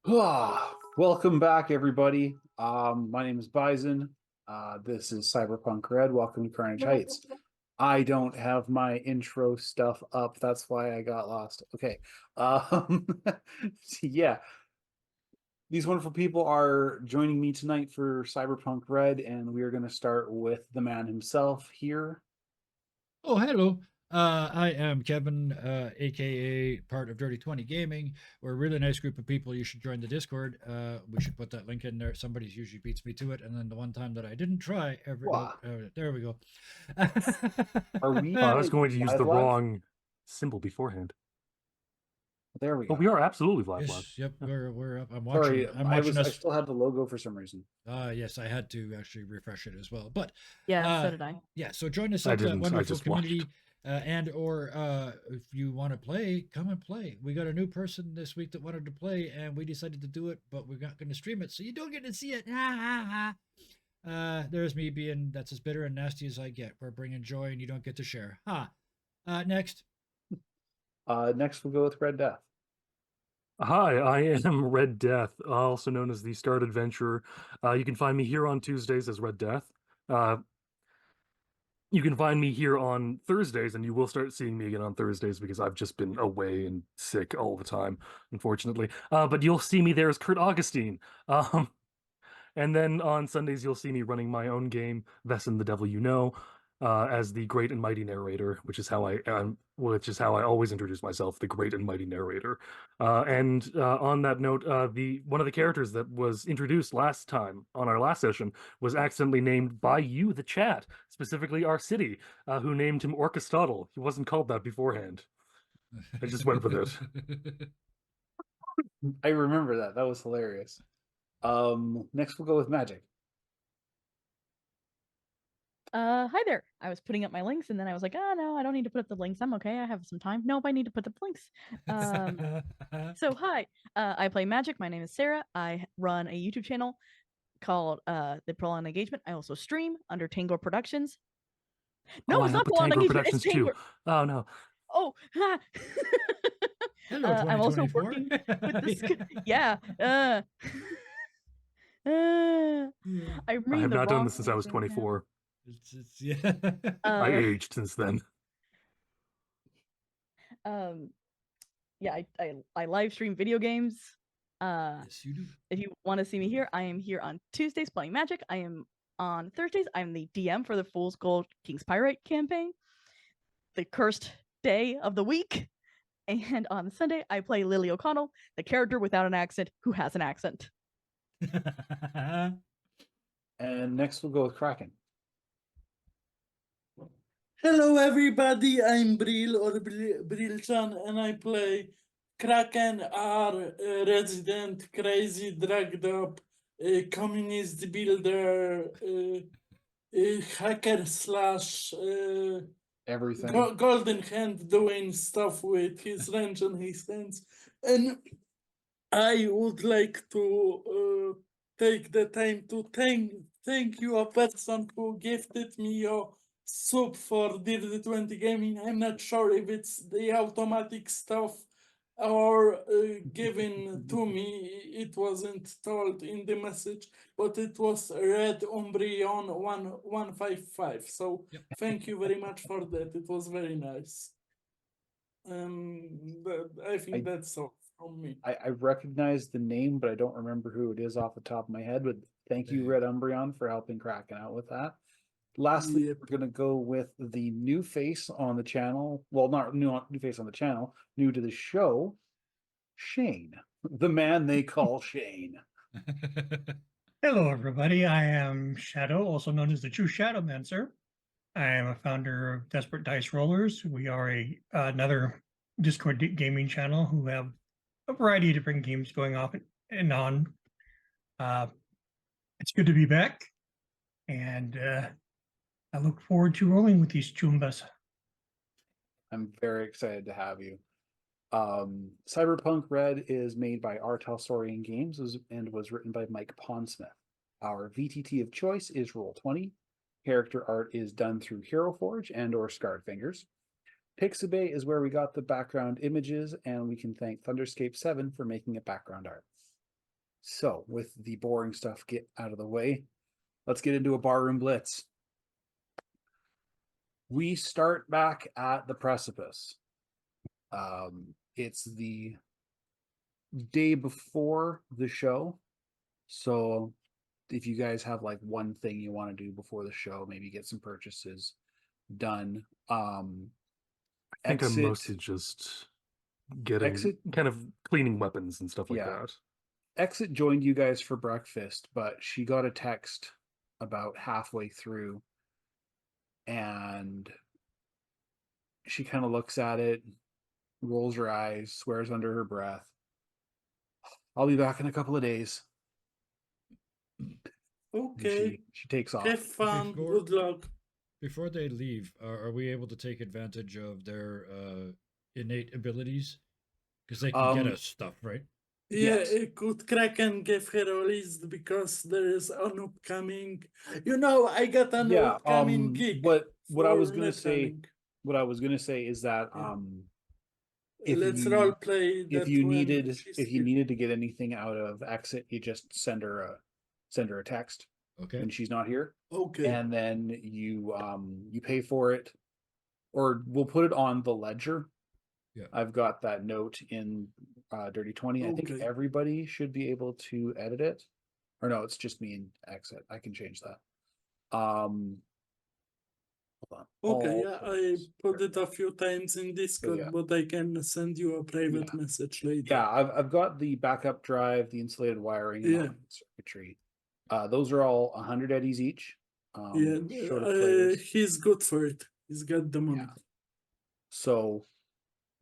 Welcome back, everybody. My name is Bison. This is Cyberpunk Red. Welcome to Carnage Heights. I don't have my intro stuff up. That's why I got lost. Okay. Um, yeah, these wonderful people are joining me tonight for Cyberpunk Red, and we are going to start with the man himself here. Oh, hello. I am Kevin, aka part of Dirty 20 Gaming. We're a really nice group of people. You should join the Discord. We should put that link in there. Somebody's usually beats me to it. And then the one time that I didn't try, no, Wow. there we go. Are I we was going to use the live? wrong symbol beforehand. There we But go. we are absolutely live. Yes, yep, Yeah. we're up. I'm watching. Sorry, I'm I watching was I us. still had the logo for some reason. Yes, I had to actually refresh it as well. But Yeah, so did I. yeah, so join us I up, that didn't. I wonderful just watched. community. And or if you want to play, come and play. We got a new person this week that wanted to play, and we decided to do it, but we're not going to stream it, so you don't get to see it. There's me being that's as bitter and nasty as I get. We're bringing joy, and you don't get to share. Next. Next we'll go with Red Death. Hi, I am Red Death, also known as the Start Adventurer. You can find me here on Tuesdays as Red Death. You can find me here on Thursdays, and you will start seeing me again on Thursdays because I've just been away and sick all the time, unfortunately. But you'll see me there as Kurt Augustine. And then on Sundays, you'll see me running my own game, Vesson the Devil You Know, as the great and mighty narrator, which is how I always introduce myself, the great and mighty narrator. And on that note, the one of the characters that was introduced last time on our last session was accidentally named by you, the chat, specifically our city, who named him Orchestotle. He wasn't called that beforehand. I just went with it. I remember that. That was hilarious. Next we'll go with Magic. Hi there. I was putting up my links and then I was like, oh no, I don't need to put up the links. I'm okay. I have some time. Nope, I need to put up links. So hi. I play Magic. My name is Sarah. I run a YouTube channel called The Prolonged Engagement. I also stream under Tangor Productions. No, Oh, I it's help not with Prolonged Tango Engagement, it's Productions too. Tangor. Oh no. Oh, Hello, I'm also 2024. working with this. Yeah. I'm I reading have the not done wrong this since I was things right now. 24. Yeah. I aged since then. Um, yeah, I live stream video games. Yes, you do. If you want to see me here, I am here on Tuesdays playing Magic. I am on Thursdays. I'm the DM for the Fool's Gold King's Pirate campaign, the cursed day of the week. And on Sunday, I play Lily O'Connell, the character without an accent who has an accent. And next we'll go with Kraken. Hello, everybody. I'm Bril or Brilchan, and I play Kraken, our resident crazy drugged up communist builder, hacker slash Everything. golden hand doing stuff with his wrench and his hands. And I would like to take the time to thank you, a person who gifted me your soup for Dirty 20 Gaming. I'm not sure if it's the automatic stuff or given to me. It wasn't told in the message, but it was Red Umbrion 1155. So Yep. thank you very much for that. It was very nice. I think that's all from me. I recognize the name, but I don't remember who it is off the top of my head. But thank you, Red Umbreon, for helping Kraken out with that. Lastly, Yep. we're going to go with the new face on the channel. Well, not new face on the channel, new to the show, Shane, the man they call Shane. Hello, everybody. I am Shadow, also known as the True Shadowmancer. I am a founder of Desperate Dice Rollers. We are another Discord gaming channel who have a variety of different games going off and on. It's good to be back, and I look forward to rolling with these Chumbas. I'm very excited to have you. Cyberpunk Red is made by Artalsorian Games and was written by Mike Pondsmith. Our VTT of choice is Roll20. Character art is done through Hero Forge and or Scarred Fingers. Pixabay is where we got the background images, and we can thank Thunderscape 7 for making it background art. So with the boring stuff get out of the way, let's get into a barroom blitz. We start back at the precipice. It's the day before the show. So if you guys have like one thing you want to do before the show, maybe get some purchases done. I think I'm mostly just getting kind of cleaning weapons and stuff like that. Exit joined you guys for breakfast, but she got a text about halfway through and she kind of looks at it, rolls her eyes, swears under her breath. I'll be back in a couple of days. Okay. She takes off. Have fun. Before- Good luck. Before they leave, are we able to take advantage of their innate abilities? Because they can get us stuff, right? Yeah, Yes. could Kraken give her a list because there is an upcoming. You know, I got an upcoming gig. What I was for gonna say, Netrunning. what I was gonna say is that Yeah. if Let's you- role play if that you when needed she's if you here. needed to get anything out of Exit, you just send her a text Okay. when she's not here, Okay. and then you pay for it, or we'll put it on the ledger. Yeah. I've got that note in Dirty 20. I think Okay. everybody should be able to edit it, or no, it's just me and Exit. I can change that. Hold on. Okay, All yeah, I purchases. put it a few times in Discord, yeah. but I can send you a private message later. Yeah, I've got the backup drive, the insulated wiring, and all Yeah. the circuitry. Those are all 100 eddies each. Yeah, short of players. he's good for it. He's got the money. Yeah. So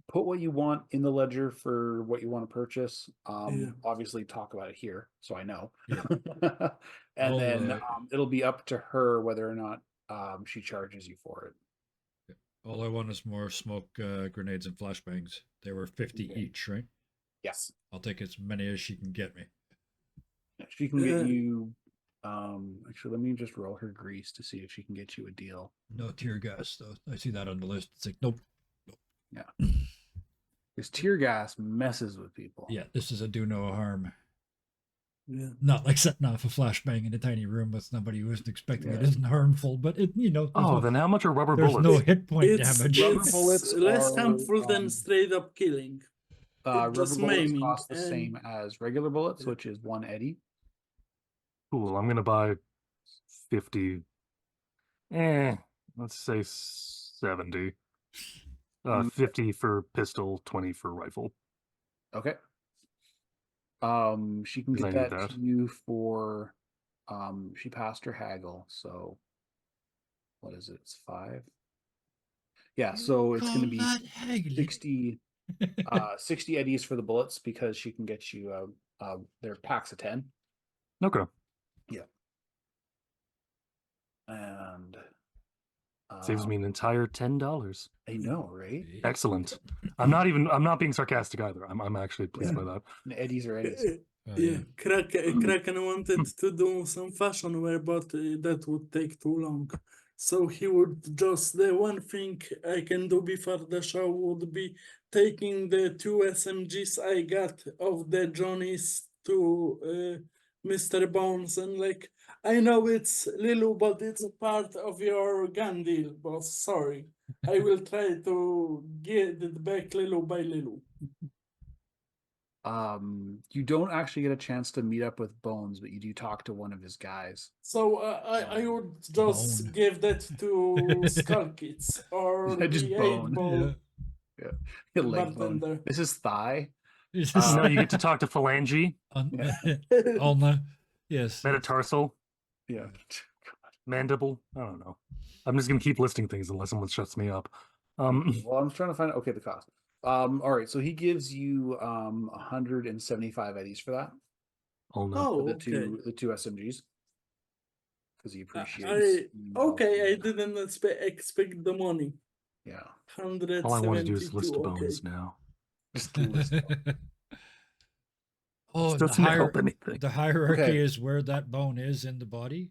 put what you want in the ledger for what you want to purchase. Yeah. Obviously talk about it here, so I know. Yeah. And I'll, then it'll be up to her whether or not she charges you for it. All I want is more smoke grenades and flashbangs. They were 50 Okay. each, right? Yes. I'll take as many as she can get me. She can get Yeah. you actually let me just roll her grease to see if she can get you a deal. No tear gas, though. I see that on the list. It's like, nope. Because tear gas messes with people. Yeah, this is a do no harm. Yeah. Not like setting off a flashbang in a tiny room with somebody who isn't expecting it Yeah. isn't harmful, but it, there's Oh, then how much are rubber there's bullets? no hit point It's, damage. Rubber it's bullets less are, harmful than um, straight up killing. Rubber just bullets maiming cost the and- same as regular bullets, Yeah. which is 1 eddy. Cool. I'm gonna buy 50. Let's say 70. 50 for pistol, 20 for rifle. Okay. She can 'Cause I get need that that. to you for she passed her haggle, so what is it? It's 5. Yeah, so it's gonna be 60 60 eddies for the bullets because she can get you their packs of 10. Okay. And Saves me an entire $10. I know, right? Excellent. I'm not being sarcastic either. I'm actually pleased by that. And eddies are eddies. Yeah, Kraken wanted to do some fashion wear, but that would take too long. So he would the one thing I can do before the show would be taking the 2 SMGs I got of the Johnnies to Mr. Bones and like, I know it's little, but it's a part of your gun deal, boss. Sorry. I will try to get it back little by little. You don't actually get a chance to meet up with Bones, but you do talk to one of his guys. So I would just Bone. give that to Skull Kids or Just the bone. 8-ball Your leg bone. bartender. This is thigh. It's Uh, just No, you get to talk to phalange, ulna. Yes. metatarsal, Yeah. mandible. I don't know. I'm just gonna keep listing things unless someone shuts me up. Well, I'm trying to find the cost. All right, so he gives you 175 eddies for that. Oh no. Oh, For the okay. two SMGs. Because he appreciates. you Okay, I helping. didn't expect the money. Yeah. 172. All I want to do is list okay. bones now. Just list them. Oh, This the, doesn't help anything. the hierarchy Okay. is where that bone is in the body.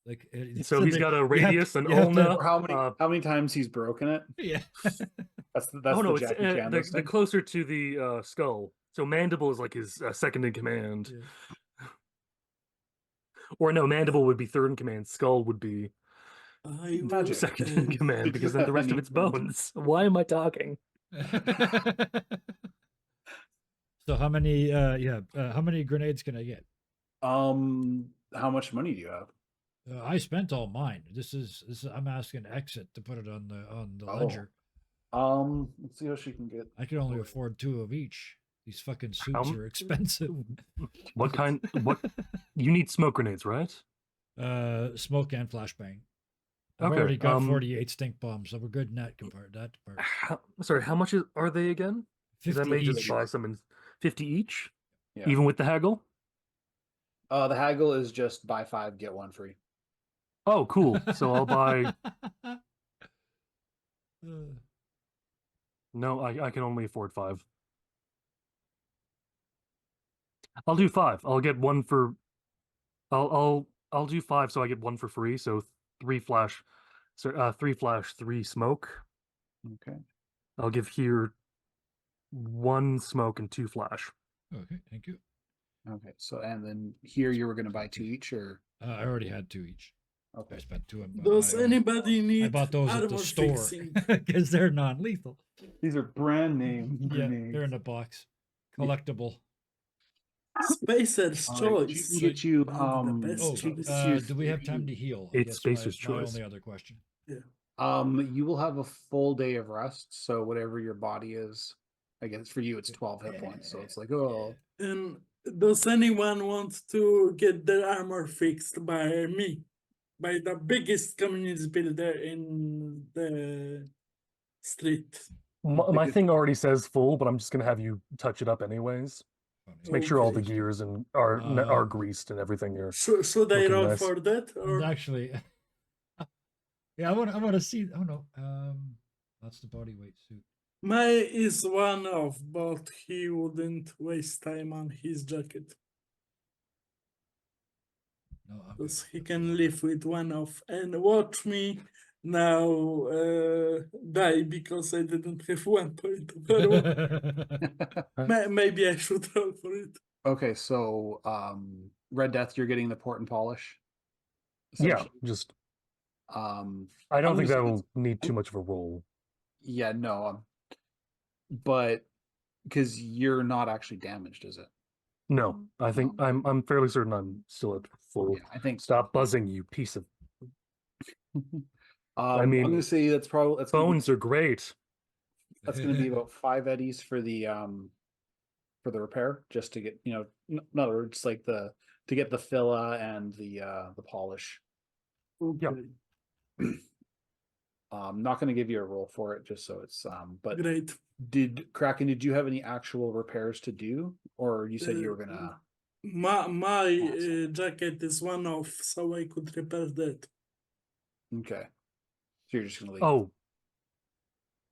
Like So he's got a radius, an you have to- ulna. Or how many times he's broken it? Yeah. That's Oh no, the it's Jackie Chan the listing. closer to the skull, So Mandible is like his second in command. Yeah. Or no, Mandible would be third in command. Skull would be I will Magic. second in end. command Did because you then the have rest of any it's friends? bones. Why am I talking? So how many? How many grenades can I get? How much money do you have? I spent all mine. This is. I'm asking Exit to put it on the Oh. ledger. Let's see how she can get. I can only afford 2 of each. These fucking suits How- are expensive. What kind? What you need smoke grenades, right? Smoke and flashbang. I've Okay, already got 48 stink bombs, so we're good in that that part. Sorry, how much are they again? Because I 50 may just each. buy some in 50 each, Yeah. even with the haggle. The haggle is just buy 5 get 1 free. Oh, cool. So I'll buy. No, I can only afford 5. I'll do 5. I'll get 1 for. I'll do 5, so I get 1 for free. So 3 flash, 3 flash, 3 smoke. Okay. I'll give here 1 smoke and 2 flash. Okay, thank you. Okay. So and then here you were going to buy 2 each, or I already had 2 each. I okay. spent 2 of them. Does anybody I need bought those at armor the store fixing? because they're non-lethal. These are brand name Yeah, grenades. they're in a box, collectible. Spacer's All right, she choice. can get you. Not the best Oh, choice. do we have time to heal? It's That's Spacer's my choice. only other question. You will have a full day of rest, so whatever your body is, I guess for you it's 12 hit points. So it's like, oh, And does anyone want to get their armor fixed by me? By the biggest community builder in the street. My thing already says full, but I'm just gonna have you touch it up anyways. Funny. Just make sure all the Okay. gears and are Uh, greased and everything are. Should I Looking roll nice. for that? And Or actually, yeah, I want to see. Oh no, that's the body weight suit. my is one off, but he wouldn't waste time on his jacket. No, I'm Because good. he can live with one off. And watch me now die because I didn't have 1 point of armor. Maybe I should roll for it. okay. So Red Death, you're getting the port and polish. Yeah, essentially. just Um, I don't I'm think gonna that say will need too much of a roll. yeah, no. But because you're not actually damaged, is it? No, I think I'm fairly certain I'm still at full. Yeah, I think so. Stop buzzing, you piece of I'm mean, gonna say that's probably that's gonna be, bones are great. that's gonna be about 5 eddies for the repair, just to get in other words, like to get the filla and the polish. Okay, Not gonna give you a roll for it, just so it's but great. Kraken, did you have any actual repairs to do, or you said you were gonna? My jacket is one off, so I could repair that. Okay, so you're just gonna leave. Oh,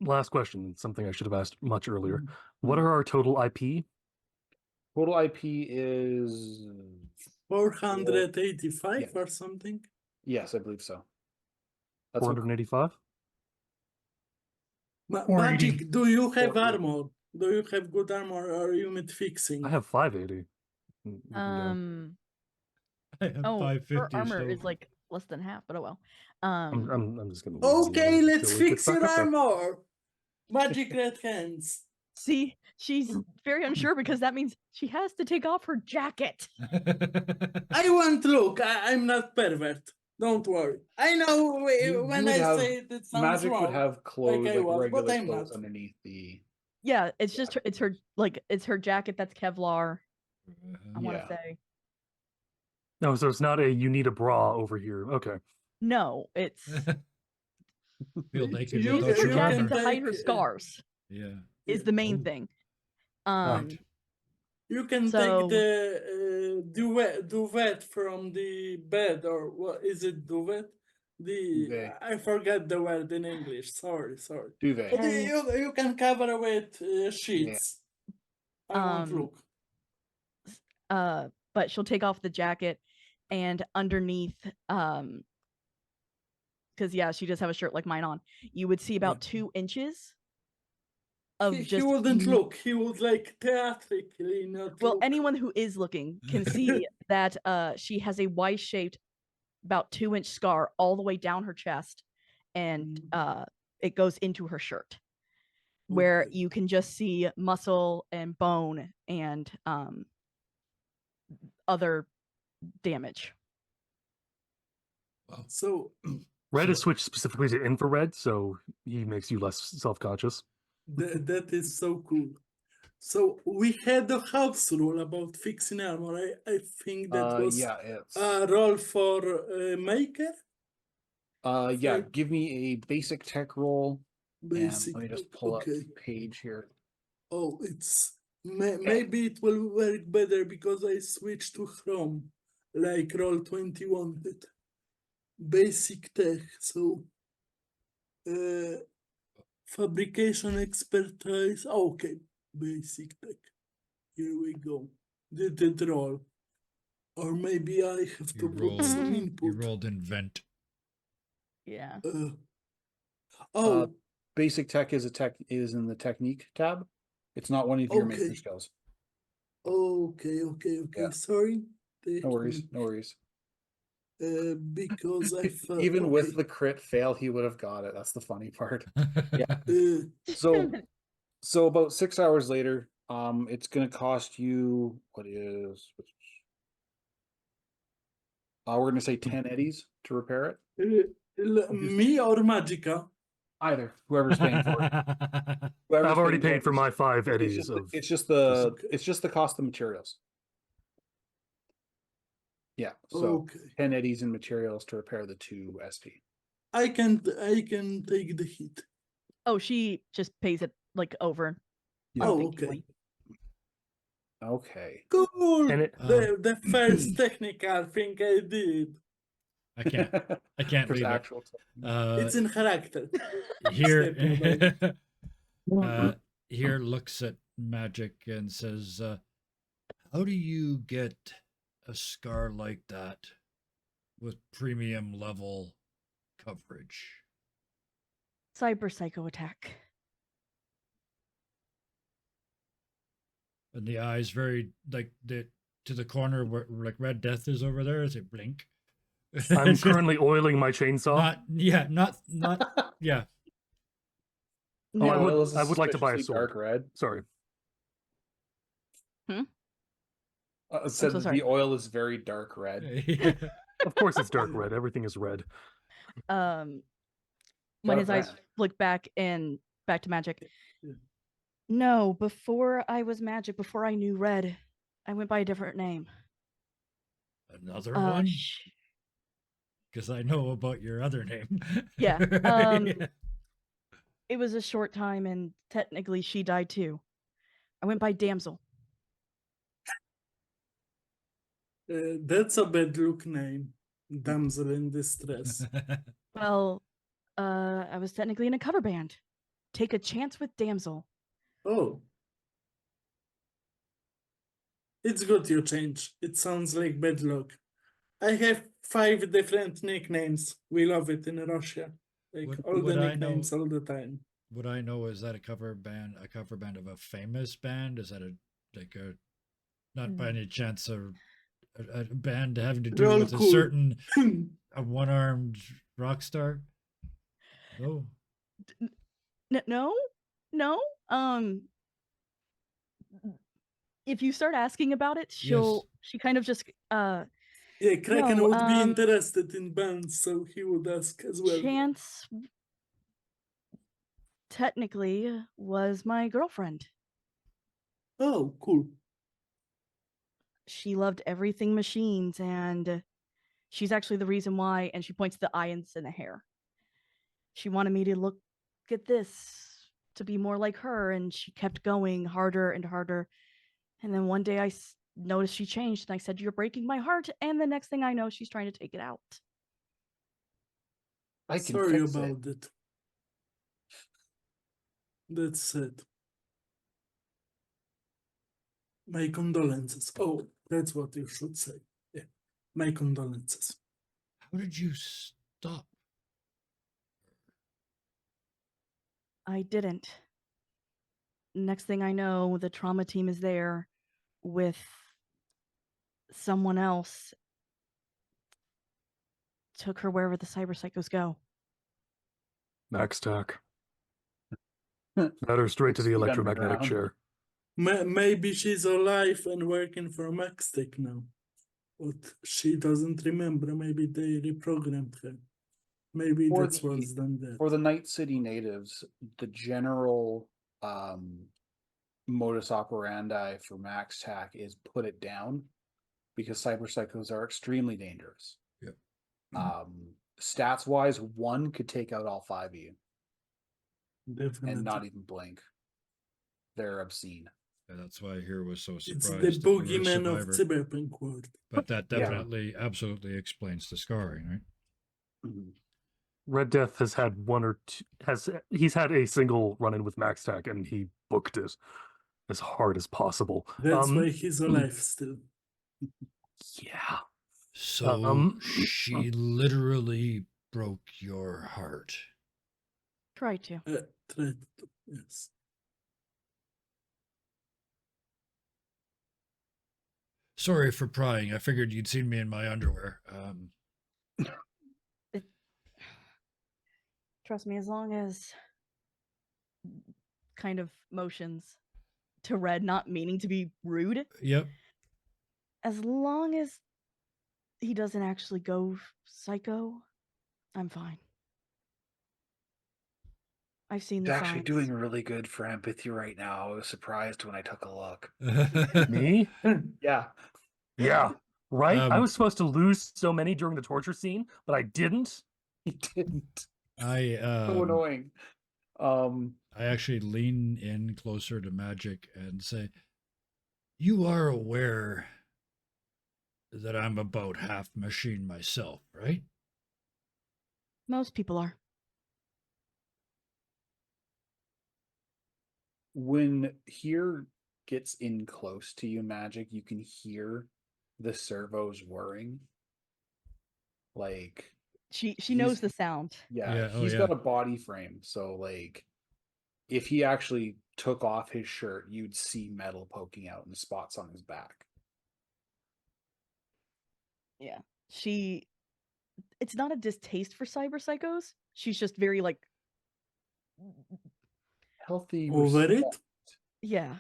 last question. Something I should have asked much earlier. Mm-hmm. What are our total IP? Total IP is 485 Yeah. or something. yes, I believe so. That's what 485. Magic, do you have 480. armor? Do you have good armor or unit fixing? I have 580. written down. I have Oh, her 550. armor is so- like less than half, but oh well. I'm just gonna. leave Okay, it let's until it fix gets back your up there. armor. Magic red hands. See, she's very unsure because that means she has to take off her jacket. I want look. I'm not pervert. Don't worry. I know You when would I have- say it sounds Magic wrong. would have clothes I like was, but regular I'm clothes not. underneath the. Yeah, it's just her, it's her jacket that's Kevlar. I want to Yeah. say No, so it's not a you need a bra over here. Okay. no. It's Feel naked You- without her your you jacket can armor. to hide her take, scars Yeah. is the main Oh. thing. Right. You can So- take the duvet from the bed, or what is it, duvet? Duvet. I forgot the word in English. Sorry. Duvet. But And- you can cover with sheets. I won't look. But she'll take off the jacket and underneath because yeah, she does have a shirt like mine on. You would see about 2 inches of He just wouldn't look. He would like theatrically not well, look. anyone who is looking can see that she has a Y-shaped, about 2-inch scar all the way down her chest, and it goes into her shirt, where Okay. you can just see muscle and bone and other damage. Wow. So Red is So- switched specifically to infrared, so he makes you less self-conscious. that is so cool. So we had a house rule about fixing armor. I think that was Yeah, it's a role for maker. yeah. for Give me a basic tech roll, Basic. and let me just pull up Okay. the page here. Oh, it's maybe it will work better because I switched to Chrome, like Roll20 wanted. Basic tech. So, fabrication expertise. Okay, basic tech. Here we go. Did it roll? Or maybe I have to You put some rolled. You input. rolled invent. Yeah. Oh, Basic tech is in the technique tab. It's not one of your maker Okay. skills. okay. Yeah. Sorry. No worries. No worries. Because I felt Even okay. with the crit fail, he would have got it. That's the funny part. Yeah. So about 6 hours later, it's gonna cost you we're gonna say 10 eddies to repair it. Me or Magica? Either whoever's paying for it. Whoever's I've already paying paid for my 5 It's eddies just, of. it's just the cost of materials. Yeah, so Okay. 10 eddies in materials to repair the 2 SP. I can take the hit. Oh, she just pays it like over. Yeah. Oh, unthinkingly. Okay. Cool. And it- The first technical thing I did. I can't There's leave it. actual It's in character. Here, Step here looks at Magic and says, "How do you get a scar like that with premium level coverage?" Cyber psycho attack. And the eyes very like to the corner where like Red Death is over there. Is it blink? I'm currently oiling my chainsaw. not yeah. Oh, I No. would- Oil is I would like to buy a suspiciously sword. dark red. Sorry. It said so that sorry. the oil is very dark red. Of course it's dark red. Everything is red. When Got his eyes that. flick back to Magic. Yeah. No, before I was Magic, before I knew Red, I went by a different name. Another one? sh- Because I know about your other name. Yeah, It was a short time, and technically she died too. I went by Damsel. That's a bad look name. Damsel in distress. Well, I was technically in a cover band. Take a chance with Damsel. Oh. It's good you change. It sounds like bad luck. I have 5 different nicknames. We love it in Russia. Like Would- all the would I know- nicknames all the time. What I know is that a cover band of a famous band? Is that not by any chance a band having to do Roll with a cool. certain a one-armed rock star? No. No. If you start asking about it, she kind of just Yeah, Kraken No, would be interested in bands, so he would ask as well. Chance technically was my girlfriend. Oh, cool. She loved everything machines, and she's actually the reason why, and she points to the eyes and the hair. She wanted me to look at this, to be more like her, and she kept going harder and harder. And then one day I noticed she changed, and I said, "You're breaking my heart." And the next thing I know, she's trying to take it out. I can Sorry fix it. about it. That's it. My condolences. Oh, that's what you should say. Yeah. My condolences. How did you stop? I didn't. Next thing I know, the trauma team is there with someone else. Took her wherever the cyber psychos go. Max Tack. Better straight to the Speed electromagnetic underground. chair. Maybe she's alive and working for Maxtech now. But she doesn't remember. Maybe they reprogrammed her. Maybe For that's the- what's done there. For the Night City natives, the general modus operandi for Max Tack is put it down because cyber psychos are extremely dangerous. Yep. Stats wise, one could take out all 5 of you Definitely. and not even blink. They're obscene. And that's why I here was so It's surprised. the that you were a boogeyman of survivor. Cyberpunk world. But that Yeah. definitely, absolutely explains the scarring, right? Mhm. Red Death has had one or two. He's had a single run-in with Max Tack, and he booked it as hard as possible. That's why he's alive still. Yeah. So she literally broke your heart. Try to. Tried to, yes. Sorry for prying. I figured you'd seen me in my underwear. Trust me, as long as kind of motions to Red, not meaning to be rude, Yep. as long as he doesn't actually go psycho, I'm fine. I've seen He's the actually signs. doing really good for empathy right now. I was surprised when I took a look. Me? Yeah. Yeah. Right? I Um, was supposed to lose so many during the torture scene, but I didn't. He didn't. I So annoying. I actually lean in closer to Magic and say, "You are aware that I'm about half machine myself, right?" Most people are. When here gets in close to you, Magic, you can hear the servos whirring. Like, She He's- knows the sound. yeah, Yeah, oh he's yeah. got a body frame, so like if he actually took off his shirt, you'd see metal poking out in spots on his back. Yeah. It's not a distaste for cyber psychos. She's just very like, Healthy Over respect. yeah.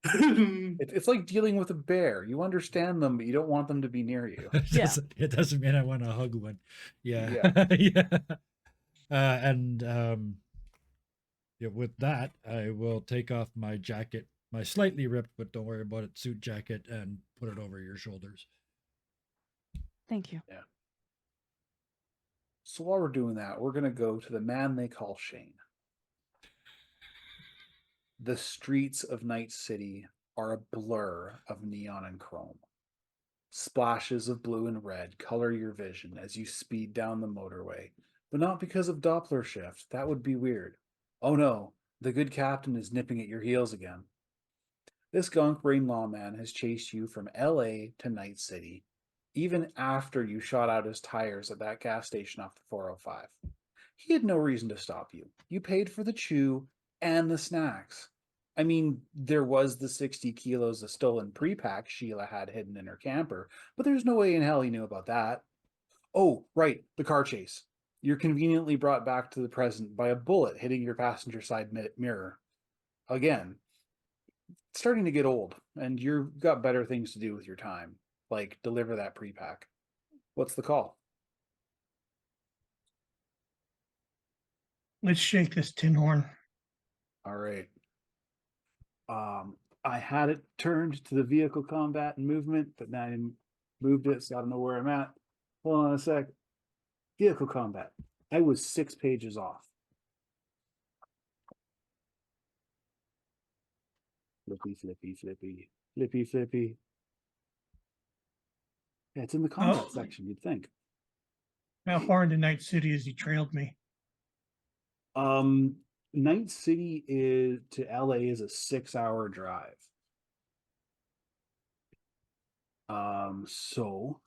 It's like dealing with a bear. You understand them, but you don't want them to be near you. Yeah. It doesn't mean I want to hug one. Yeah. Yeah. Yeah. Yeah, with that, I will take off my jacket, my slightly ripped, but don't worry about it, suit jacket, and put it over your shoulders. Thank you. So while we're doing that, we're gonna go to the man they call Shane. The streets of Night City are a blur of neon and chrome. Splashes of blue and red color your vision as you speed down the motorway, but not because of Doppler shift. That would be weird. Oh no, the good captain is nipping at your heels again. This gunk brain lawman has chased you from LA to Night City, even after you shot out his tires at that gas station off the 405. He had no reason to stop you. You paid for the chew and the snacks. I mean, there was the 60 kilos of stolen pre-pack Sheila had hidden in her camper, but there's no way in hell he knew about that. Oh, right, the car chase. You're conveniently brought back to the present by a bullet hitting your passenger side mirror. Again, it's starting to get old, and you've got better things to do with your time, like deliver that pre-pack. What's the call? Let's shake this tin horn. All right. I had it turned to the vehicle combat and movement, but now I moved it, so I don't know where I'm at. Hold on a sec. Vehicle combat. I was 6 pages off. Flippy, flippy, flippy, flippy, flippy. Yeah, it's in the combat Oh. section, you'd think. How far into Night City has he trailed me? Night City is to LA is a 6-hour drive. So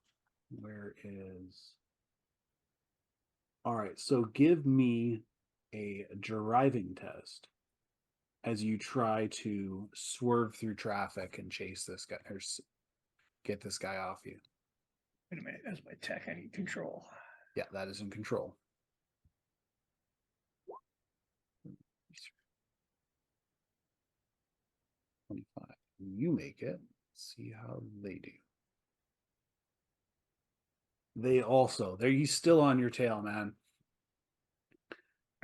where is all right, so give me a driving test. as you try to swerve through traffic and chase this guy or get this guy off you. Wait a minute, that's my tech. I need control. Yeah, that is in control. You make it. See how they do. They also, you still on your tail, man.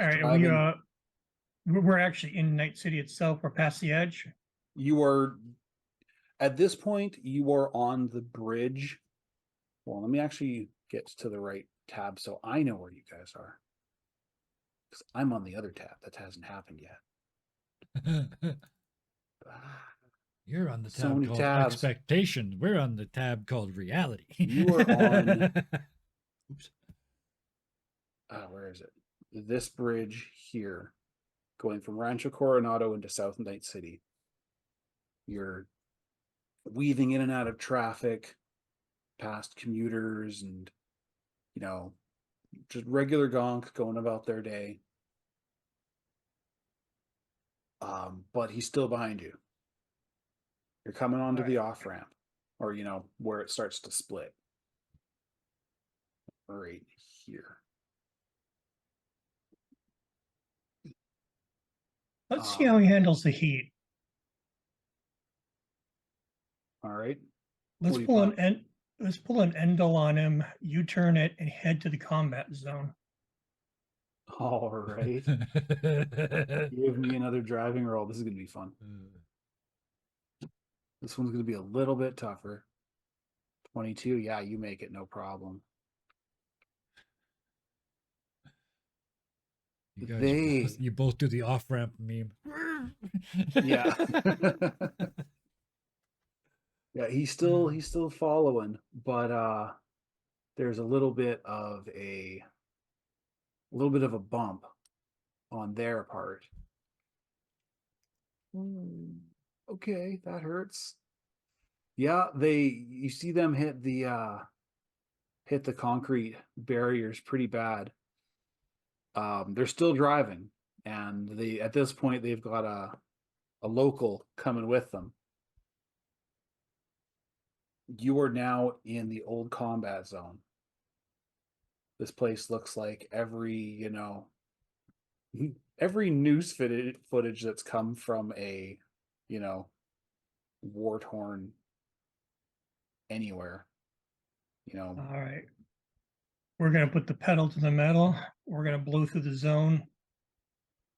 All right, Driving. we're actually in Night City itself. We're past the edge. You are, at this point, you are on the bridge. Well, let me actually get to the right tab so I know where you guys are. Because I'm on the other tab. That hasn't happened yet. You're on the So tab many called tabs. expectation. We're on the tab called reality. You are on. Oops. Where is it? This bridge here, going from Rancho Coronado into South Night City. You're weaving in and out of traffic, past commuters, and just regular gonk going about their day. But he's still behind you. You're coming onto the off ramp, or where it starts to split. Right here. Let's see how he handles the heat. All right. Let's pull an Endel on him, U-turn it, and head to the combat zone. All right. Give me another driving roll. This is going to be fun. This one's going to be a little bit tougher. 22. Yeah, you make it. No problem. You guys, you both do the off-ramp meme. Yeah. Yeah, he's still following, but there's a little bit of a bump on their part. Okay, that hurts. Yeah, you see them hit the concrete barriers pretty bad. They're still driving, and at this point they've got a local coming with them. You are now in the old combat zone. This place looks like every news footage that's come from a war-torn anywhere. All right. We're going to put the pedal to the metal. We're going to blow through the zone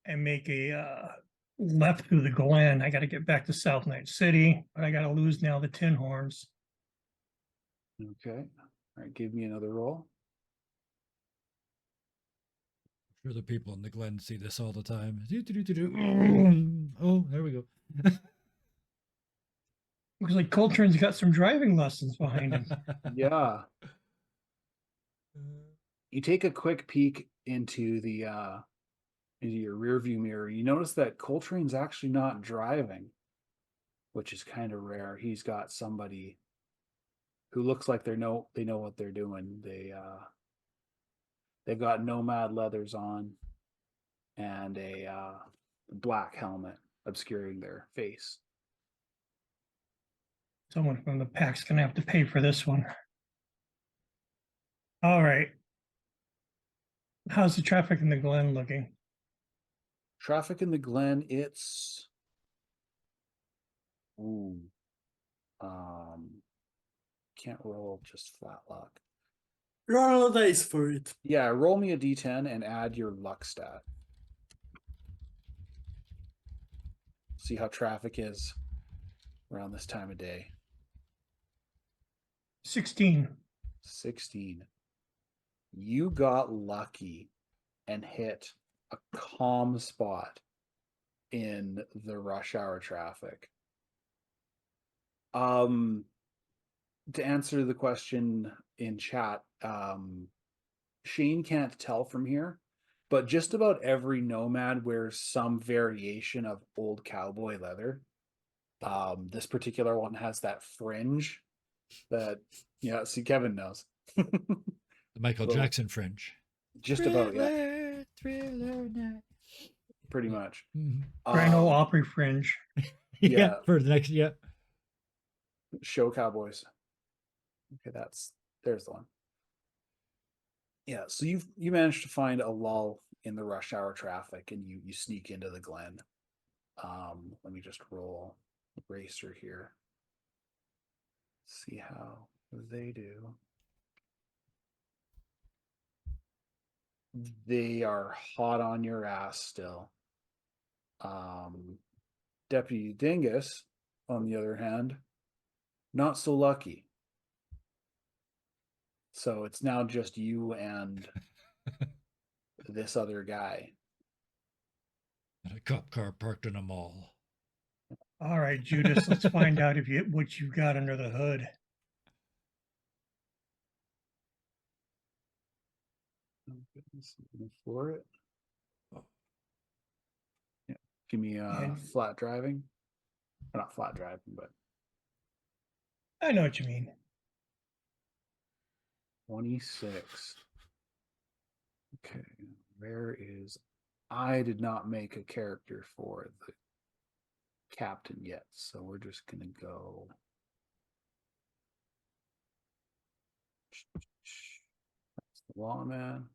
and make a left through the Glen. I got to get back to South Night City, but I got to lose now the Tin Horns. Okay. All right. Give me another roll. I'm sure the people in the Glen see this all the time. Oh, there we go. Looks like Coltrane's got some driving lessons behind him. Yeah. You take a quick peek into your rear view mirror. You notice that Coltrane's actually not driving, which is kind of rare. He's got somebody who looks like they know what they're doing. They've got nomad leathers on and a black helmet obscuring their face. Someone from the pack's going to have to pay for this one. All right. How's the traffic in the Glen looking? Traffic in the Glen, it's can't roll just flat luck. Roll a dice for it. Yeah, roll me a d10 and add your luck stat. See how traffic is around this time of day. 16. 16. You got lucky and hit a calm spot in the rush hour traffic. To answer the question in chat, Shane can't tell from here, but just about every nomad wears some variation of old cowboy leather. This particular one has that fringe that, see, Kevin knows. The Michael Jackson fringe. Just about, yeah. Thriller night. pretty much. Mhm. Grand Ole Um, Opry Fringe. Yeah, Yeah. for the next, yeah. Show Cowboys. Okay, there's the one. Yeah, so you managed to find a lull in the rush hour traffic, and you sneak into the Glen. Let me just roll Racer here. See how they do. They are hot on your ass still. Deputy Dingus, on the other hand, not so lucky. So it's now just you and this other guy. And a cop car parked in a mall. All right, Judas, let's find out what you've got under the hood. Oh, goodness, I'm gonna floor it. Yeah, give me And- flat driving. Or not flat driving, but I know what you mean. 26. Okay, where is... I did not make a character for the captain yet, so we're just gonna go... That's the lawman.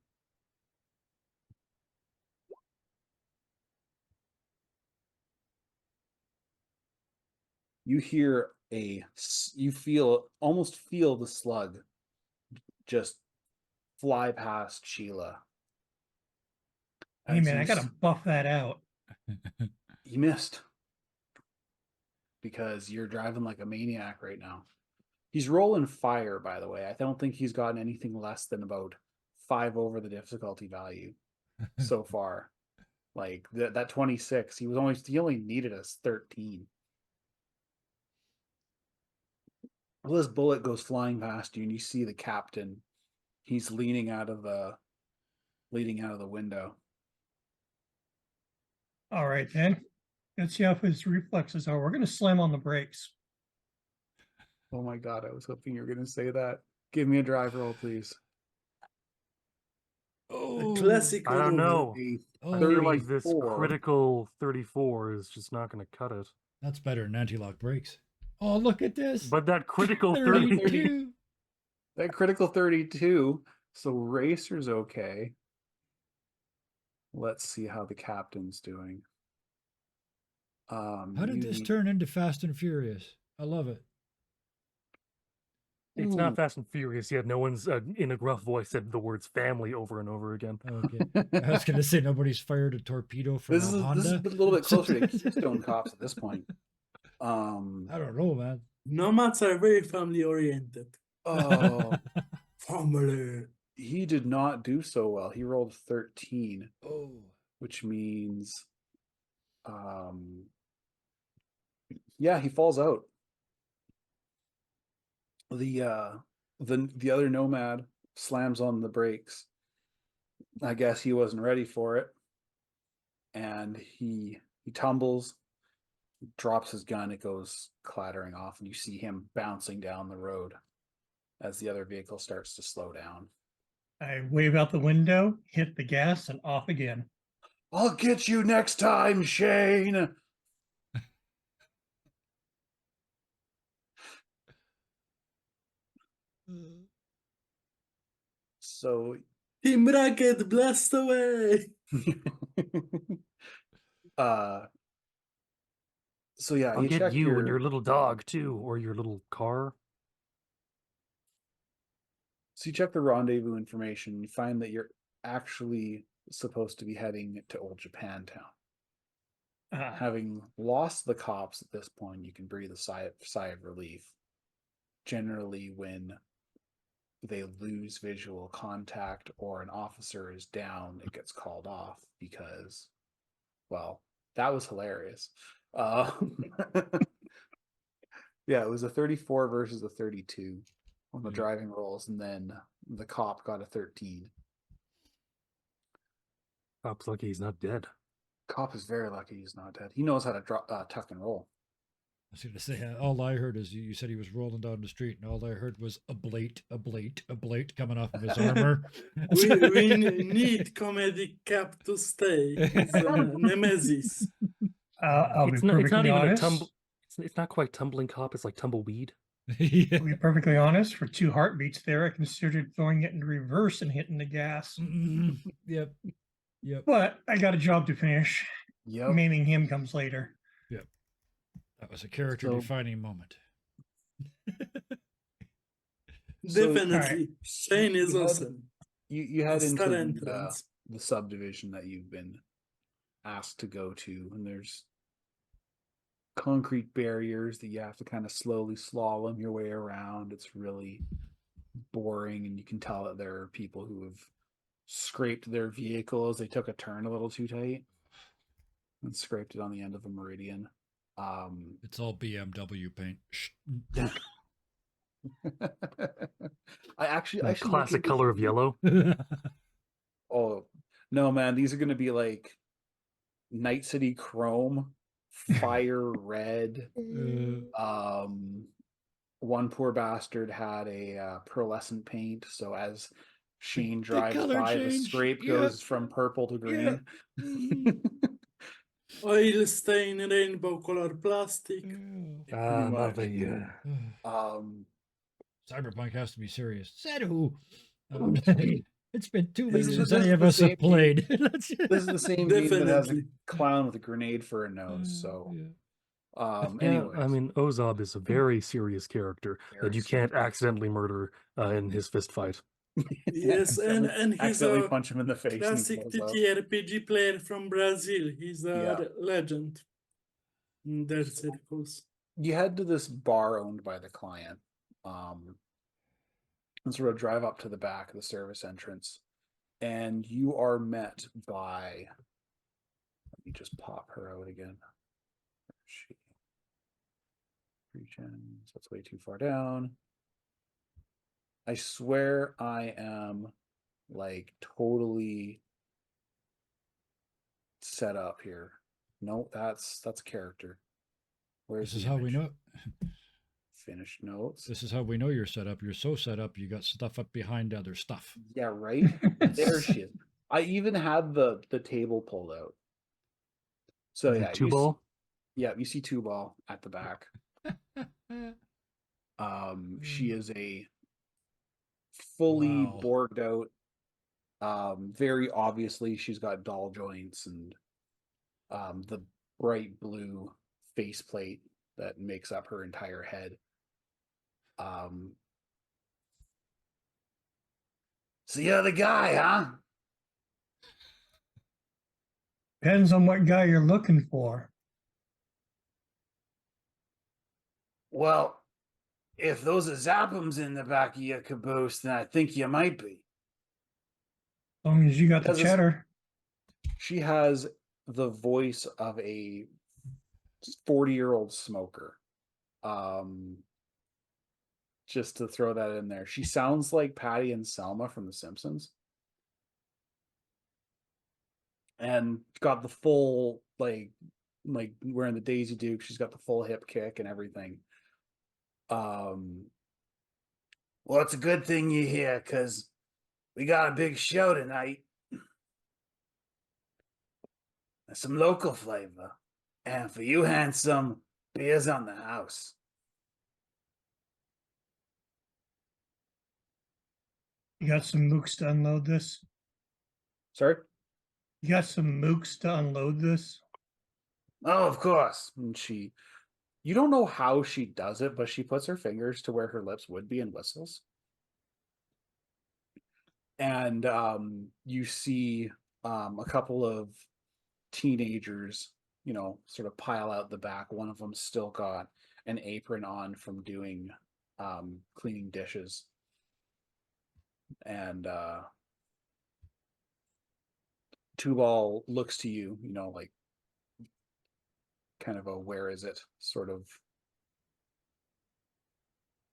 You hear almost feel the slug just fly past Sheila. Hey As man, I you gotta buff that out. You missed because you're driving like a maniac right now. He's rolling fire, by the way. I don't think he's gotten anything less than about 5 over the difficulty value so far. Like that 26, he only needed us 13. Well, this bullet goes flying past you, and you see the captain. He's leaning out of the window. All right, then. Let's see how his reflexes are. We're gonna slam on the brakes. Oh my god, I was hoping you were going to say that. Give me a drive roll, please. A classic. I don't know. A I feel like this 34. critical 34 is just not going to cut it. That's better than anti-lock brakes. Oh, look at this. But that critical 32. That critical 32. So Racer's okay. Let's see how the captain's doing. How did this turn into Fast and Furious? I love it. It's not Fast and Furious yet. No one's in a gruff voice said the words family over and over again. Okay. I was going to say nobody's fired a torpedo from This a is Honda. a little bit closer to Keystone Cops at this point. I don't know, man. Nomads are very family oriented. Oh, Family. he did not do so well. He rolled 13, Oh. which means, yeah, he falls out. The other nomad slams on the brakes. I guess he wasn't ready for it, and he tumbles, drops his gun. It goes clattering off, and you see him bouncing down the road as the other vehicle starts to slow down. I wave out the window, hit the gas, and off again. I'll get you next time, Shane. So Team Rocket, blast away. So yeah, I'll you get check you and your little dog too, or your little car. So you check the rendezvous information. You find that you're actually supposed to be heading to Old Japantown. Having lost the cops at this point, you can breathe a sigh of relief. Generally, when they lose visual contact or an officer is down, it gets called off because, well, that was hilarious. Yeah, it was a 34 versus a 32 on the driving rolls, and then the cop got a 13. Cop's lucky he's not dead. Cop is very lucky he's not dead. He knows how to tuck and roll. was going to say, all I heard is you said he was rolling down the street, and all I heard was a blade coming off of his armor. We need comedic cap to stay. He's nemesis. I'll be It's not perfectly even honest. a tumble. It's not quite tumbling cop. It's like tumbleweed. Yeah. To be perfectly honest, for 2 heartbeats there, I considered throwing it in reverse and hitting the gas. Yep. Yep. But I got a job to finish. Yep. Maiming him comes later. Yep. That was a character So- defining moment. So- Definitely. Shane is You had- awesome. You head into Star the, entrance. the subdivision that you've been asked to go to, and there's concrete barriers that you have to kind of slowly slalom your way around. It's really boring, and you can tell that there are people who have scraped their vehicle as they took a turn a little too tight and scraped it on the end of a meridian. It's all BMW paint. Shh. I should look Classic into- color of yellow. Oh no, man! These are going to be like Night City Chrome, Fire Red. One poor bastard had a pearlescent paint, so as Shane drives color by, the change, scrape yeah. goes from purple to green. Mhm. Oil stain, rainbow color plastic. Ah, much. merveilleux. Cyberpunk has to be serious. Said who? It's been 2 This weeks is- since this any is of the us have same played. This is the same game that has a Definitely. clown with a grenade for a nose. So, Yeah, anyways, I mean, Ozob is a very serious character that Very you can't serious. accidentally murder in his fist fight. Yes, and he's accidentally a punch him in the face. and he classic blows up. TTRPG player from Brazil. He's a Yeah. legend in their circles. You head to this bar owned by the client, and sort of drive up to the back of the service entrance, and you are met by. Let me just pop her out again. Where is she? Regions. That's way too far down. I swear I am like totally set up here. No, that's character. Where's This is the how we image? know. Finished notes. This is how we know you're set up. You're so set up. You got stuff up behind other stuff. Yeah, right. There she is. I even had the table pulled out. So Is it yeah, two you see- ball. yeah, you see two ball at the back. She is a fully Wow. borged out. Very obviously she's got doll joints and the bright blue faceplate that makes up her entire head. So you're the guy, huh? Depends on what guy you're looking for. Well, if those are Zappums in the back of your caboose, then I think you might be. As long as you got the Because it's- cheddar. She has the voice of a 40-year-old smoker. Just to throw that in there. She sounds like Patty and Selma from The Simpsons. And got the full, like wearing the Daisy Duke, she's got the full hip kick and everything. Well, it's a good thing you're here, because we got a big show tonight. Some local flavor. And for you, handsome, beers on the house. You got some mooks to unload this? Sorry? You got some mooks to unload this? Oh, of course. And you don't know how she does it, but she puts her fingers to where her lips would be and whistles. And you see a couple of teenagers, sort of pile out the back. One of them still got an apron on from doing cleaning dishes. And Two-Ball looks to you, like kind of a where is it sort of.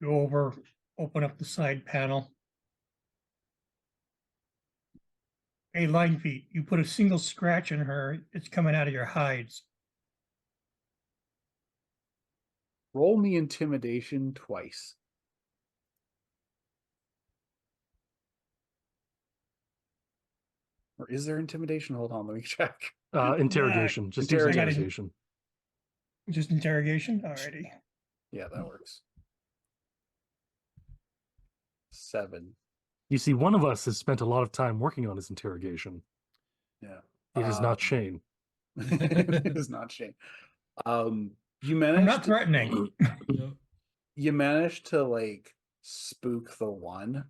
Go over, open up the side panel. Hey, Line Feet, you put a single scratch in her, it's coming out of your hides. Roll me intimidation twice. Or is there intimidation? Hold on, let me check. Interrogation. Just use Interrogation. interrogation. Just interrogation? Alrighty. Yeah, that works. 7. You see, one of us has spent a lot of time working on his interrogation. Yeah. It is not Shane. It is not Shane. You I'm managed not threatening. No. you managed to like spook the one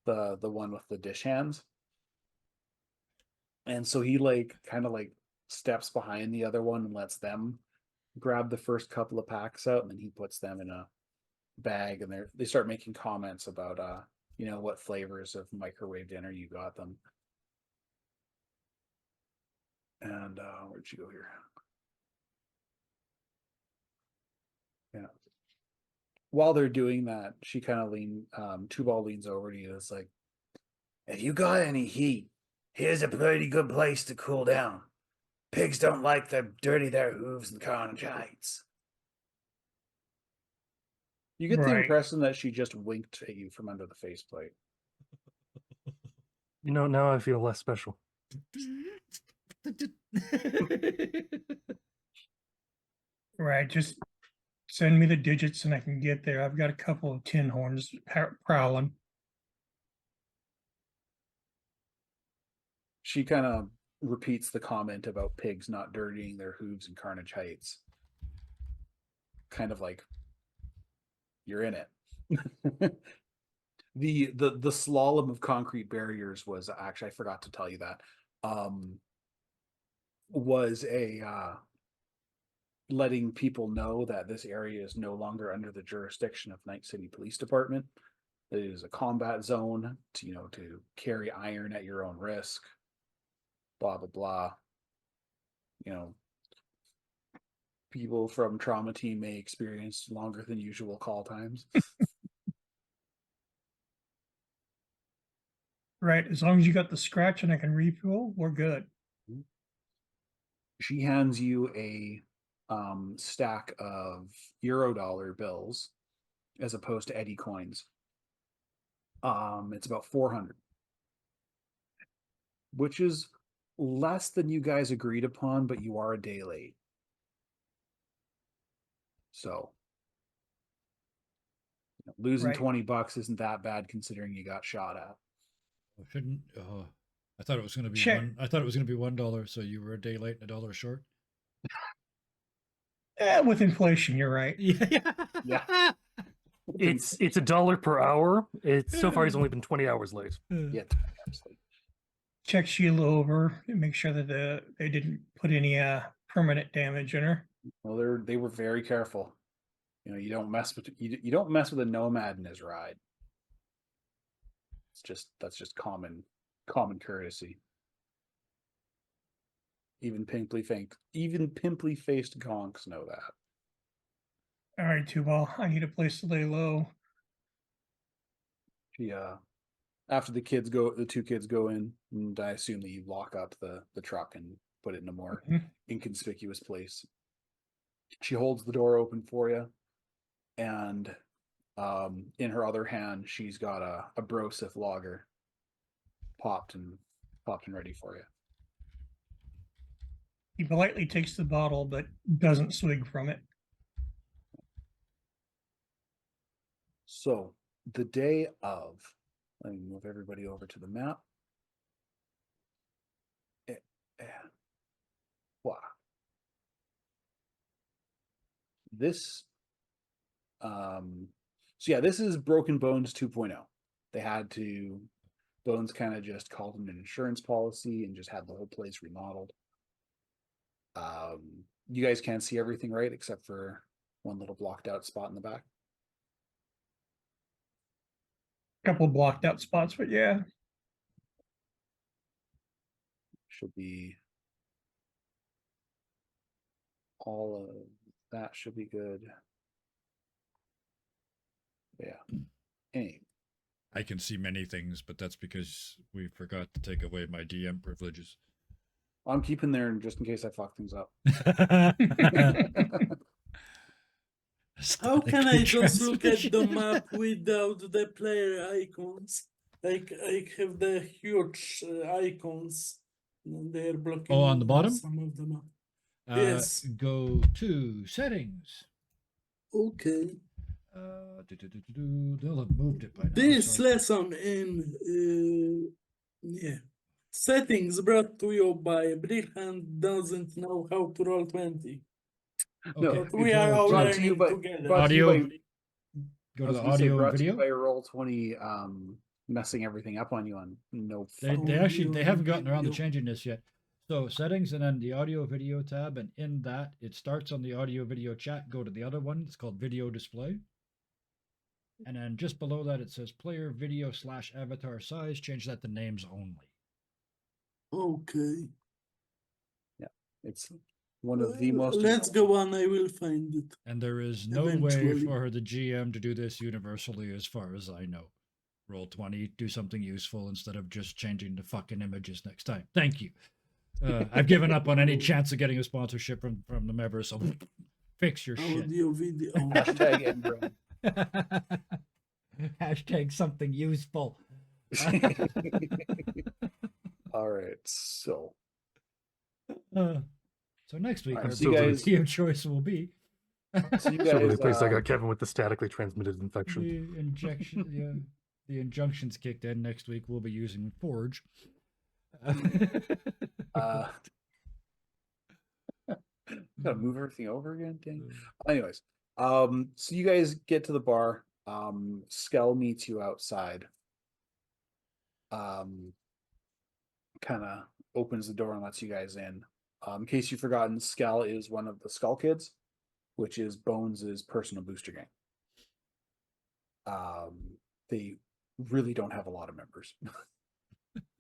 with the dish hands. And so he like kind of like steps behind the other one and lets them grab the first couple of packs out, and then he puts them in a bag, and they start making comments about what flavors of microwave dinner you got them. And where'd you go here? Yeah. While they're doing that, she kind of Two-Ball leans over to you. It's like, if you got any heat, here's a pretty good place to cool down. Pigs don't like to dirty their hooves in Carnage Heights. You get the Right. impression that she just winked at you from under the faceplate. Now I feel less special. Right. Just send me the digits and I can get there. I've got a couple of tin horns prowling. She kind of repeats the comment about pigs not dirtying their hooves in Carnage Heights. Kind of like, you're in it. The slalom of concrete barriers was actually, I forgot to tell you that, was a letting people know that this area is no longer under the jurisdiction of Night City Police Department. It is a combat zone to carry iron at your own risk. Blah blah blah. People from trauma team may experience longer than usual call times. Right. As long as you got the scratch and I can refuel, we're good. She hands you a stack of Eurodollar bills as opposed to Eddie coins. It's about 400, which is less than you guys agreed upon, but you are a day late. So losing Right. $20 isn't that bad considering you got shot at. Shouldn't. I thought it was going to be Check. one. I thought it was going to be $1, so you were a day late and $1 short. With inflation, you're right. Yeah. It's $1 per hour. So far he's only been 20 hours late. Yeah. Check Sheila over and make sure that they didn't put any permanent damage in her. Well, they were very careful. You don't mess with a nomad in his ride. That's just common courtesy. Even pimply faced gonks know that. All right, Two-Ball, I need a place to lay low. She after the two kids go in, and I assume that you lock up the truck and put it in a more inconspicuous place. She holds the door open for you, and in her other hand, she's got a Brosif lager popped and ready for you. He politely takes the bottle, but doesn't swig from it. So the day of, let me move everybody over to the map. Wow. This, this is Broken Bones 2.0. They had to, Bones kind of just called them an insurance policy and just had the whole place remodeled. You guys can't see everything, right? Except for one little blocked out spot in the back. Couple blocked out spots, but yeah. Should be all of that should be good. Yeah. Anyway. I can see many things, but that's because we forgot to take away my DM privileges. I'm keeping there just in case I fuck things up. How can I Aesthetically just look at the transmission. map without the player icons? Like I have the huge icons. And they're blocking Oh, on the bottom? some of the map. Uh, Yes. Go to settings. Okay. They'll have moved it by now. This so- lesson in settings brought to you by Brihan doesn't know how to roll 20. No, Okay, But we are go all to brought to you learning by- together. brought to you audio. by- Go I to was the gonna say audio and brought to you video. by Roll20 messing everything up on you on no They fucking- actually they Audio haven't gotten around to video. changing this yet. So settings and then the audio video tab, and in that it starts on the audio video chat. Go to the other one. It's called video display. And then just below that it says player video / avatar size. Change that to names only. Okay. It's one of the most. Let's go on. I will find it. And there is no way Eventually. for the GM to do this universally, as far as I know. Roll20, do something useful instead of just changing the fucking images next time. Thank you. I've given up on any chance of getting a sponsorship from them ever, so fix your shit. Audio video. Hashtag Enbro. Hashtag something useful. All right, so So next week, All our right, so you guys- video choice will be so you So really guys, pleased I got Kevin with the statically transmitted infection. the injection. Yeah, the injunctions kicked in next week. We'll be using Forge. gotta move everything over again. Dang. Anyways, so you guys get to the bar. Skell meets you outside. Kind of opens the door and lets you guys in. In case you've forgotten, Skell is one of the Skull Kids, which is Bones's personal booster gang. They really don't have a lot of members.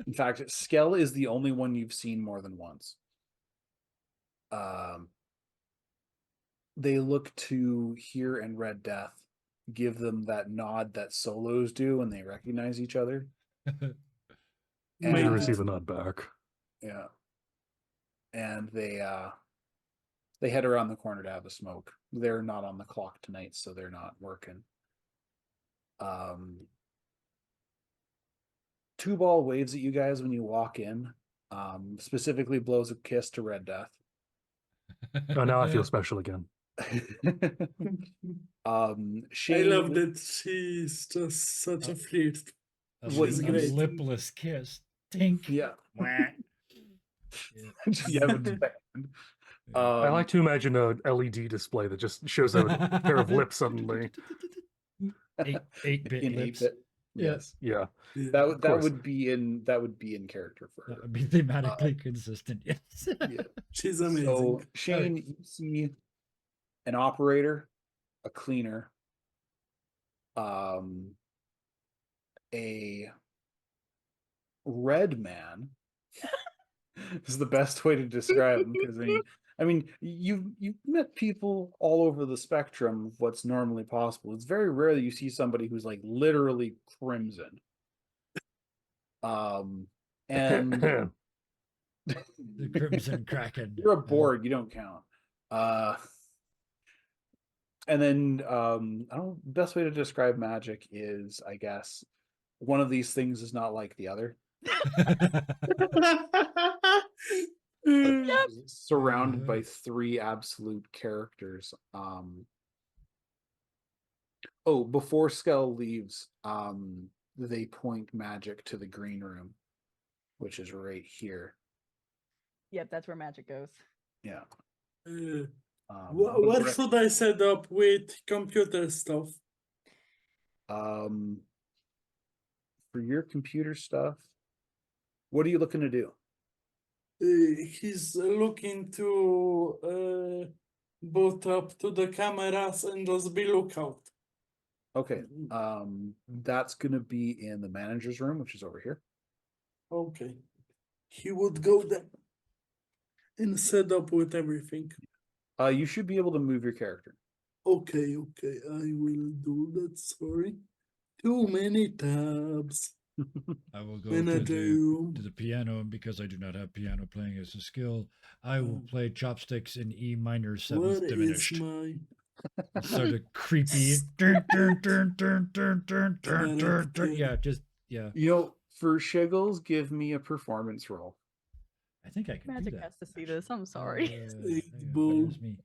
In fact, Skell is the only one you've seen more than once. They look to Hear and Red Death, give them that nod that solos do when they recognize each other. May And- receive a nod back. Yeah. And they head around the corner to have a smoke. They're not on the clock tonight, so they're not working. Two Ball waves at you guys when you walk in. Specifically blows a kiss to Red Death. Oh, now I feel special again. I Shane, love that she's just such a flirt. A What is a great. lipless kiss. Tink. Yeah. Yeah. Yeah, but it's banned. I like to imagine a LED display that just shows out a pair of lips suddenly. 8-bit in lips. 8-bit. Yes. Yeah. Yeah. That course. would be in character for That her. would be thematically consistent. Yes. Yeah. She's amazing. So Shane, you see an operator, a cleaner, a red man is the best way to describe him, because I mean you've met people all over the spectrum of what's normally possible. It's very rare that you see somebody who's like literally crimson. And The Crimson Kraken. you're a board, you don't count. And then I don't best way to describe magic is, I guess, one of these things is not like the other. Surrounded by 3 absolute characters. Before Skell leaves, they point magic to the green room, which is right here. Yep, that's where magic goes. Yeah. What but the should I set up with computer stuff? For your computer stuff, what are you looking to do? He's looking to boot up to the cameras and just be lookout. Okay. That's gonna be in the manager's room, which is over here. Okay. He would go there and set up with everything. You should be able to move your character. Okay, I will do that. Sorry. Too many tabs. I will go Manager to room. the piano, and because I do not have piano playing as a skill, I will Oh. play chopsticks in E minor What seventh is diminished. my It's sort of creepy. Dun, dun, dun, dun, dun, dun, dun, dun, dun. Yeah, just yeah. You know, for Shiggles, give me a performance roll. I think I can Magic do that. has to see this. I'm sorry. Save Hang on, bull. where's me?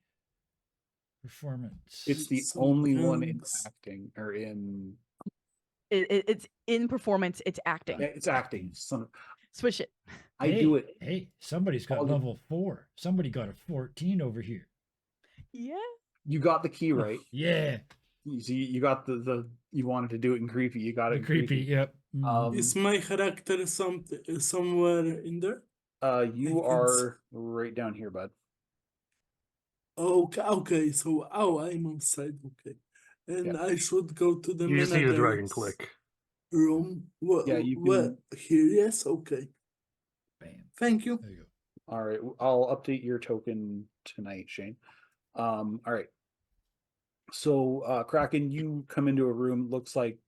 Performance. It's the Some only one in guns. acting or in It's in performance. It's acting. yeah, it's acting. Switch it. I do it. Hey, somebody's got all the- level 4. Somebody got a 14 over here. Yeah. You got the key right. Yeah, You see, you got the you wanted to do it in creepy. You got it the in creepy. Yep. Mhm. Is my character somewhere in there? You I can are right down here, bud. Okay, so I'm outside, okay. And I should go to the You just need a drag and manager's click. room. What, Yeah, you what, here, yes, okay. Bam. Thank you. There you go. All right, I'll update your token tonight, Shane. All right. So, Kraken, you come into a room. Looks like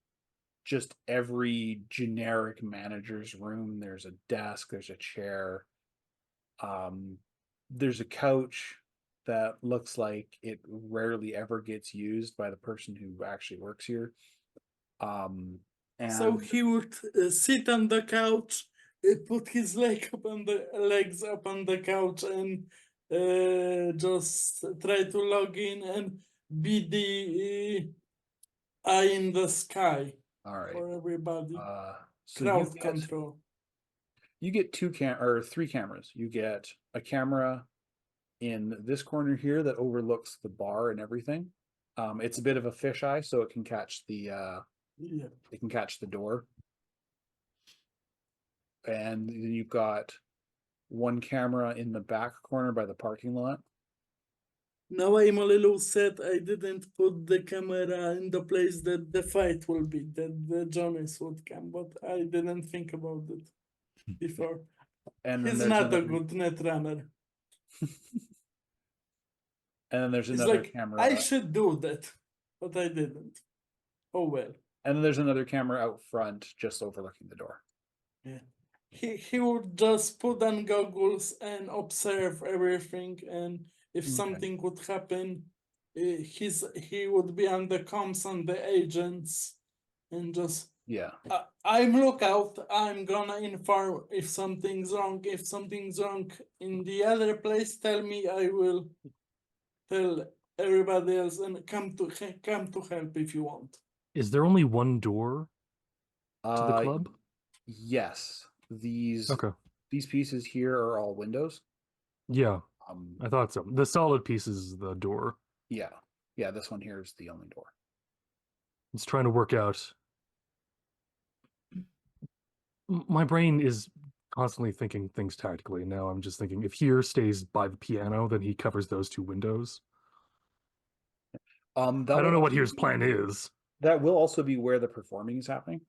just every generic manager's room. There's a desk. There's a chair. There's a couch that looks like it rarely ever gets used by the person who actually works here. And So he would sit on the couch, put his legs up on the couch, and just try to log in and be the eye in the sky all right. for everybody. So Crowd control. you get three cameras. You get a camera in this corner here that overlooks the bar and everything. It's a bit of a fisheye, so it can catch the Yeah. it can catch the door. And then you've got one camera in the back corner by the parking lot. Now I'm a little sad I didn't put the camera in the place that the fight will be, that the Jonas would come, but I didn't think about it before. And then He's there's not a another, good net runner. and then there's He's another like, camera. I should do that, but I didn't. Oh well. And then there's another camera out front just overlooking the door. Yeah. He would just put on goggles and observe everything, and if Okay. something would happen, he would be on the comms on the agents, and just Yeah. I'm lookout. I'm gonna inform if something's wrong. If something's wrong in the other place, tell me. I will tell everybody else and come to help if you want. Is there only one door to the Uh, club? Yes. These Okay. these pieces here are all windows. Yeah, Um, I thought so. The solid piece is the door. yeah. Yeah, this one here is the only door. It's trying to work out. My brain is constantly thinking things tactically. Now I'm just thinking if here stays by the piano, then he covers those two windows. That I will don't know what also here's be- plan is. That will also be where the performing is happening.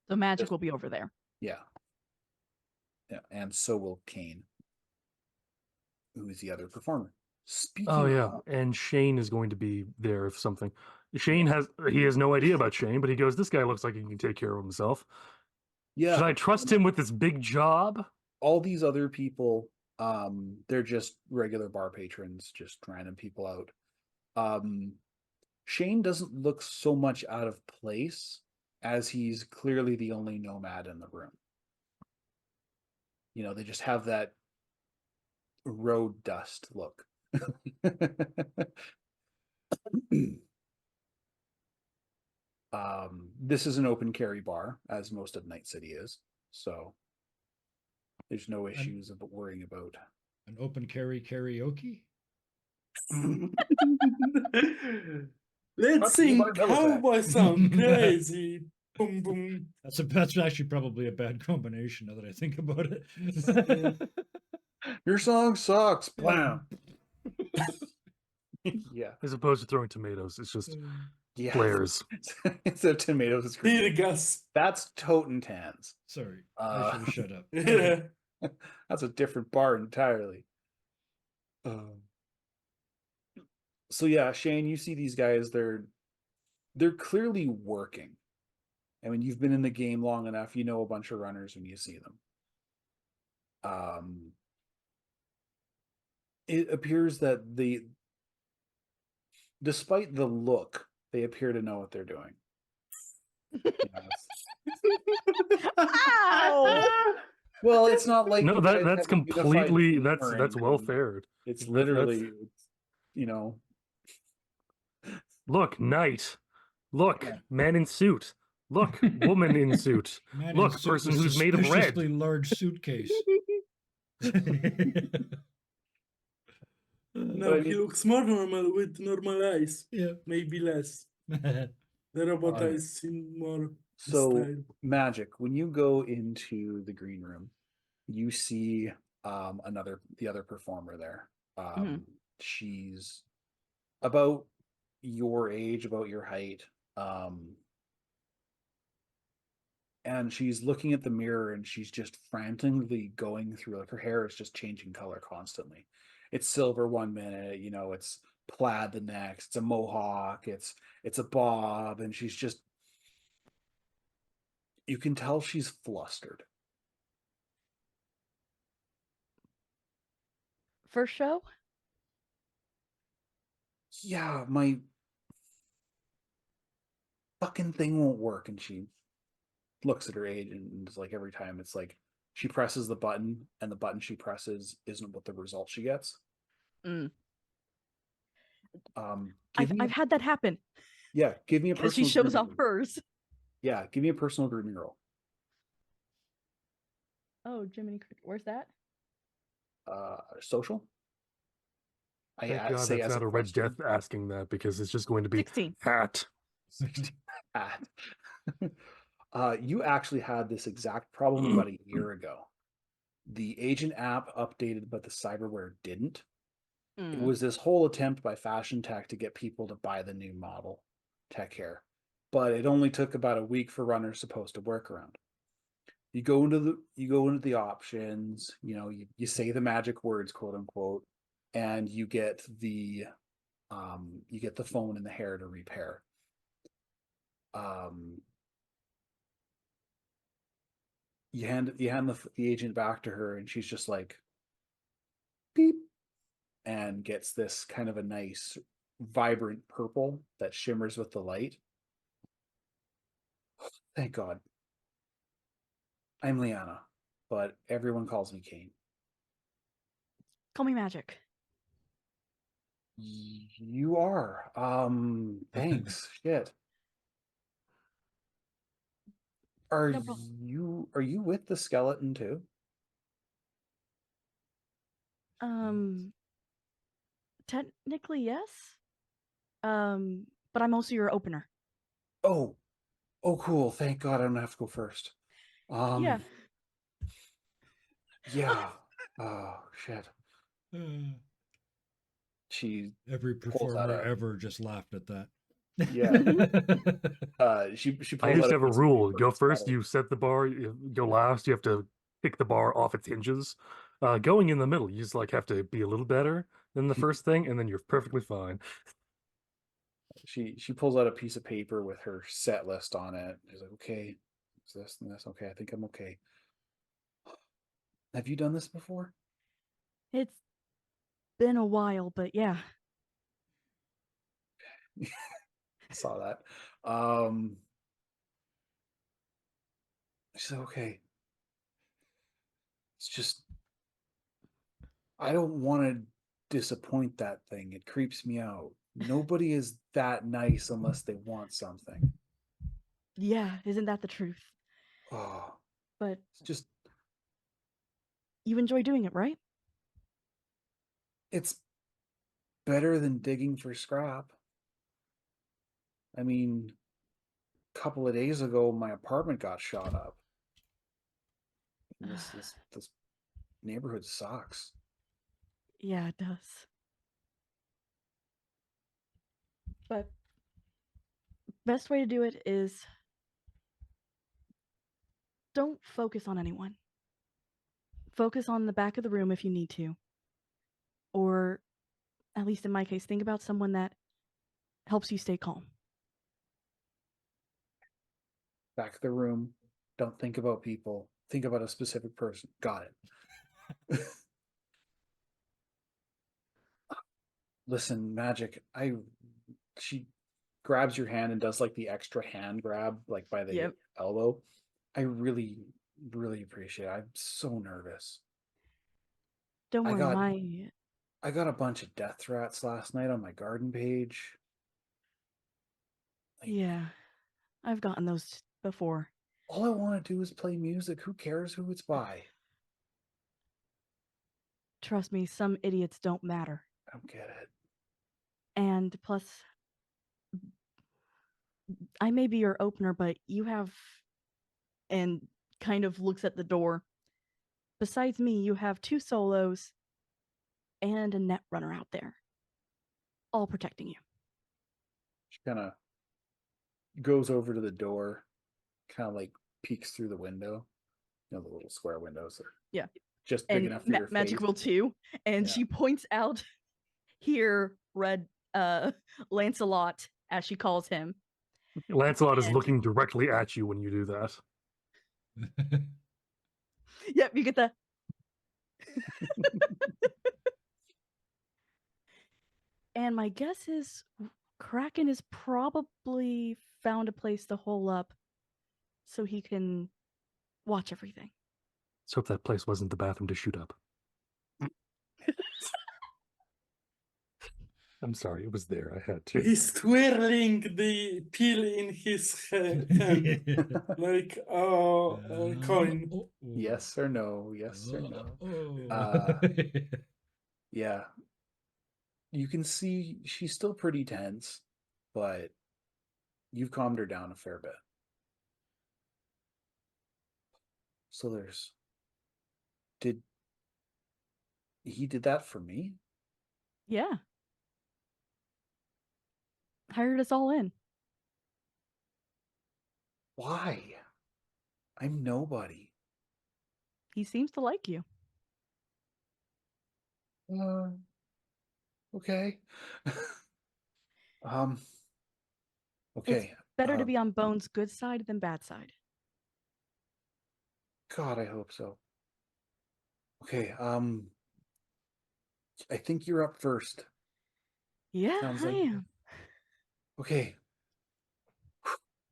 The magic Just- will be over there. Yeah. Yeah, and so will Kane, who is the other performer. Speaking Oh yeah, of, and Shane is going to be there if something. Shane has no idea about Shane, but he goes, "This guy looks like he can take care of himself. yeah, Should I trust him with this big job?" all these other people, they're just regular bar patrons, just random people out. Shane doesn't look so much out of place as he's clearly the only nomad in the room. You know, they just have that road dust look. This is an open carry bar, as most of Night City is, so there's no issues about worrying about. An open carry karaoke. Let's Brought to you sing by Bellatrix. Cowboy Song Crazy. Boom boom. That's actually probably a bad combination now that I think about it. Your song sucks. Blam. Yeah. As opposed to throwing tomatoes, it's just Yeah. flares. It's a tomato Tear screen. gas. That's Totentans. Sorry, Uh, I should have shut up. Yeah. That's a different bar entirely. So yeah, Shane, you see these guys, they're clearly working. I mean, you've been in the game long enough, you know a bunch of runners when you see them. It appears that despite the look, they appear to know what they're doing. Yes. Ow! Well, it's not like No, you guys that's have a unified completely theme or that's well anything. fared. It's That's- literally, you know, Look, knight. Look, Yeah. man in suit. Look, woman in suit. Man in Look, suit person with who's made of red. suspiciously large suitcase. Now I he mean- looks more normal with normal eyes. Yeah. Maybe less. The robot Um, eyes seem more So style. Magic, when you go into the green room, you see the other performer there. She's about your age, about your height. And she's looking at the mirror and she's just frantically going through, like, her hair is just changing color constantly. It's silver one minute, you know, it's plaid the next, it's a mohawk, it's a bob, and she's just, you can tell she's flustered. First show? Yeah, my fucking thing won't work. And she looks at her agent and is like, every time it's like she presses the button and the button she presses isn't what the result she gets. Mm. Give me I've had that happen give me a because she personal shows off grooming. hers. Yeah, give me a personal grooming roll. Oh, Jiminy Cricket, where's that? Social. Thank I God say that's as not a Red question. Death asking that because it's just going to be 16. hat. At. You actually had this exact problem about a year ago. The agent app updated, but the cyberware didn't. It Mm. was this whole attempt by Fashion Tech to get people to buy the new model Tech Hair, but it only took about a week for runners supposed to work around. You go into the options, you know, you say the magic words, quote unquote, and you get the phone and the hair to repair. You hand the agent back to her, and she's just like, beep, and gets this kind of a nice vibrant purple that shimmers with the light. Thank God. I'm Liana, but everyone calls me Kane. Call me Magic. You are. Thanks. Shit. Are No problem. you with the skeleton too? Technically yes. But I'm also your opener. Oh, cool. Thank God I don't have to go first. Yeah. Yeah. Oh shit. She Every pulls performer out a, ever just laughed at that. Yeah. She pulls I used out to a have a piece of rule. paper Go and first, spread it. you set the bar. You go last, you have to pick the bar off its hinges. Going in the middle, you just like have to be a little better than the first thing, and then you're perfectly fine. She pulls out a piece of paper with her set list on it. She's like, okay, it's this and this. Okay, I think I'm okay. Have you done this before? It's been a while, but yeah. I saw that. She said, okay. It's just, I don't want to disappoint that thing. It creeps me out. Nobody is that nice unless they want something. Yeah, isn't that the truth? Oh, But it's just, you enjoy doing it, right? it's better than digging for scrap. I mean, a couple of days ago, my apartment got shot up. And this neighborhood sucks. Yeah, it does. But best way to do it is don't focus on anyone. Focus on the back of the room if you need to. Or, at least in my case, think about someone that helps you stay calm. Back of the room. Don't think about people. Think about a specific person. Got it. Listen, Magic, I she grabs your hand and does like the extra hand grab, like by the Yep. elbow. I really, really appreciate it. I'm so nervous. Don't I worry, got- my I got a bunch of death threats last night on my garden page. Like, yeah, I've gotten those before. all I want to do is play music. Who cares who it's by? Trust me, some idiots don't matter. I don't get it. And plus, I may be your opener, but you have, and kind of looks at the door. Besides me, you have 2 solos and a net runner out there, all protecting you. She kind of goes over to the door, kind of like peeks through the window. You know, the little square windows are Yeah. just big And enough for your Magic face. will too. And Yeah. she points out here, Red Lancelot, as she calls him. Lancelot is And- looking directly at you when you do that. Yep, you get the. And my guess is Kraken has probably found a place to hole up so he can watch everything. Let's hope that place wasn't the bathroom to shoot up. I'm sorry, it was there. I had to. He's twirling the pill in his hand like a coin. Yes or no? Yes or no? Uh, Yeah. You can see she's still pretty tense, but you've calmed her down a fair bit. So he did that for me? Yeah. Hired us all in. Why? I'm nobody. He seems to like you. Okay. Okay. Better to be on Bones' good side than bad side. God, I hope so. Okay, I think you're up first. Yeah, Sounds I like- am. Okay.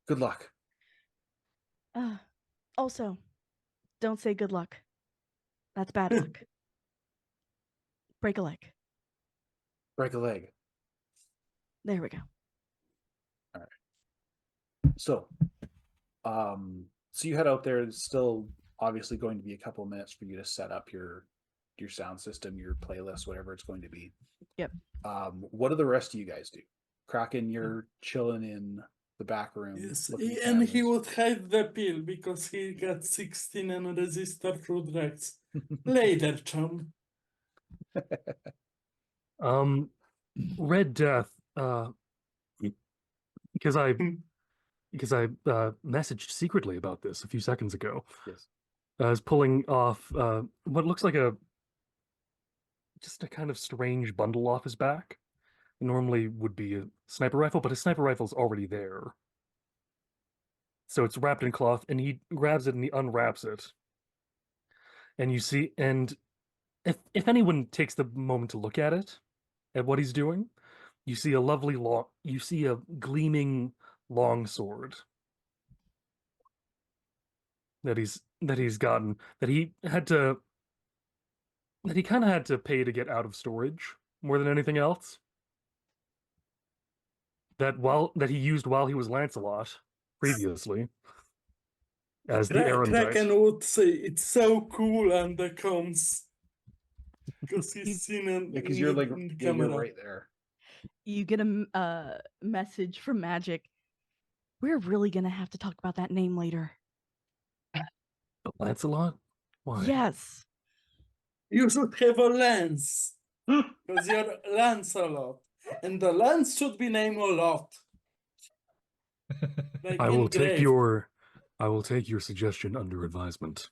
Good luck. Also, don't say good luck. That's bad luck. Break a leg. Break a leg. There we go. So, so you head out there. It's still obviously going to be a couple of minutes for you to set up your sound system, your playlist, whatever it's going to be. Yep. What do the rest of you guys do? Kraken, you're chilling in the back room. Yes, looking at and he cameras. would hide the pill because he got 16 and resistor through drugs. Later, chum. Red Death, because I messaged secretly about this a few seconds ago. Yes. Is pulling off what looks like just a kind of strange bundle off his back. Normally would be a sniper rifle, but his sniper rifle's already there. So it's wrapped in cloth, and he grabs it and he unwraps it. And you see, and if anyone takes the moment to look at it, at what he's doing, you see a gleaming long sword that he's gotten, that he kind of had to pay to get out of storage more than anything else. That he used while he was Lancelot previously as the Erendite. Kraken would say it's so cool on the comms. Because he's seen it Because you're like in the you're camera. right there. You get a message from Magic. We're really gonna have to talk about that name later. But Lancelot? Why? Yes. You should have a lance. Because you're Lancelot. And the lance should be named a lot. Like I will take engraved. your suggestion under advisement.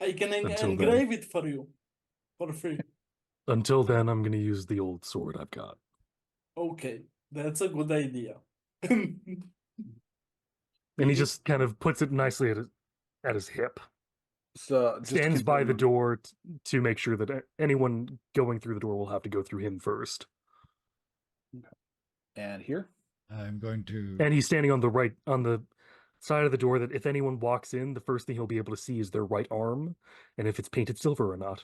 I can Until then. engrave it for you. For free. Until then, I'm going to use the old sword I've got. Okay. That's a good idea. And he just kind of puts it nicely at his hip. So just to Stands by the confirm, door to make sure that anyone going through the door will have to go through him first. And here. I'm going to. And he's standing on the side of the door that if anyone walks in, the first thing he'll be able to see is their right arm and if it's painted silver or not.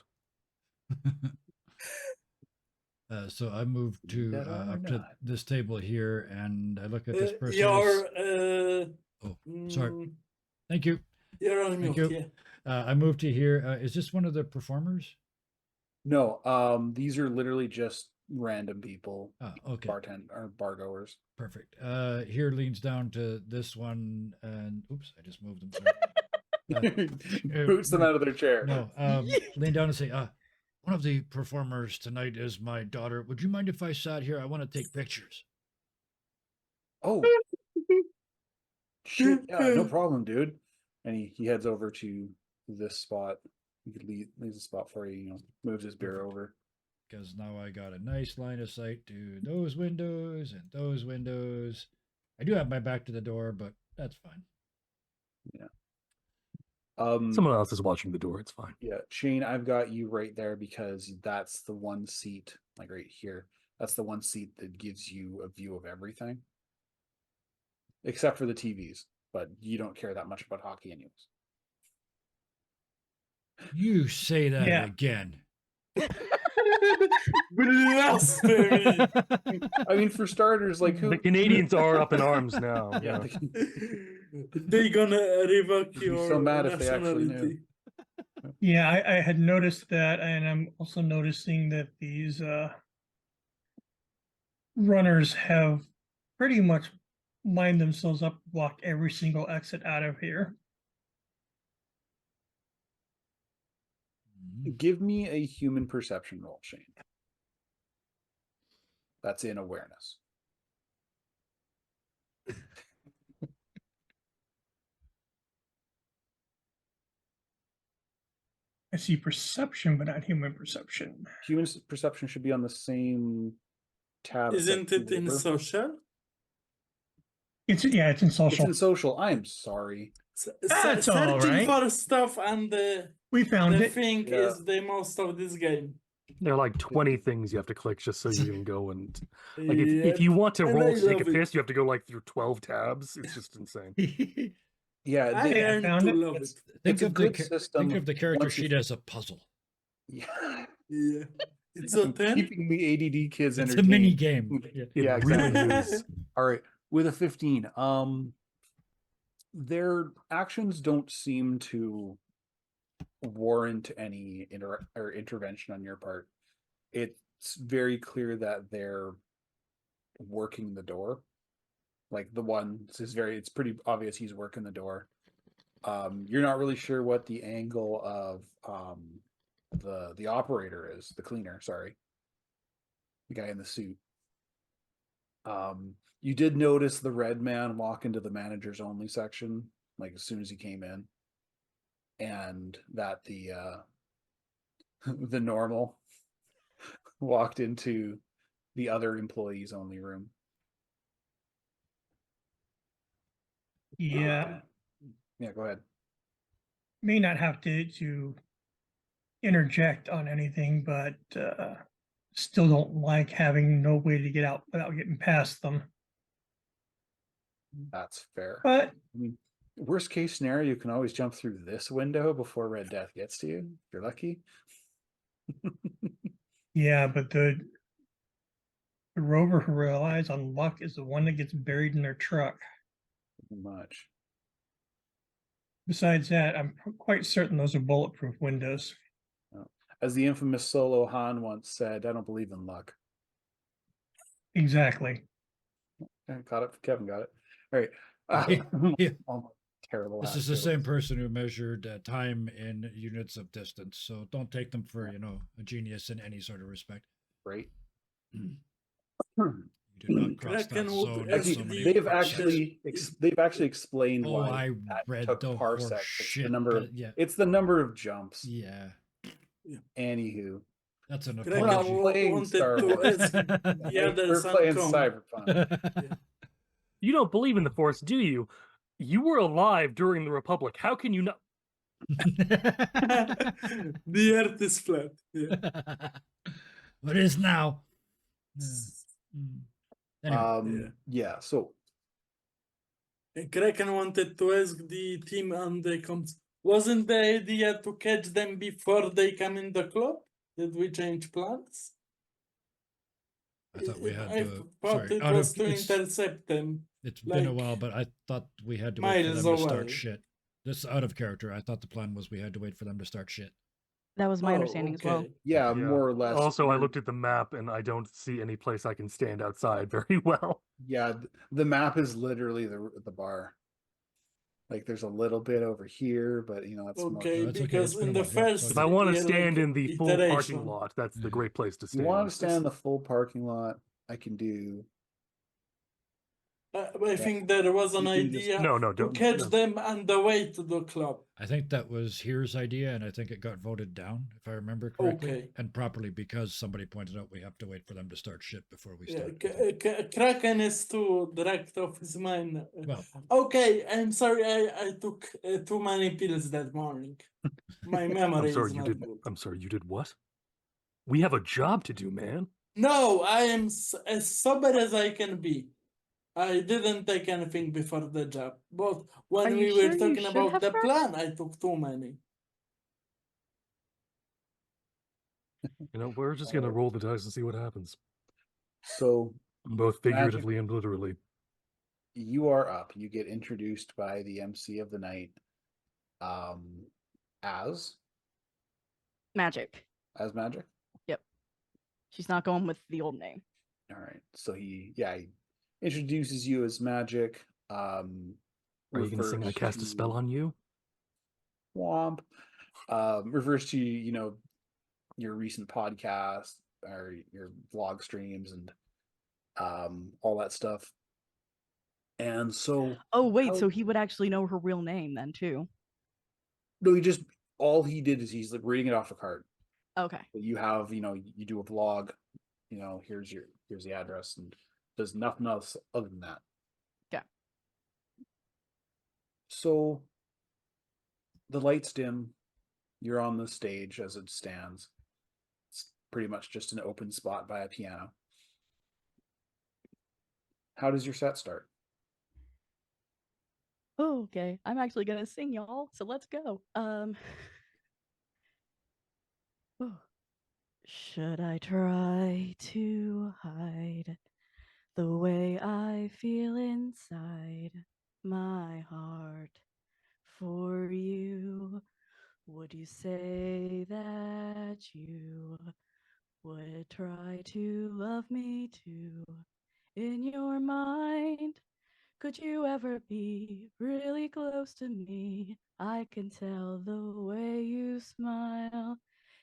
So I move to That are up to not. this table here, and I look at this person. You're Oh, sorry. mm, Thank you. you're on Thank mute. you. Yeah. I move to here. Is this one of the performers? No, these are literally just random people, Okay. bartend or bar goers. Perfect. Here leans down to this one, and oops, I just moved them. Sorry. Boots them out of their chair. No, lean down and say, one of the performers tonight is my daughter. Would you mind if I sat here? I want to take pictures. Oh, shit! Yeah, no problem, dude. And he heads over to this spot. He could leaves a spot for you. You know, moves his beer over. Because now I got a nice line of sight to those windows and those windows. I do have my back to the door, but that's fine. Someone else is watching the door. It's fine. Yeah, Shane, I've got you right there because that's the one seat, like right here. That's the one seat that gives you a view of everything, except for the TVs. But you don't care that much about hockey, anyways. You say that Yeah. again. Blasphemy. I mean, for starters, like who? The Canadians are up in arms now. Yeah, They're gonna revoke I'd be your so mad if they actually knew. nationality. Yeah, I had noticed that, and I'm also noticing that these runners have pretty much lined themselves up, blocked every single exit out of here. Give me a human perception roll, Shane. That's in awareness. I see perception, but not human perception. Human perception should be on the same tab. as, like, Isn't it in labor. social? It's in It's social. in social. I am sorry. That's all Searching right. for stuff and We found the it. thing Yeah. is the most of this game. There are like 20 things you have to click just so you can go and like if Yep. you want to And roll I to take a love it. piss, you have to go like through 12 tabs. It's just insane. Yeah, I they- learned found to it. love It's- it. Think It's a of the good ca- system think of the character once you- sheet as a puzzle. yeah. Yeah. It's a 10. Keeping the ADD kids It's a entertained. mini game. Yeah. It Yeah, really exactly. is. All right, with a 15, their actions don't seem to warrant any intervention on your part. It's very clear that they're working the door. Like the one it's pretty obvious he's working the door. You're not really sure what the angle of the operator is, the cleaner, sorry. The guy in the suit. You did notice the red man walk into the managers only section, like as soon as he came in. And that the the normal walked into the other employees only room. Yeah, Yeah, go ahead. may not have to interject on anything, but still don't like having no way to get out without getting past them. That's fair. But I mean, worst case scenario, you can always jump through this window before Red Death gets to you, if you're lucky. yeah, but the rover who relies on luck is the one that gets buried in their truck. Much. Besides that, I'm quite certain those are bulletproof windows. As the infamous Solo Han once said, I don't believe in luck. Exactly. Got it. Kevin got it. All right. Yeah. Oh, terrible. This ass is the jokes. same person who measured time in units of distance, so don't take them for a genius in any sort of respect. Right. You do not cross Kraken that would zone. actually- so many They've parsecs. actually explained Oh, why I that read took the parsecs. horse It's the shit. number of, Yeah, it's the number of jumps. yeah. Anywho, That's an Kraken not apology. playing wanted Star to Wars. ask the other we're playing Suncom. Cyberpunk. You don't believe in the Force, do you? You were alive during the Republic. How can you not? The earth is flat. Yeah. What is now? Mm. Anyway, Yeah. So Kraken wanted to ask the team on the comms. Wasn't the idea to catch them before they come in the club? Did we change plans? I thought we had I to. thought Sorry, it out was of to it's intercept them been a like while, but I thought we had to wait for miles them to start away. shit. This out of character. I thought the plan was we had to wait for them to start shit. That was my Oh, understanding as well. okay. yeah, Yeah. more or less. Also, I you're- looked at the map and I don't see any place I can stand outside very well. Yeah, the map is literally the bar. Like there's a little bit over here, but you know that's more. Okay, No, it's okay. because It's been in a the while. Yeah, it's first all If good. I want to yeah, stand like, in the full parking iteration. lot, that's the Yeah. great place to You stand. want to stand in the full parking lot? I can do. I think there was an You can just- idea No, to don't. catch No. them on the way to the club. I think that was Here's idea, and I think it got voted down, if I remember correctly, Okay. and properly because somebody pointed out we have to wait for them to start shit before we Yeah, start. with it. Kraken is too direct off his mind. Well, Okay, I'm sorry. I took too many pills that morning. My memory I'm sorry, is you not did. good. I'm sorry, you did what? We have a job to do, man. No, I am as sober as I can be. I didn't take anything before the job, but when Are we you were sure you talking should about have the crack? plan, I took too many. You know, we're just gonna roll the dice and see what happens, So both Magic- figuratively and literally. you are up. You get introduced by the MC of the night, as Magic. Magic. She's not going with the old name. All right. So he introduces you as Magic. Are you gonna sing I refers cast a spell to- on you? Womp. Refers to your recent podcast or your vlog streams and all that stuff. And so Oh wait, how- so he would actually know her real name then too. no, he just all he did is he's like reading it off a card. Okay. You have, you do a vlog, here's the address, and does nothing else other than that. Yeah. So the lights dim, you're on the stage as it stands. It's pretty much just an open spot by a piano. How does your set start? Oh, okay. I'm actually gonna sing, y'all. So let's go. Oh. Should I try to hide the way I feel inside my heart for you? Would you say that you would try to love me too? In your mind, could you ever be really close to me? I can tell the way you smile.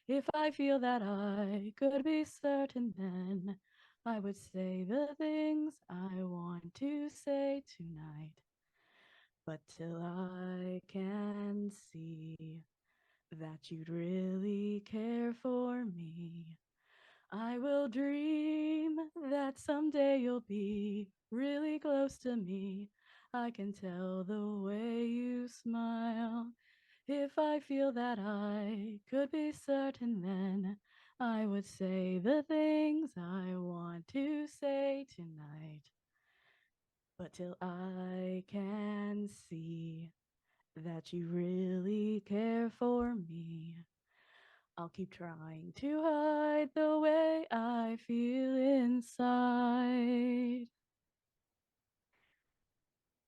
If I feel that I could be certain, then I would say the things I want to say tonight. But till I can see that you'd really care for me, I will dream that someday you'll be really close to me. I can tell the way you smile. If I feel that I could be certain, then I would say the things I want to say tonight. But till I can see that you really care for me, I'll keep trying to hide the way I feel inside.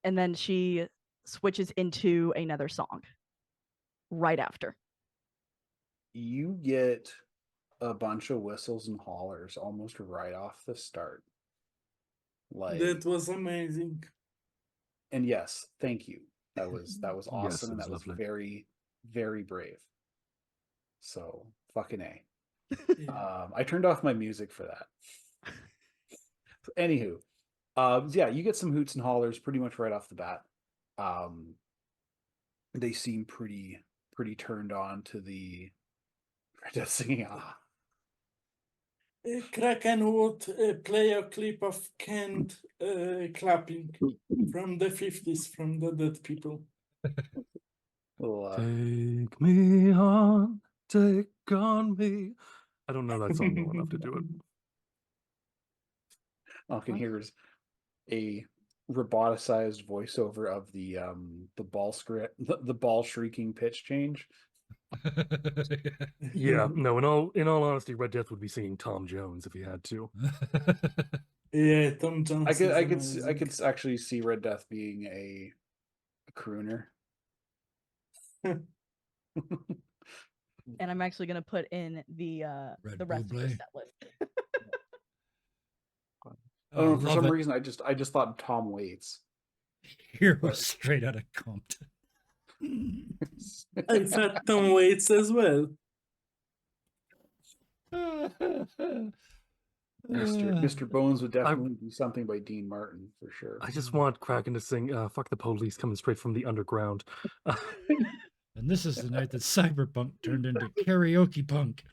And then she switches into another song right after. You get a bunch of whistles and hollers almost right off the start. Like, That was amazing. and yes, thank you. That was awesome, Yes, it and was that was lovely. very, very brave. So fucking A. Yeah. I turned off my music for that. Anywho, yeah, you get some hoots and hollers pretty much right off the bat. They seem pretty turned on to the singing. Kraken would play a clip of canned clapping from the 50s from the dead people. Little, Take me on, take on me. I don't know that song well enough to do it. All I can What? hear is a roboticized voiceover of the ball script, the ball shrieking pitch change. Yeah, no. In all honesty, Red Death would be singing Tom Jones if he had to. Yeah, Tom Jones. I could is I amazing. could actually see Red Death being a crooner. And I'm actually gonna put in the Red rest of the Buble. set list. I don't know, for love some it. reason I just thought Tom Waits. Here was straight out of Compton. I thought Tom Waits as well. Mr. Bones would definitely be something by Dean Martin for sure. I just want Kraken to sing "Fuck the Police" coming straight from the underground. And this is the night that cyberpunk turned into karaoke punk.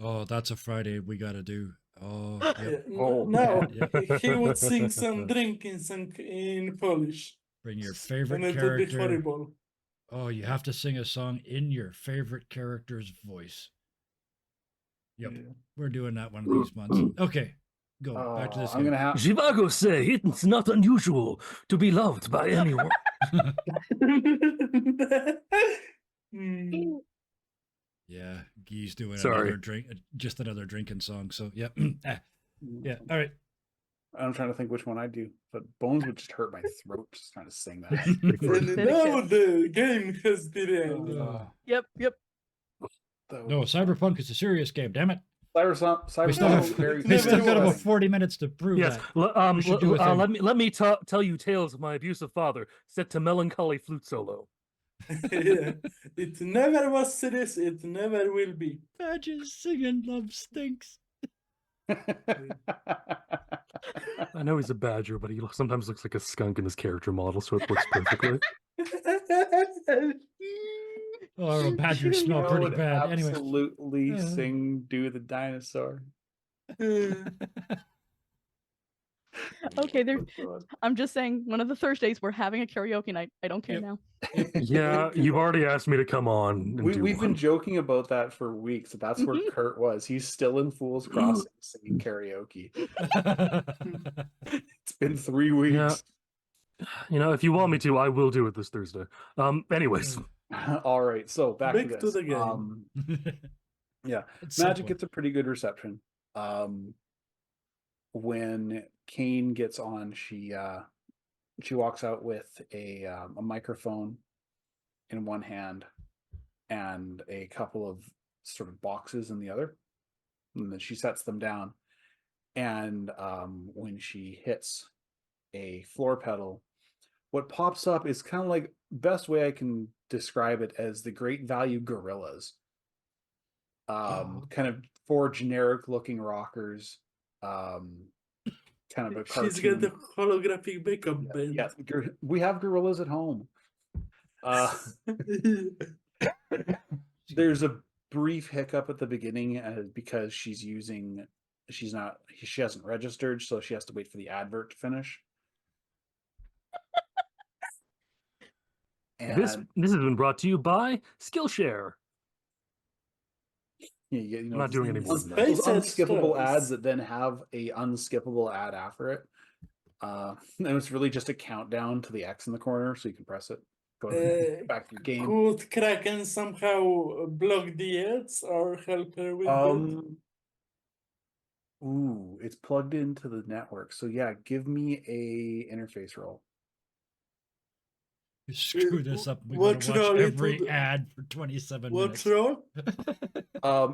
Oh, that's a Friday we gotta do. Oh, yep. Oh, no, man. he would sing some drinking song in Polish. Bring your And favorite it would be character. horrible. Oh, you have to sing a song in your favorite character's voice. Yep, Yeah. we're doing that one of these months. Okay, go back to this. I'm gonna have Zhivago say it's not unusual to be loved by anyone. Mm. Yeah, Guy's doing Sorry. another drink, just another drinking song. So, yep. Yeah, all right. I'm trying to think which one I do, but Bones would just hurt my throat just trying to sing that. And Did it now get- the game has begun. Yep. No, Cyberpunk is a serious game. Damn it! Cyber We still No, have, very it's we still never got about was. 40 minutes to prove Yes, that. We should do a thing. let me tell you tales of my abusive father, set to melancholy flute solo. Yeah. It never was serious, it never will be. Badges singing "Love Stinks." I know he's a badger, but he sometimes looks like a skunk in his character model, so it works perfectly. Oh, badgers I smell pretty would bad. Anyway. absolutely sing "Do the Dinosaur." Okay, there. I'm just saying, one of the Thursdays we're having a karaoke night. I don't care Yep. now. Yeah, you've already asked me to come on and do We've been one. joking about that for weeks. That's where Kurt was. He's still in Fool's Crossing singing karaoke. It's been 3 weeks. You know, if you want me to, I will do it this Thursday. Anyways, All right, so back Back to to this. the game. Yeah, It's Magic simple. gets a pretty good reception. When Kane gets on, she walks out with a microphone in one hand and a couple of sort of boxes in the other, and then she sets them down. And when she hits a floor pedal, what pops up is kind of like, best way I can describe it as the Great Value Gorillas. Kind of 4 generic looking rockers. Kind of a cartoon. She's got the holographic backup band. Yeah, we have gorillas at home. There's a brief hiccup at the beginning because she hasn't registered, so she has to wait for the advert to finish. And this has been brought to you by Skillshare. you know, I'm not doing any more those than that. unskippable Stars. ads that then have a unskippable ad after it. And it's really just a countdown to the X in the corner, so you can press it. Go back to your game. Could Kraken somehow block the ads or help her with that? Ooh, it's plugged into the network. So yeah, give me a interface roll. Screw this up. We What's gotta watch wrong? It every would- ad for 27 What's minutes. wrong?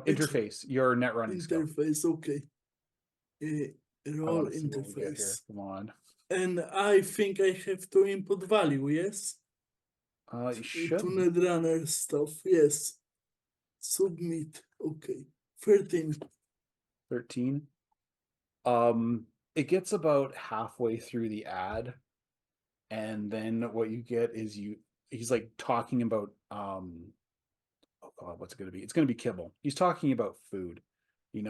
Interface, your net running skill. Interface, okay. I Roll wanna see what we get here. interface. Come on. And I think I have to input value, yes? You should. To Netrunner stuff, yes. Submit, okay. 13. 13. It gets about halfway through the ad, and then what you get is he's like talking about oh god, what's it gonna be? It's gonna be kibble. He's talking about food. The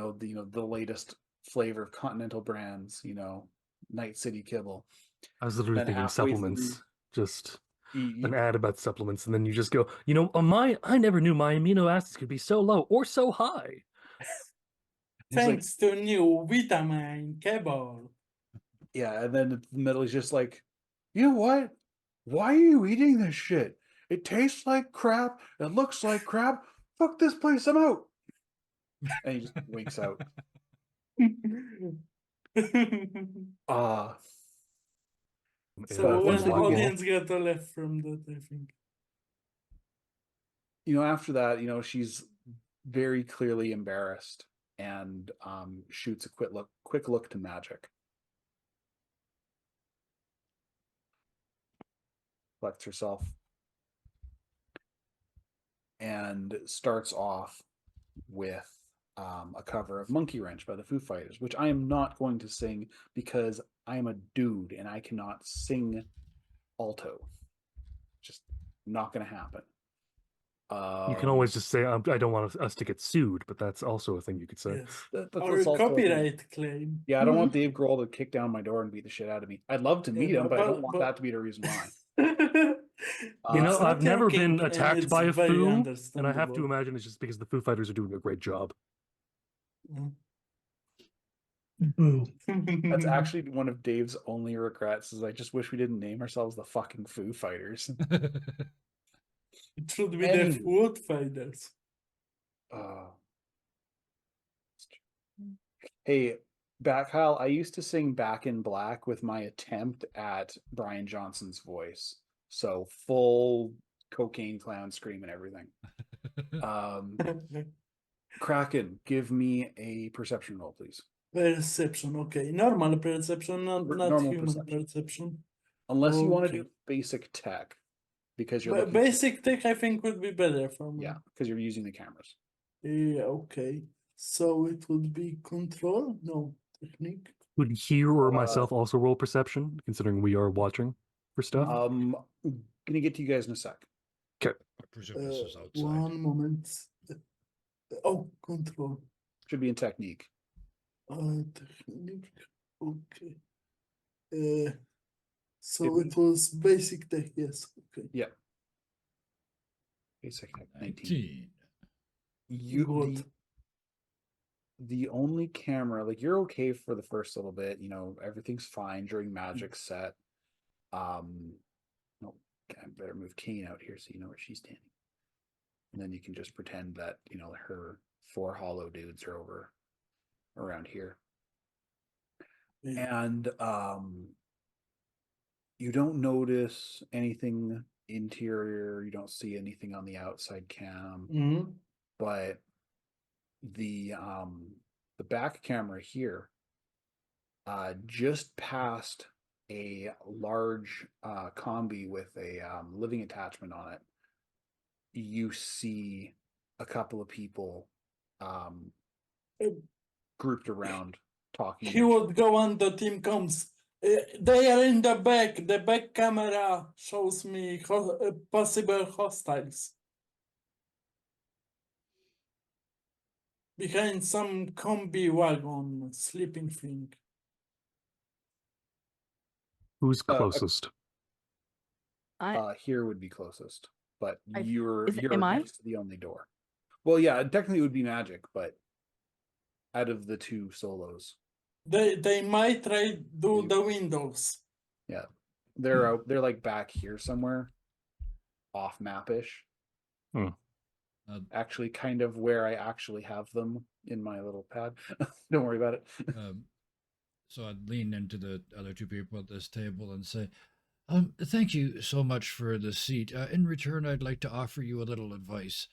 latest flavor of Continental brands, Night City kibble. I was literally Then thinking halfway supplements. Just You- an ad about supplements, and then you just go, I never knew my amino acids could be so low or so high. He's like, thanks to new vitamin cable. yeah, and then in the middle, he's just like, you know what? Why are you eating this shit? It tastes like crap. It looks like crap. Fuck this place. I'm out. And he just winks out. Ah, So But when once the they do get- audience got a laugh from that, I think. you know, after that, you know, she's very clearly embarrassed and shoots a quick look to Magic. Collects herself and starts off with a cover of Monkey Wrench by the Foo Fighters, which I am not going to sing because I am a dude and I cannot sing alto. Just not going to happen. You can always just say, I don't want us to get sued, but that's also a thing you could say. Yes. that's Or also a thing. copyright claim. Yeah, I don't want Dave Grohl to kick down my door and beat the shit out of me. I'd love to meet him, but I don't want that to be the reason why. You know, It's not I've never your been kink, and attacked it's by a very foo, and I have to understandable. imagine it's just because the Foo Fighters are doing a great job. Boo. That's actually one of Dave's only regrets is I just wish we didn't name ourselves the fucking Foo Fighters. It should be the Anyway. Food Fighters. Hey, back Kyle, I used to sing Back in Black with my attempt at Brian Johnson's voice. So full cocaine clown scream and everything. Kraken, give me a perception roll, please. Perception, okay. Normal perception, not Normal human perception. perception. Unless you want to Okay. do basic tech, because you're But looking basic tech, I think, would be better for me. yeah, because you're using the cameras. Yeah, okay. So it would be control? No, technique. Would he or myself also roll perception, considering we are watching for stuff? Gonna get to you guys in a sec. I presume this is outside. One moment. Oh, control. Should be in technique. Technique. Okay. So Give me- it was basic tech, yes. Okay. Yeah. Basic tech 19. 19. Good. The only camera, like you're okay for the first little bit, you know, everything's fine during Magic's set. No, I better move Kane out here so you know where she's standing. And then you can just pretend that, you know, her 4 hollow dudes are over around here. Yeah. And you don't notice anything interior, you don't see anything on the outside cam, Mhm. but the back camera here, just past a large combi with a living attachment on it, you see a couple of people grouped around talking. He would go on the team comms. They are in the back. The back camera shows me possible hostiles. Behind some combi wagon, sleeping thing. Who's closest? Here would be closest, but I- you're am I? next to the only door. Well, yeah, technically it would be Magic, but out of the 2 solos, They might try do You- the windows. yeah, they're out. They're like back here somewhere, off mapish. Actually, kind of where I actually have them in my little pad. Don't worry about it. So I'd lean into the other 2 people at this table and say, thank you so much for the seat. In return, I'd like to offer you a little advice.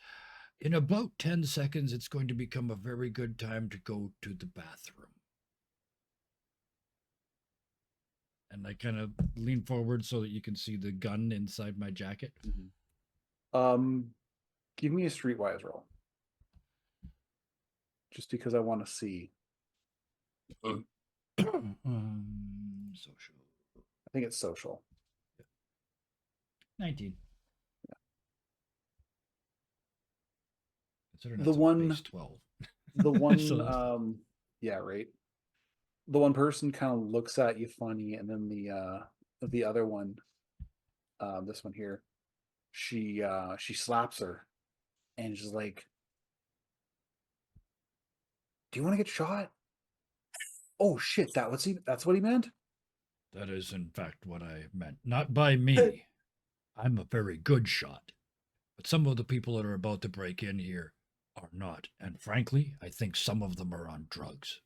In about 10 seconds, it's going to become a very good time to go to the bathroom. And I kind of lean forward so that you can see the gun inside my jacket. Give me a streetwise roll, just because I want to see. Social. I think it's social. 19. Considering The that's a one- base 12. The one, So that's- yeah, right. The one person kind of looks at you funny, and then the other one, this one here, she slaps her, and she's like, Do you want to get shot? Oh shit, that's what he meant? That is, in fact, what I meant. Not by me. I'm a very good shot. But some of the people that are about to break in here are not. And frankly, I think some of them are on drugs.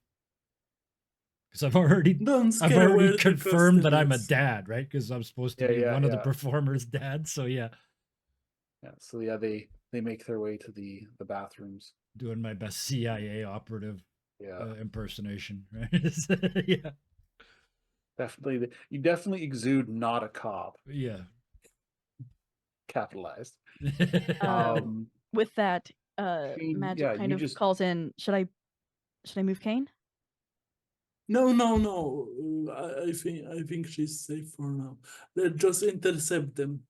Because I've already confirmed that I'm a dad, right? Because I'm supposed to be one of the performers' dads. So yeah. Yeah. So yeah, they make their way to the bathrooms. Doing my best CIA operative Yeah. impersonation, right? Yeah. Definitely. You definitely exude not a cop. Yeah. Capitalized. With that, Shane, Magic yeah, kind you of just- calls in. Should I move Kane? No. I think she's safe for now. Let's just intercept them.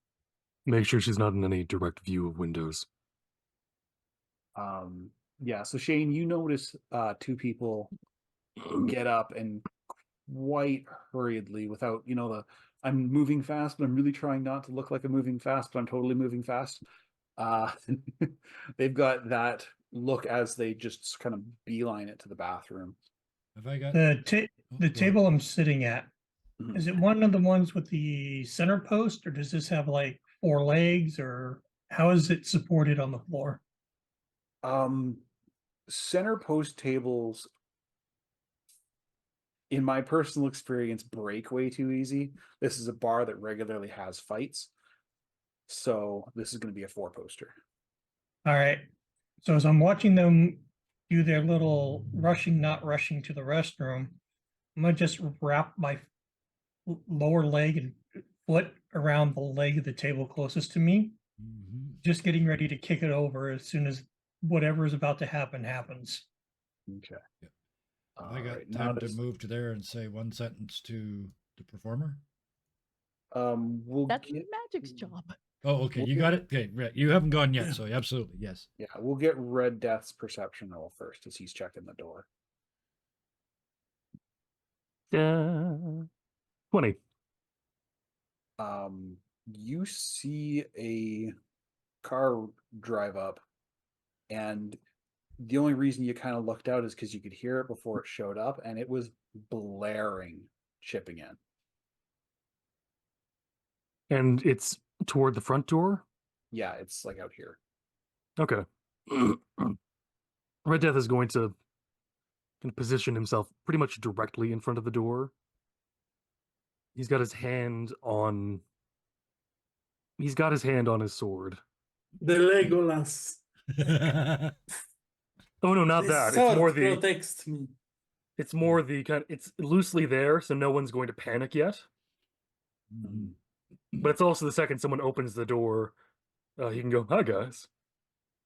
Make sure she's not in any direct view of windows. Yeah, so Shane, you notice two people get up and quite hurriedly without, I'm moving fast, but I'm really trying not to look like I'm moving fast, but I'm totally moving fast. They've got that look as they just kind of beeline it to the bathroom. Have I got The table I'm sitting at? Mhm. Is it one of the ones with the center post, or does this have like 4 legs, or how is it supported on the floor? Center post tables, in my personal experience, break way too easy. This is a bar that regularly has fights, so this is going to be a 4-poster. All right. So as I'm watching them do their little rushing, not rushing to the restroom, I'm gonna just wrap my lower leg and foot around the leg of the table closest to me, just getting ready to kick it over as soon as whatever is about to happen happens. Okay. Yep. Have I got time to move to there and say one sentence to the performer? That's Magic's job. Oh, okay. You got it? Okay, right. You haven't gone yet, so absolutely, yes. Yeah, we'll get Red Death's perception roll first as he's checking the door. 20. You see a car drive up, and the only reason you kind of looked out is because you could hear it before it showed up, and it was blaring chipping in. And it's toward the front door? Yeah, it's like out here. Okay. Red Death is going to position himself pretty much directly in front of the door. He's got his hand on his sword. The Legolas. Oh no, not This that. sword protects me. It's more the it's loosely there, so no one's going to panic yet. But it's also the second someone opens the door, he can go, "Hi guys,"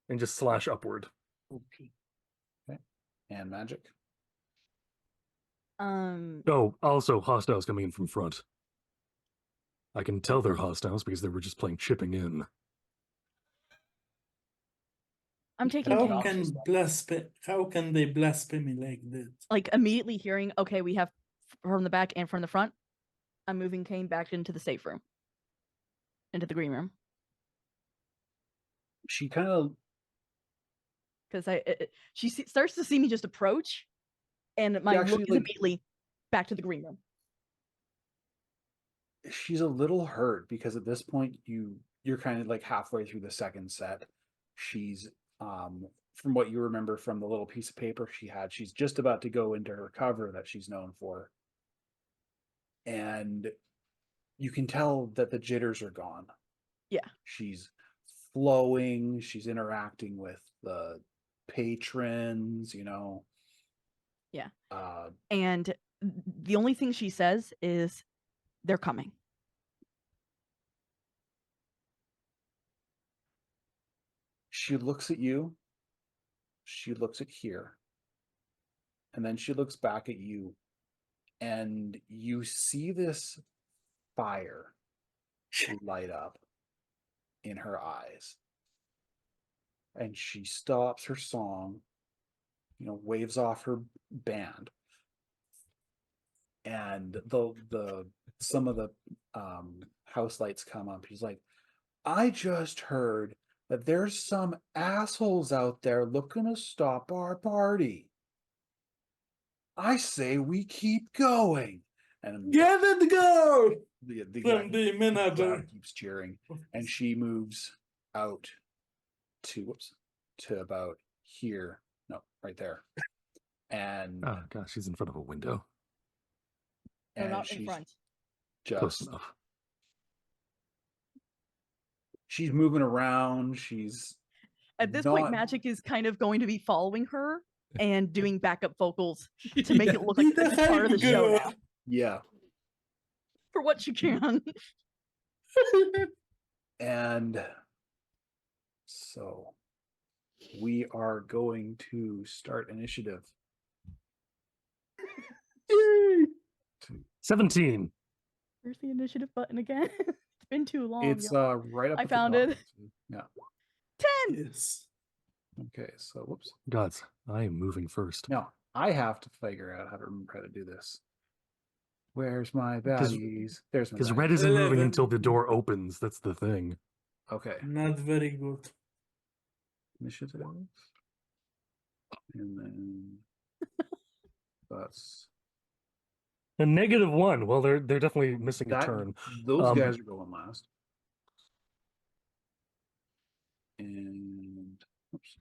and just slash upward. Okay. And Magic. Oh, also hostiles coming in from front. I can tell they're hostiles because they were just playing chipping in. I'm taking How Kane. how can they blaspheme like that? Like immediately hearing, okay, we have from the back and from the front. I'm moving Kane back into the safe room, into the green room. She kind of, because she starts to see me just approach, and my look is immediately back to the green room. She's a little hurt because at this point you're kind of like halfway through the second set. She's from what you remember from the little piece of paper she had, she's just about to go into her cover that she's known for, and you can tell that the jitters are gone. Yeah, she's flowing, she's interacting with the patrons, yeah. And the only thing she says is, "They're coming." She looks at you, she looks at here, and then she looks back at you, and you see this fire light up in her eyes. And she stops her song, waves off her band, and the some of the house lights come up. She's like, "I just heard that there's some assholes out there looking to stop our party." I say we keep going. And Get it go the from the manager. crowd keeps cheering, and she moves out to about here. No, right there. And Oh gosh, she's in front of a window. No, and not in she's front. Close just enough. she's moving around. She's At this point, not- Magic is kind of going to be following her and doing backup vocals to make it look like Be the it's part of the hype show girl. now. Yeah. For what you can. And so we are going to start initiative. Yay. 17. Where's the initiative button again? It's been too long. It's y'all. right up. I at the found top. it. Yeah. 10! Yes. Okay. So whoops. Gods, I am moving first. Now I have to figure out how to remember how to do this. Where's my 'Cause- baddies? There's my Because baddies. red isn't moving 11. until the door opens. That's the thing. Okay. Not very good. Initiative. And then that's A -1. Well, they're definitely missing a that. turn. Those guys are going last. And oops.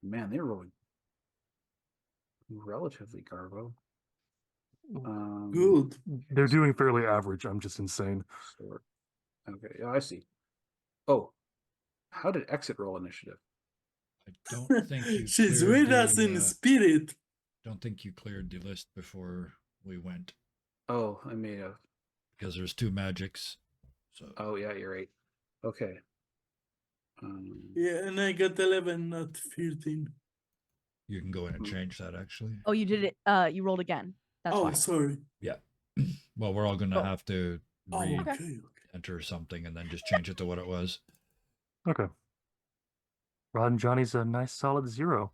Man, they're rolling relatively garbo. Good. They're doing fairly average. I'm just insane. Sort. Okay, yeah, I see. Oh, how did exit roll initiative? I don't think you. She's cleared with us the, in spirit. Don't think you cleared the list before we went Oh, I may have. because there's 2 magics. So Oh, yeah, you're right. Okay. Yeah, and I got 11, not 15. you can go in and change that actually. Oh, you did it. You rolled again. That's Oh, why. sorry. Yeah. Well, we're all going to Oh. have to Oh, re-enter okay. something and then just change it to what it was. Okay. Rod and Johnny's a nice solid 0.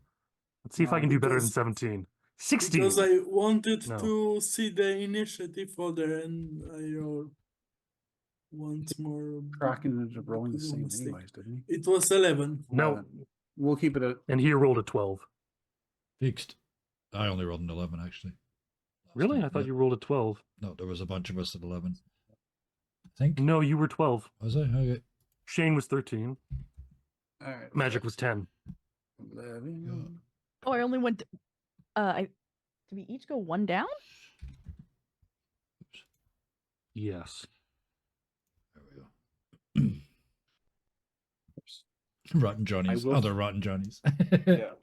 Let's see if I can do better than Because- 17. 16. Because I wanted No. to see the initiative order, and I rolled once more. Kraken ended up rolling the because of same mistake. anyways, didn't It was 11. he? No. 11. We'll keep it at And he rolled a 12. Fixed. I only rolled an 11 actually. Last Really? time. I thought Yeah. you rolled a 12. No, there was a bunch of us at 11. I think. No, you were 12. Was I? Okay. Shane was 13. all right. Magic was 10. 11. Oh, I only went. Did we each go 1 down? Yes. There we go. Oops. Rotten Johnnies. will- Other Rotten Johnnies. Yeah.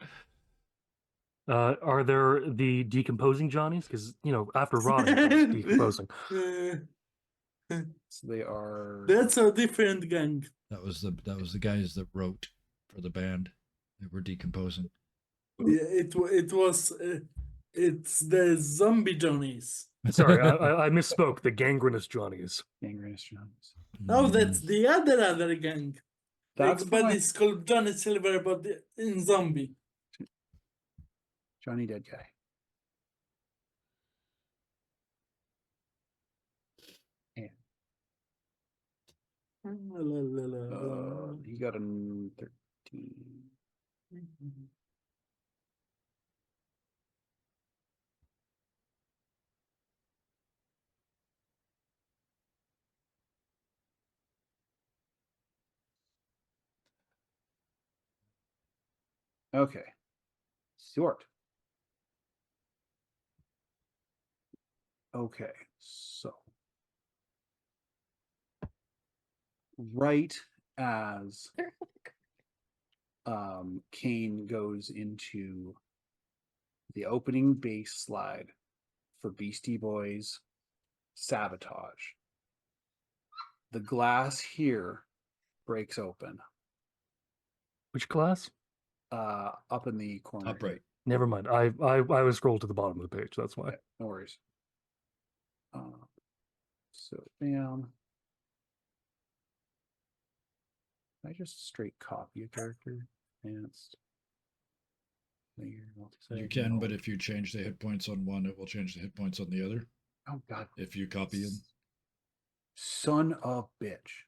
Are there the decomposing Johnnies? Because, after rotting comes decomposing. So they are. That's a different gang. That was the guys that wrote for the band. They were decomposing. Yeah, it was. It's the zombie Johnnies. Sorry, I misspoke. The gangrenous Johnnies. Gangrenous Johnnies. No, that's the other gang. That's Everybody's called Johnny Silver, but in zombie. Johnny Dead Guy. He got a 13. Okay. Sort. Okay, so right as Kane goes into the opening base slide for Beastie Boys Sabotage, the glass here breaks open. Which class? Up in the corner. Top right. Never mind. I was scrolled to the bottom of the page. That's why. Okay, no worries. So bam. Can I just straight copy a character? Advanced. Layer, You multi-sided, can, no. but if you change the hit points on one, it will change the hit points on the other. Oh god. If you copy them. son of a bitch.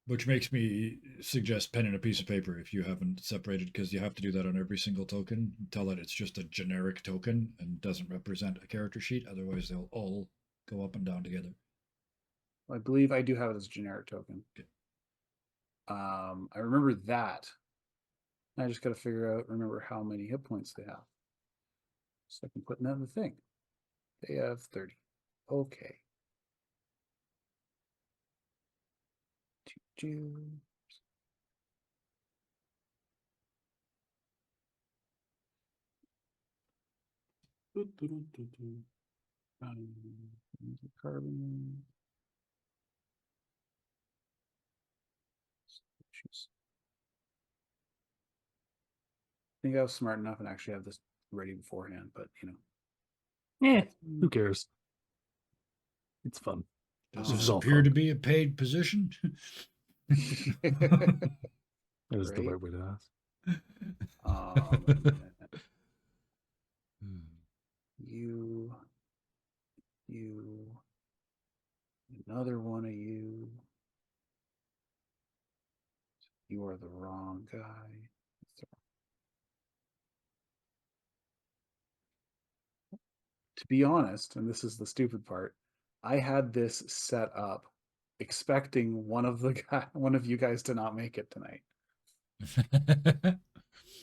Which makes me suggest pen and a piece of paper if you haven't separated, because you have to do that on every single token. Tell it it's just a generic token and doesn't represent a character sheet. Otherwise, they'll all go up and down together. I believe I do have it as a generic token. Okay. I remember that. I just got to remember how many hit points they have. So I can put that in the thing. They have 30. Okay. Carbon. I think I was smart enough and actually have this ready beforehand, but Who cares? It's fun. Does Oh. this appear to be a paid position? That is the Right. right way to ask. You, another one of you. You are the wrong guy. To be honest, and this is the stupid part, I had this set up expecting one of you guys to not make it tonight.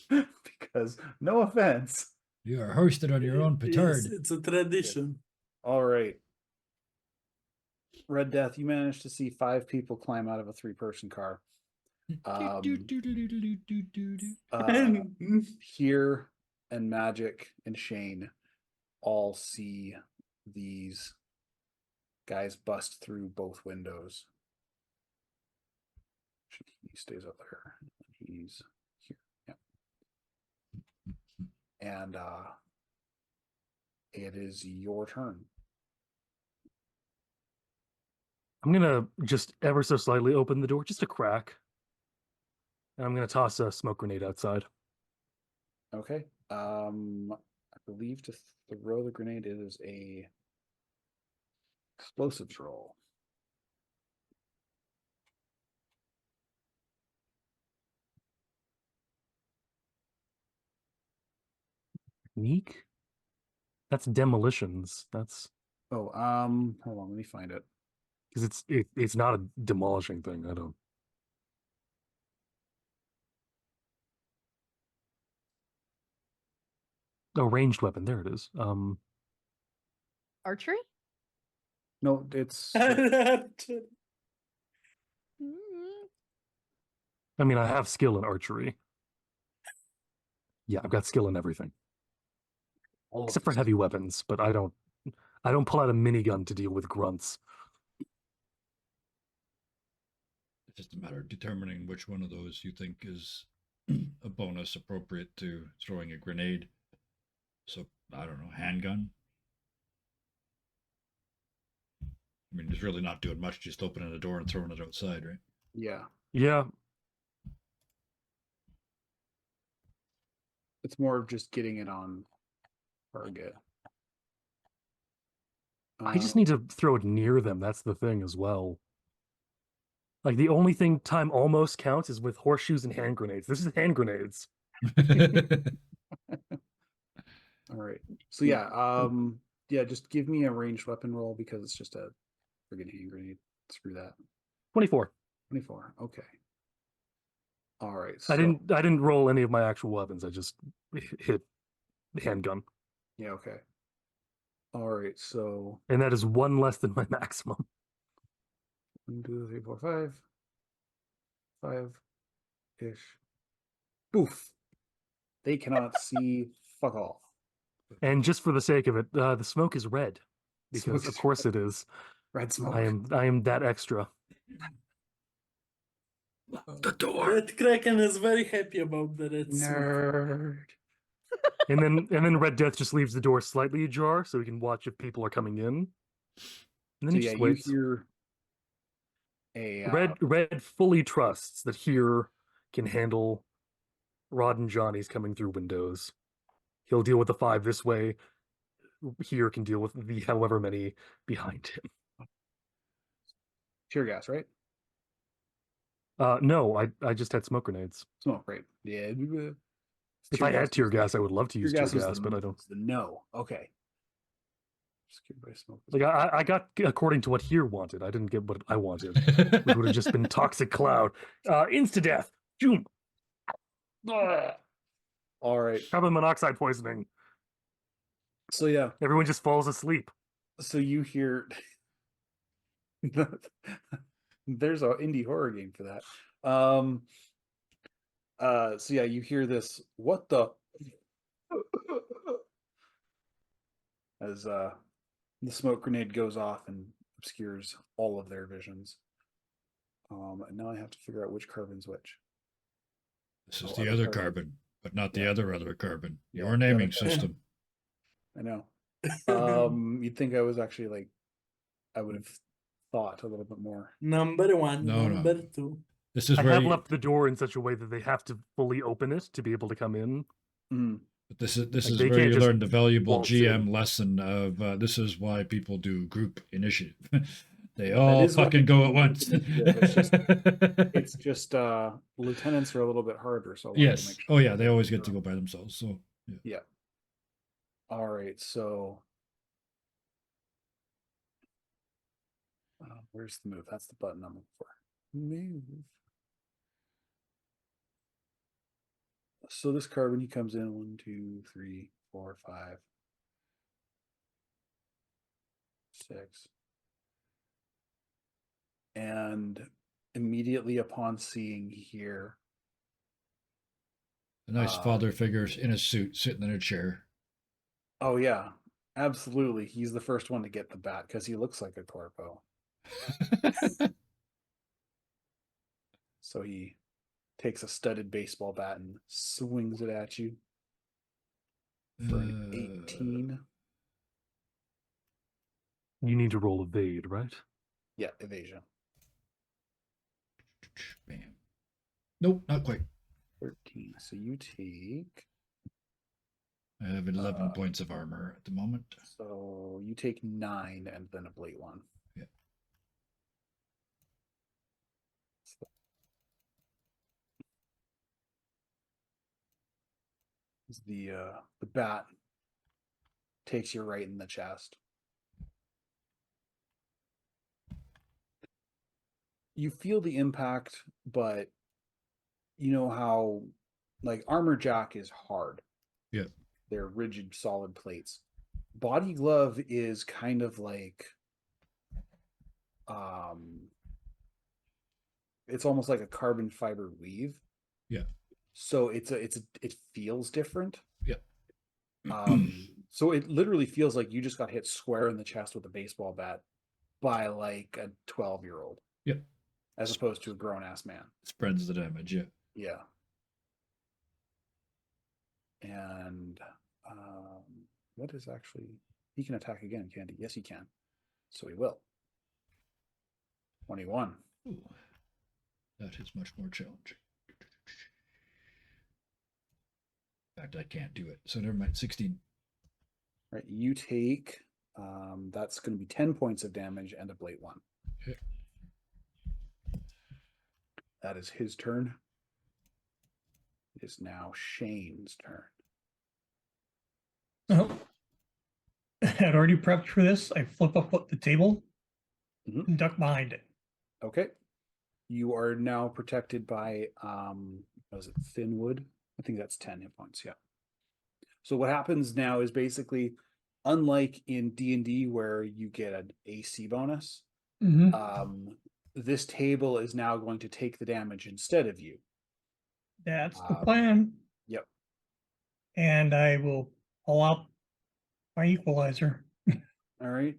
Because no offense. You are hosted on your own petard. It's a tradition. All right. Red Death, you managed to see 5 people climb out of a 3-person car. Here and Magic and Shane all see these guys bust through both windows. He stays up there. He's here. Yeah. And it is your turn. I'm gonna just ever so slightly open the door, just a crack, and I'm gonna toss a smoke grenade outside. Okay. I believe to throw the grenade it is a explosives roll. Sneak? That's demolitions. That's Oh, hold on, let me find it. because it's not a demolishing thing. I don't. Oh, ranged weapon. There it is. Archery? No, it's Mm, I mean, I have skill in archery. Yeah, I've got skill in everything except for heavy weapons. But I don't pull out a minigun to deal with grunts. It's just a matter of determining which one of those you think is a bonus appropriate to throwing a grenade. So, I don't know, handgun? I mean, it's really not doing much, just opening the door and throwing it outside, right? yeah. Yeah, It's more of just getting it on target. I just need to throw it near them. That's the thing as well. Like the only thing time almost counts is with horseshoes and hand grenades. This is hand grenades. All right. So yeah, just give me a ranged weapon roll because it's just a friggin' hand grenade. Screw that. 24. 24. Okay. All right. I didn't roll any of my actual weapons. I just hit handgun. Yeah, okay. All right, so And that is one less than my maximum. 1, 2, 3, 4, 5. 5-ish. Boof. They cannot see fuck all. And just for the sake of it, the smoke is red. Smoke Because is of course it is. Red smoke. I am that extra. The door! Red Kraken is very happy about the red smoke. Nerd. And then Red Death just leaves the door slightly ajar so he can watch if people are coming in. And then So he yeah, just you waits. hear a Red fully trusts that here can handle Rod and Johnny's coming through windows. He'll deal with the 5 this way. here can deal with the however many behind him. Tear gas, right? No, I just had smoke grenades. Smoke, right? Yeah. If I had tear gas, I would love to use tear was gas, the, but I don't. was the no. Okay. Scared by smoke. Like I got according to what here wanted. I didn't get what I wanted, which would have just been toxic cloud, insta death, Joom. All right. Carbon monoxide poisoning. So yeah. Everyone just falls asleep. So you hear there's an indie horror game for that. So yeah, you hear this what the as the smoke grenade goes off and obscures all of their visions. And now I have to figure out which carbon's which. This is the other carbon, but not the other carbon. Yeah, Your naming system. I know. You'd think I was actually like, I would have thought a little bit more. Number one, No. number two. This is I where have left the door in such a way that they have to fully open it to be able to come in. This Like, is they where can't you just learn the valuable waltz GM in. lesson of this is why people do group initiative. They all is why fucking people go do at once. group initiative. It's just lieutenants are a little bit harder, so I wanted to Yes. make sure Oh yeah, they always were- get to go by themselves. So Yeah. All right, so where's the move? That's the button I'm looking for. Move. So this card, when he comes in, 1, 2, 3, 4, 5, 6. And immediately upon seeing here, a nice father figure in a suit, sitting in a chair. oh yeah, absolutely. He's the first one to get the bat because he looks like a corpo. So he takes a studded baseball bat and swings it at you for an 18. You need to roll evade, right? Yeah, evasion. Bam. Nope, not quite. 13. So you take. I have 11 points of armor at the moment. So you take 9 and then a blade 1. Yeah. The bat takes you right in the chest. You feel the impact, but you know how like armor jack is hard. Yeah. They're rigid, solid plates. Body glove is kind of like it's almost like a carbon fiber weave. Yeah. So it feels different. Yeah. So it literally feels like you just got hit square in the chest with a baseball bat by like a 12-year-old. Yeah. As opposed to a grown-ass man. Spreads the damage, yeah. Yeah. And what is actually... He can attack again, can't he? Yes, he can. So he will. 21. Ooh, that is much more challenging. In fact, I can't do it. So never mind, 16. Right, you take... that's going to be 10 points of damage and a blade 1. Okay. That is his turn. It is now Shane's turn. Oh. I had already prepped for this. I flip up the table and duck behind it. Okay. You are now protected by was it thin wood? I think that's 10 hit points, yeah. So what happens now is basically unlike in D&D where you get an AC bonus, this table is now going to take the damage instead of you. That's the plan. Yep. And I will pull out my equalizer. All right.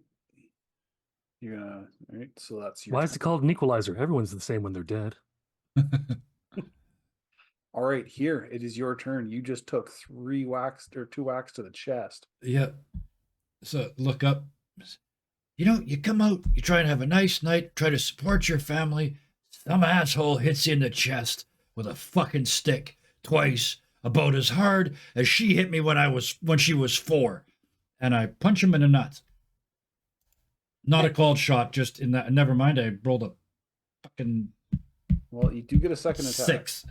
You're gonna. All right. So that's your. Why is it called an equalizer? Everyone's the same when they're dead. All right. Here it is your turn. You just took 2 whacks to the chest. Yeah. So look up. You know, you come out, you try and have a nice night, try to support your family. Some asshole hits you in the chest with a fucking stick twice, about as hard as she hit me when she was 4. and I punch him in the nuts. Not a called shot, just in that. Never mind, I rolled a fucking Well, you do get a second attack. 6.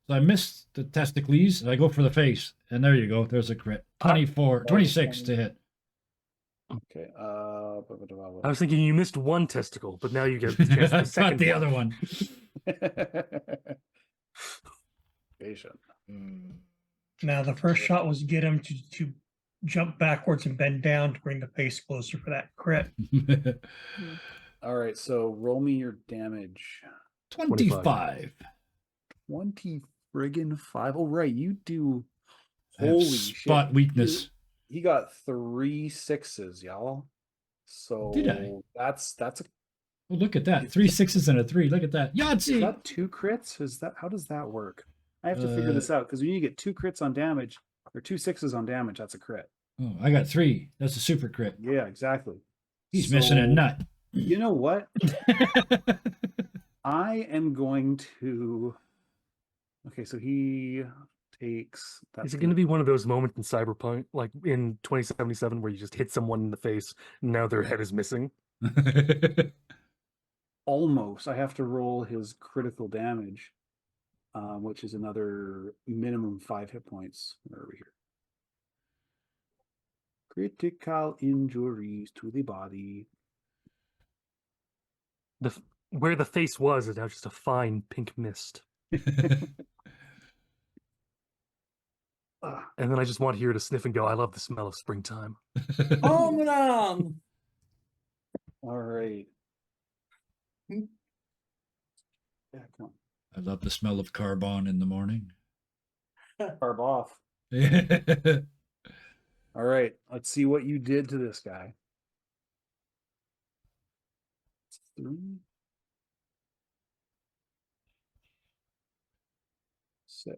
So I missed the testicles, and I go for the face, and there you go. There's a crit. 26 to hit. Okay. I was thinking you missed one testicle, but now you get the chance for the second Got the other one. Patient. Now the first shot was get him to jump backwards and bend down to bring the face closer for that crit. All right. So roll me your damage. 25. 20 friggin' 5. Oh, right. You do. I have Holy spot shit. weakness. He got 3 6s, y'all. So Did I? that's a Oh, look at that. 3 6s and a 3. Look at that. is Yahtzee. that 2 crits? Is that how does that work? I have to figure this out because when you get 2 crits on damage or 2 6s on damage, that's a crit. Oh, I got 3. That's a super crit. Yeah, exactly. He's missing a So, nut. You know what? I am going to. Okay, so he takes. Is it going to be one of those moments in Cyberpunk, like in 2077, where you just hit someone in the face and now their head is missing? Almost? I have to roll his critical damage, which is another minimum 5 hit points. Where are we here? Critical injuries to the body. Where the face was is now just a fine pink mist. Ah, And then I just want here to sniff and go, I love the smell of springtime. Home run! all right. Hmm. Yeah, come I love the smell of carbon in the morning. on. Carb off. All right, let's see what you did to this guy. 3, 6.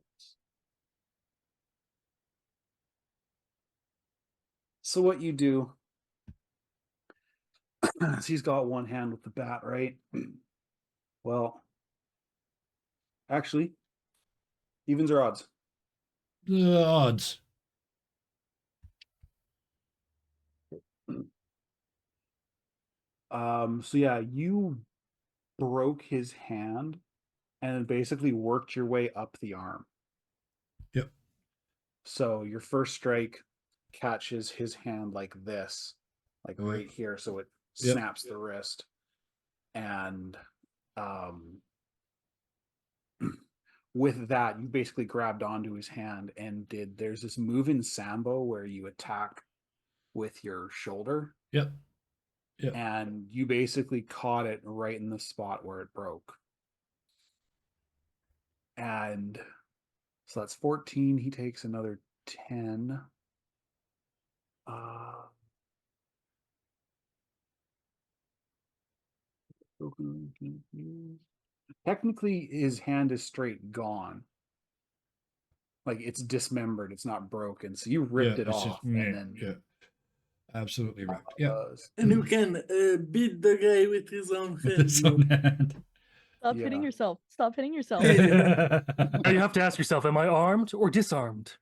So what you do is he's got one hand with the bat, right? Well, actually, evens or odds? The odds. So yeah, you broke his hand and then basically worked your way up the arm. Yep. So your first strike catches his hand like this, like Oh, right here, so it Yep. snaps the wrist. And with that, you basically grabbed onto his hand and there's this move in Sambo where you attack with your shoulder. Yep. Yep. And you basically caught it right in the spot where it broke. And so that's 14. He takes another 10. Technically, his hand is straight gone. Like it's dismembered. It's not broken. So you ripped it it's off, just- and then yeah. Absolutely wrecked. Yeah. And you can beat the guy with his own With hand. his own hand. Stop hitting Yeah. yourself. Stop hitting yourself. Now you have to ask yourself, am I armed or disarmed?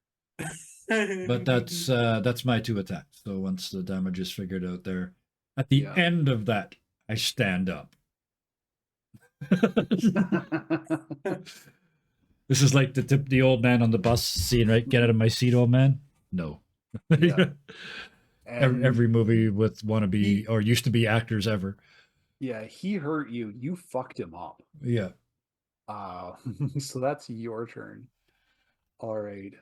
But that's my 2 attacks. So once the damage is figured out there, at the Yeah. end of that, I stand up. This is like the old man on the bus scene, right? Get out of my seat, old man. No. Yeah. And Every movie with wannabe or used to be actors ever. yeah, he hurt you. You fucked him up. Yeah. So that's your turn. All right.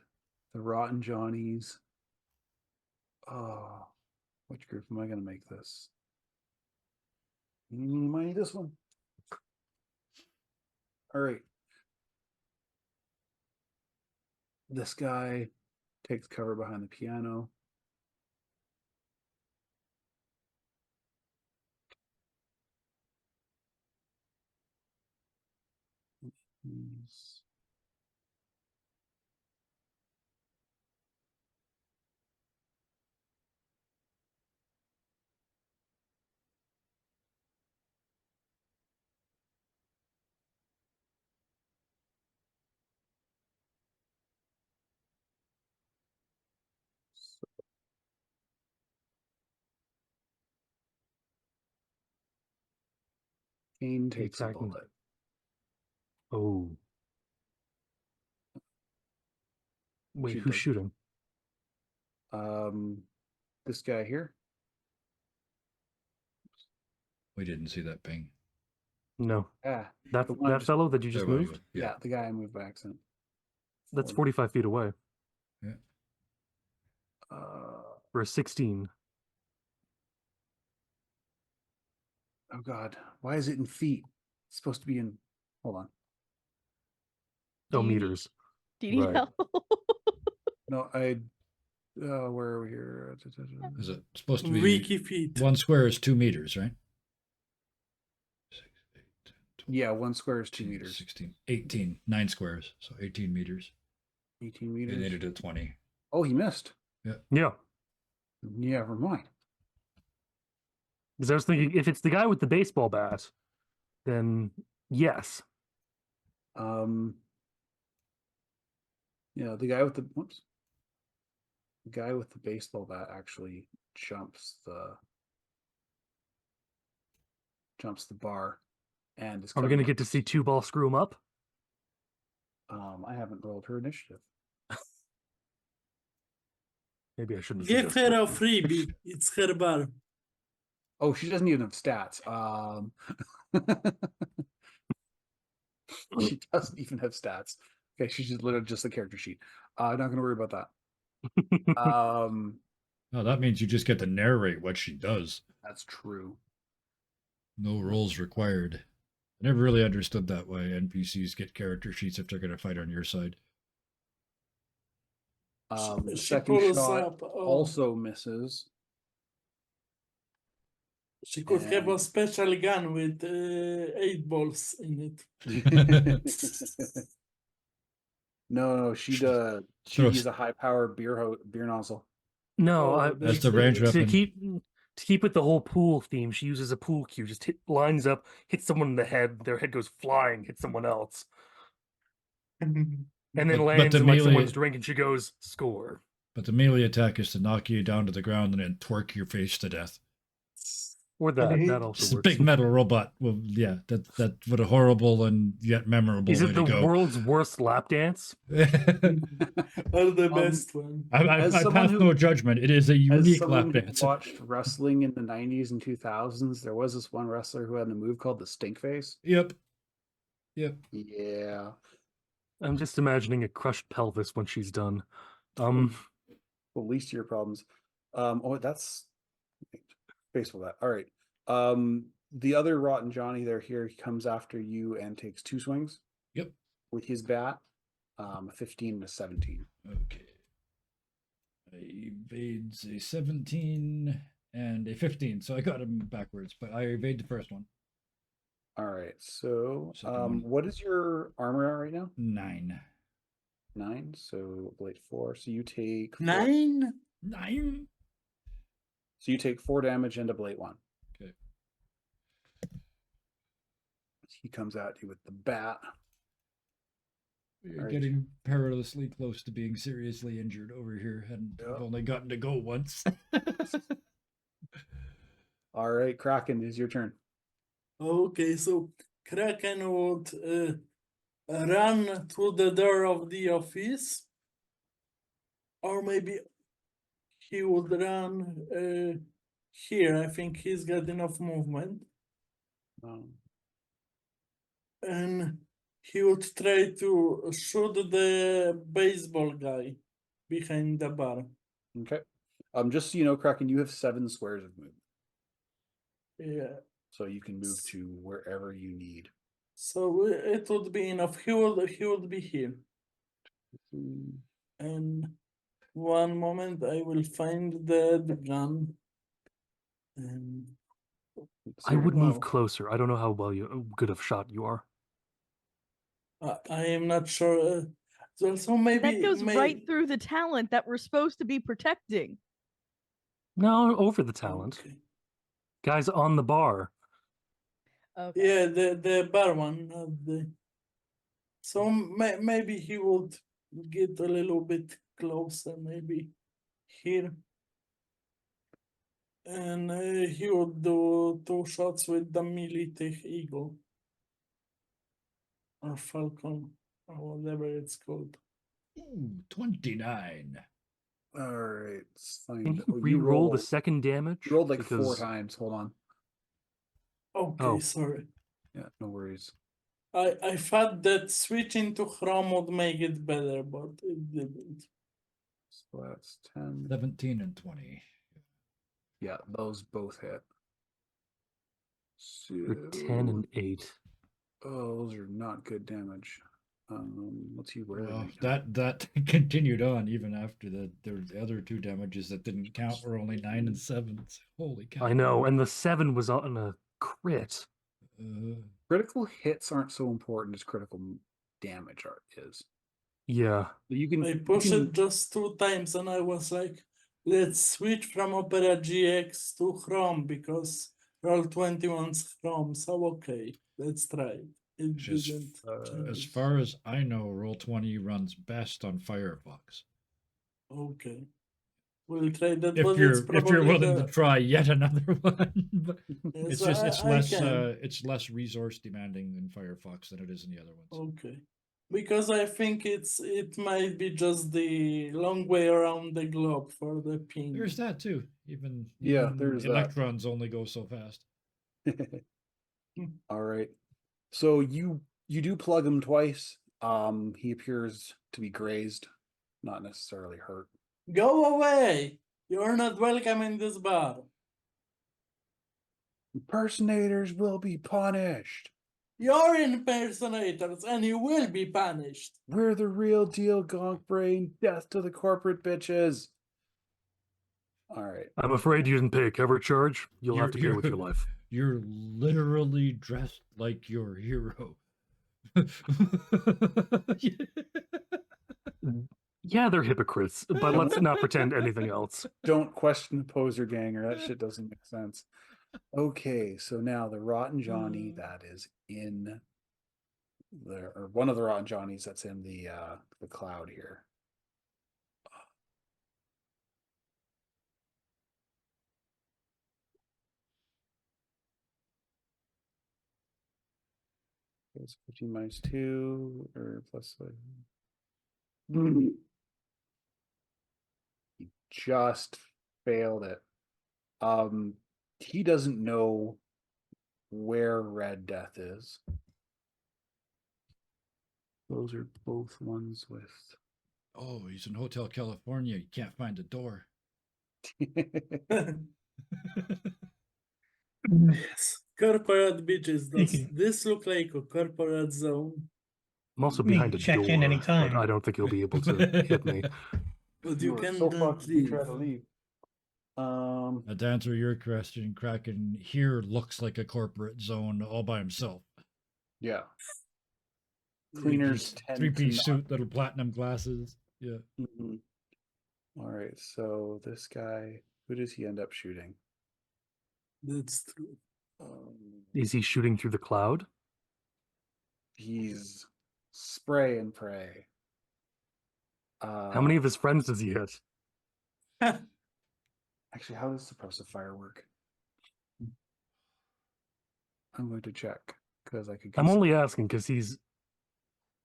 The Rotten Johnnies. Which group am I going to make this? Might this one. All right. This guy takes cover behind the piano. He's- Pain takes a attacking. bullet. Oh. Wait, She who's does- shooting? This guy here. We didn't see that ping. No. Ah, That the one that just- fellow that you just There we moved? go. yeah, the guy I moved by accident. That's 40. 45 feet away Uh, for a 16. oh God, why is it in feet? It's supposed to be in. Hold on. Oh, Do you need- meters. Do you need Right. help? No, I. Where are we here? Is it supposed to be Wiki feet. 1 square is 2 meters, right? 6, 8, 10, 12, Yeah, 1 square is 2 15, meters. 16, 18, 9 squares, so 18 meters. 18 They meters. needed a 20. Oh, he missed. Yeah. Yeah, never mind. Because I was thinking, if it's the guy with the baseball bat, then yes. Yeah, the guy with the whoops. The guy with the baseball bat actually jumps the bar, and is Are we cutting going to it. get to see two ball screw him up? I haven't rolled her initiative. Maybe I shouldn't. Give suggest her a that. freebie. It's her bar. Oh, she doesn't even have stats. She doesn't even have stats. Okay, she's just literally just the character sheet. Not gonna worry about that. Oh, that means you just get to narrate what she does. That's true. No rolls required. I never really understood that why NPCs get character sheets if they're going to fight on your side. The She second pulls shot up. also misses. She could have a and- special gun with 8 balls in it. No, she Throws- uses a high power beer nozzle. No, Oh, I, That's the that's range it. weapon. to keep with the whole pool theme, she uses a pool cue. Just lines up, hits someone in the head. Their head goes flying, hits someone else, and then But lands the in like melee- someone's drink, and she goes score. But the melee attack is to knock you down to the ground and then twerk your face to death. Or that Mhm. that It's also a works. big metal robot. Well, yeah, that what a horrible and yet memorable Is way it to the go. world's worst lap dance? Or the best one. I As pass someone who- no judgment. It is a As unique someone lap who dance. watched wrestling in the 90s and 2000s, there was this one wrestler who had a move called the stink face. Yep. Yeah. I'm just imagining a crushed pelvis when she's done. Well, least of your problems. That's baseball bat. All right. The other Rotten Johnny there here, he comes after you and takes 2 swings. Yep. With his bat. 15 and a 17. Okay. I evades a 17 and a 15, so I got him backwards, but I evade the first one. All right. So, Second one. what is your armor at right now? 9. 9. So blade 4. So you take 4, 9? 9. So you take 4 damage into blade 1. Okay. He comes at you with the bat. We're Alright. getting perilously close to being seriously injured over here, and Yep. I've only gotten to go once. All right, Kraken, it is your turn. Okay, so Kraken would run through the door of the office. Or maybe he would run here. I think he's got enough movement. And he would try to shoot the baseball guy behind the bar. Okay. Just so you know, Kraken, you have 7 squares of movement, Yeah. so you can move to wherever you need. So it would be enough. He would be here. Mm, And one moment, I will find the gun. And I would move wow. closer. I don't know how good of shot you are. I am not sure. So maybe That goes right through the talent that we're supposed to be protecting. No, over the talent. Okay. Guys on the bar. Okay. Yeah, the bar one. Not the... So maybe he would get a little bit closer, maybe here. And he would do 2 shots with the Militech Eagle. Or Falcon, or whatever it's called. Ooh, 29. All right, let's Can find. you Oh, re-roll the second damage? You rolled like 4 Because- times. Hold on. Okay, Oh. sorry. Yeah, no worries. I thought that switching to Chrome would make it better, but it didn't. So that's 10. 17 and 20. Yeah, those both hit. For 10 and 8. Oh, those are not good damage. What's he wearing? Well, right now? that continued on even after the other 2 damages that didn't count were only 9 and 7. Holy cow. I know, and the 7 was on a crit. Critical hits aren't so important as critical damage is. Yeah. You can. I you pushed can- it just 2 times and I was like, let's switch from Opera GX to Chrome because Roll20's Chrome, so okay, let's try it. It Which is, didn't As change. far as I know, Roll20 runs best on Firefox. Okay. We'll try that, If but you're it's probably willing to the- try yet another one, but Yes, it's just I it's less resource demanding in Firefox than it is in the other ones. Okay. Because I think it might be just the long way around the globe for the ping. There's that too. Even Yeah, there's that. electrons only go so fast. All right. So you do plug him twice. He appears to be grazed, not necessarily hurt. Go away! You're not welcome in this bar. Impersonators will be punished. You're impersonators and you will be punished. We're the real deal, Gonk Brain. Death to the corporate bitches. All right. I'm afraid you didn't pay a cover charge. You'll have to pay with your life. You're literally dressed like your hero. Yeah, they're hypocrites, but let's not pretend anything else. Don't question the poser ganger. That shit doesn't make sense. Okay, so now the Rotten Johnny that is in there, or one of the Rotten Johnnies that's in the cloud here. It's 15 minus 2 or plus 5. He just failed it. He doesn't know where Red Death is. Those are both ones with. Oh, he's in Hotel California. You can't find a door. Yes. Corporate bitches. Does can- this look like a corporate zone? I'm also You behind a can check door, in anytime. but I don't think you'll be able to hit me. But you are can so not fucked you leave. try to leave. Now, to answer your question, Kraken here looks like a corporate zone all by himself. Yeah. Cleaners tend to Three-piece not- suit, little platinum glasses. Yeah. Mhm. All right, so this guy, who does he end up shooting? That's true. Is he shooting through the cloud? He's spray and pray. How many of his friends does he hit? Actually, how does suppressive fire work? I'm going to check because I could. I'm only asking because he's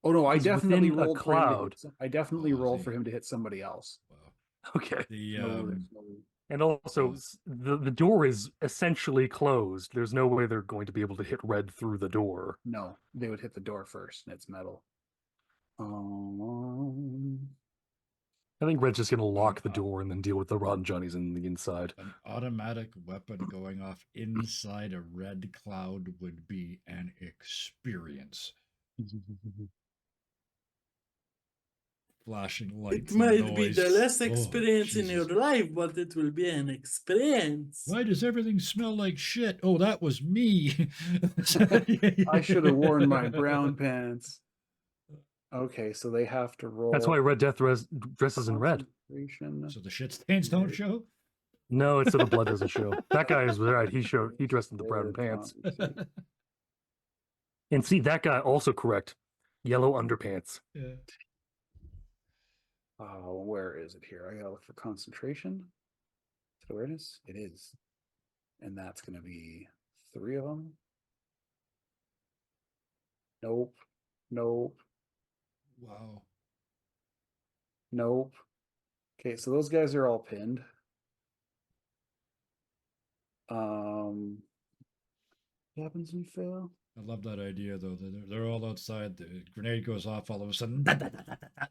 Oh no, I he's definitely within a rolled for him to hit cloud. I definitely Oh, is rolled he? for him to hit somebody else. Wow. okay. The No, there's no. And also, Oh. the door is essentially closed. There's no way they're going to be able to hit Red through the door. No, they would hit the door first, and it's metal. I think Red's just going to lock the door and then deal with the Rotten Johnnies in the inside. an automatic weapon going off inside a red cloud would be an experience. Flashing lights. It and might be the noise. less Oh, experience in your Jesus. life, but it will be an experience. Why does everything smell like shit? Oh, that was me. I should have worn my brown pants. Okay, so they have to roll. That's why Red Death dresses in red. concentration. So the shit stains don't show. No, it's so the blood doesn't show. That guy is right. He dressed in the brown pants. And see, that guy also correct. Yellow underpants. Yeah. Oh, where is it here? I gotta look for concentration. Is it awareness? It is. And that's going to be 3 of them. Nope. Nope. Wow. Nope. Okay, so those guys are all pinned. What happens when you fail? I love that idea though. They're all outside. The grenade goes off. All of a sudden,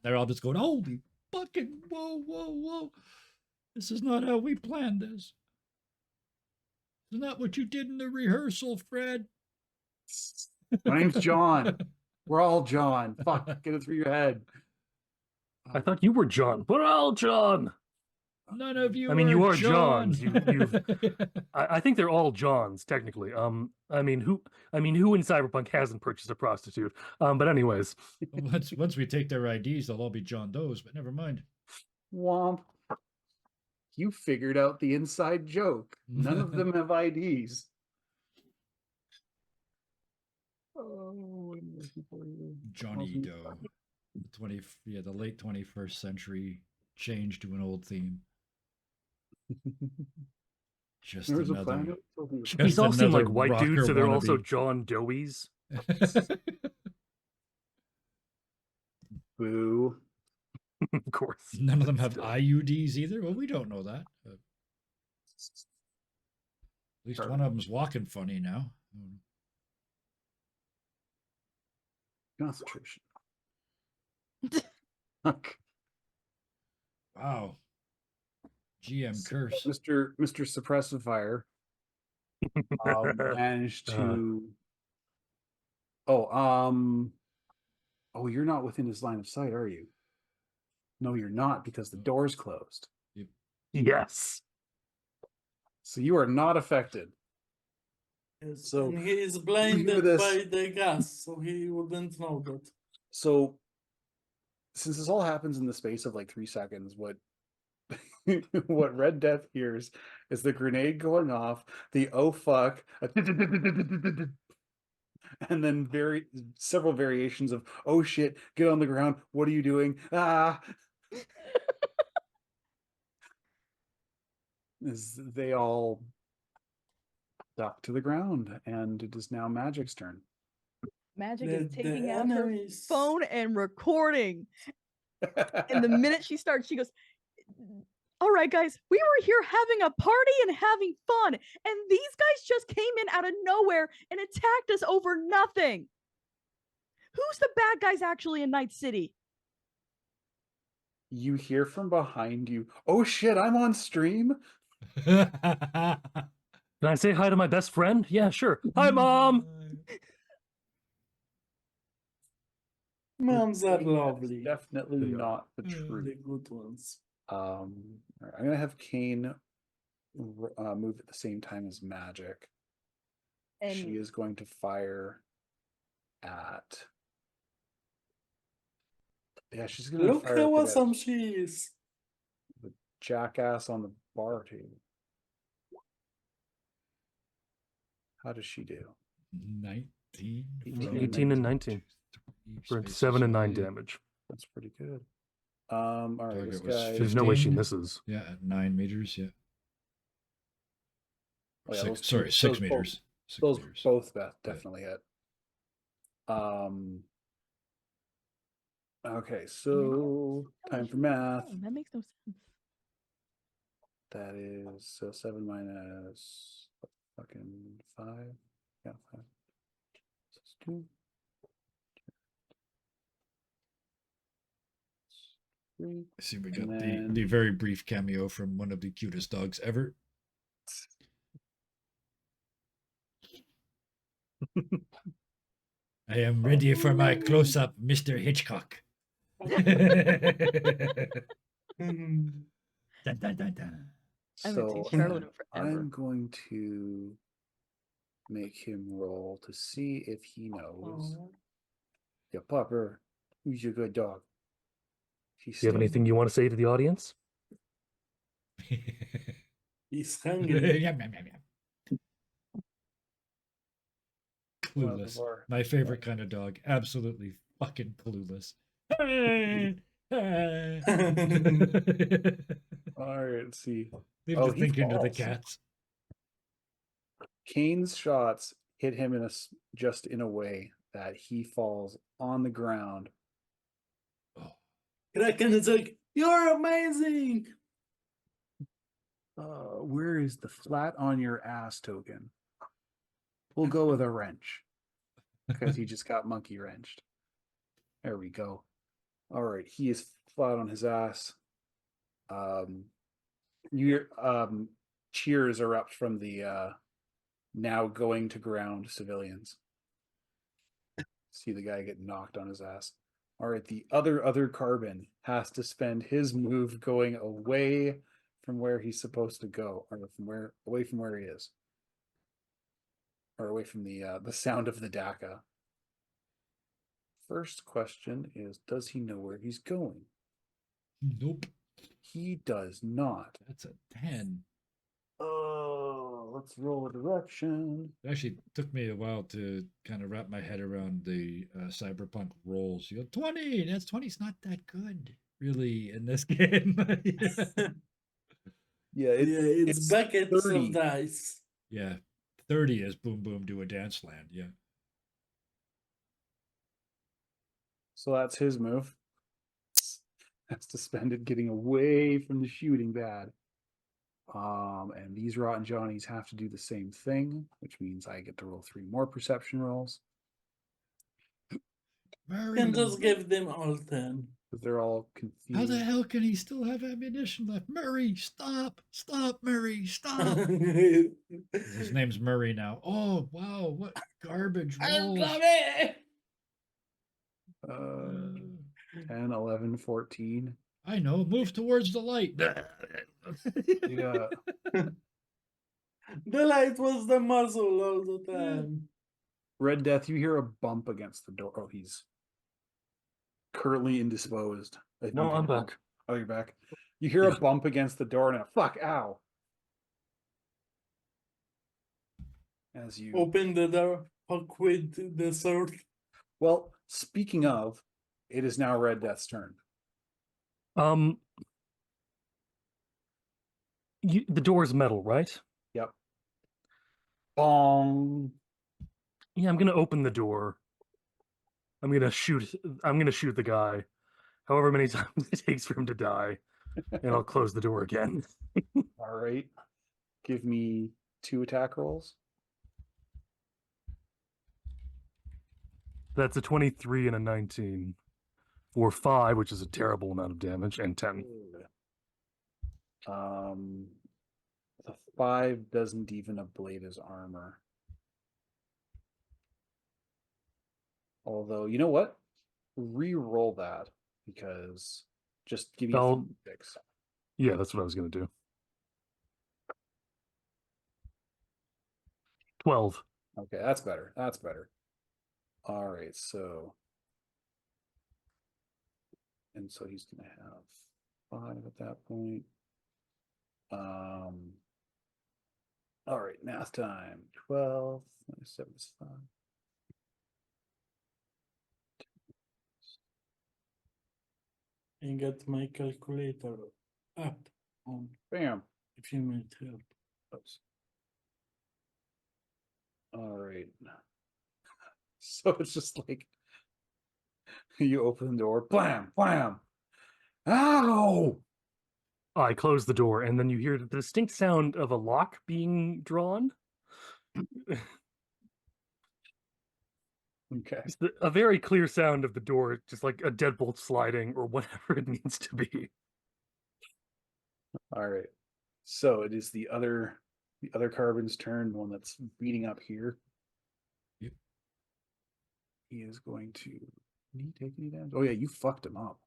they're all just going, "Holy fucking whoa, whoa, whoa! This is not how we planned this. This is not what you did in the rehearsal, Fred." My name's John. We're all John. Fuck, get it through your head. I thought you were John. We're all John. None of you. I mean, you are John. Johns. I think they're all Johns technically. I mean, who in Cyberpunk hasn't purchased a prostitute? But anyways, once we take their IDs, they'll all be John Does. But never mind. Womp. You figured out the inside joke. None of them have IDs. Oh, Johnny Doe. The late 21st century change to an old theme. Just There's a another. planet. these all seem like white rocker dudes, so they're wannabe. also John Doeys. Boo. Of course. None of them have IUDs either. Well, we don't know that. At least one of them's walking funny now. Concentration. Fuck. Wow. GM curse. Mr. Suppressive Fire managed to. Oh, you're not within his line of sight, are you? No, you're not, because the door's closed. Yes. So you are not affected. So And he is blinded this. by the gas, so he wouldn't know that. So since this all happens in the space of like 3 seconds, what what Red Death hears is the grenade going off, the oh fuck, and then several variations of oh shit, get on the ground, what are you doing? Ah. As they all duck to the ground, and it is now Magic's turn. Magic The- is the taking out her enemies- phone and recording. And the minute she starts, she goes, "All right, guys, we were here having a party and having fun, and these guys just came in out of nowhere and attacked us over nothing. Who's the bad guys actually in Night City?" You hear from behind you, oh shit, I'm on stream. Can I say hi to my best friend? Yeah, sure. Hi, Mom. Moms are That's lovely. definitely They are. not the The truth. good ones. All right, I'm gonna have Kane move at the same time as Magic. And She is going to fire at. Yeah, she's gonna Look fire how at the awesome she is. jackass on the bar table. How does she do? 19. 18 and 19 for 7 and 9 damage. That's pretty good. All right, Target this was guy. There's no way she 15. misses. Yeah, at 9 meters. Yeah. Oh, yeah, Six, those sorry, two- 6 those meters. 6 Those meters. both definitely hit. Okay, so time for math. That makes no sense. That is so 7 minus fucking 5. Yeah, 5. 2. 3. I see we And got the then- very brief cameo from one of the cutest dogs ever. I am ready for my close up, Mr. Hitchcock. Mhm. Dun, dun, dun, dun. I haven't seen So Charlotte in forever. I'm going to make him roll to see if he knows. Oh. Yeah, Pupper, who's your good dog? He's Do you have still- anything you want to say to the audience? He's hungry. Yum, yum, yum, yum. One of the Clueless. bar- My favorite kind of dog. Absolutely fucking clueless. All right, let's see. Leave Oh, the he thinking to the falls. cats. Kane's shots hit him just in a way that he falls on the ground. Kraken is like, you're amazing. Where is the flat on your ass token? We'll go with a wrench because he just got monkey wrenched. There we go. All right, he is flat on his ass. Cheers erupt from the now going to ground civilians. See the guy get knocked on his ass. All right, the other carbon has to spend his move going away from where he's supposed to go, or away from where he is, or away from the sound of the DACA. First question is, does he know where he's going? Nope. He does not. That's a 10. Oh, let's roll a direction. It actually took me a while to kind of wrap my head around the cyberpunk rolls. You go 20. That's 20's not that good, really, in this game. Yeah, It's buckets 30. of dice. Yeah, 30 is boom boom do a dance land. Yeah. So that's his move. Has to spend it getting away from the shooting bad. And these Rotten Johnnies have to do the same thing, which means I get to roll 3 more perception rolls. Murray, And just give them all 10. Because they're all confused. how the hell can he still have ammunition left? Murray, stop! Stop, Murray, stop! His name's Murray now. Oh, wow, what garbage rolls. 10, 11, 14. I know, move towards the light. Yeah. The light was the muzzle all the time. Red Death, you hear a bump against the door. Oh, he's currently indisposed. No, I'm back. Oh, you're back. You hear a bump against the door and a fuck, ow. As you Open the door, fuck with the sword. Well, speaking of, it is now Red Death's turn. The door's metal, right? Yep. Bong. Yeah, I'm gonna open the door. I'm gonna shoot the guy, however many times it takes for him to die, and I'll close the door again. All right. Give me 2 attack rolls. That's a 23 and a 19. For 5, which is a terrible amount of damage, and 10. The 5 doesn't even ablate his armor. Although, you know what? Re-roll that because just give me a 6. Yeah, that's what I was gonna do. 12. Okay, that's better. That's better. All right, so he's gonna have 5 at that point. All right, math time. 12 minus 7 is 5. And get my calculator up on Bam. if you need help. Oops. All right. So it's just like you open the door, blam, blam. Ow! I close the door, and then you hear the distinct sound of a lock being drawn. Okay. It's a very clear sound of the door, just like a deadbolt sliding or whatever it needs to be. All right. So it is the other carbon's turn, the one that's beating up here. Yep. He is going to. Did he take any damage? Oh yeah, you fucked him up.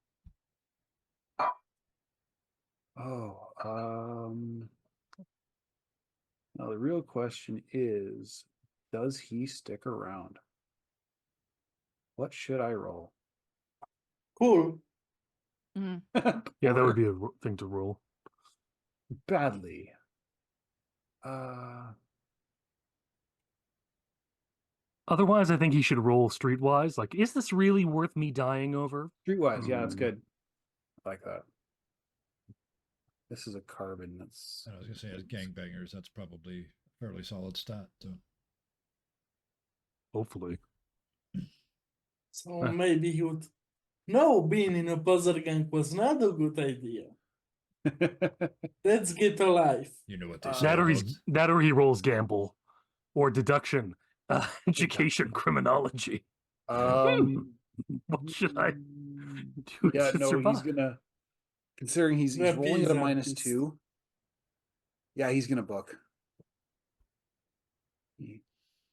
Oh, now the real question is, does he stick around? What should I roll? Cool. Mhm. Yeah, that would be a thing to roll. Badly. Otherwise, I think he should roll streetwise. Like, is this really worth me dying over? Streetwise, yeah, that's good. I like that. This is a carbon that's. I was gonna say as gangbangers, that's probably fairly solid stat. So. Hopefully. So Huh. maybe he would. No, being in a puzzle gang was not a good idea. Let's get a life. You know what they Uh, say about That or he rolls gamble or deduction, education, criminology. What should I do Yeah, to no, survive? he's gonna. Considering he's rolling at a Rapis. -2. Yeah, he's gonna book. He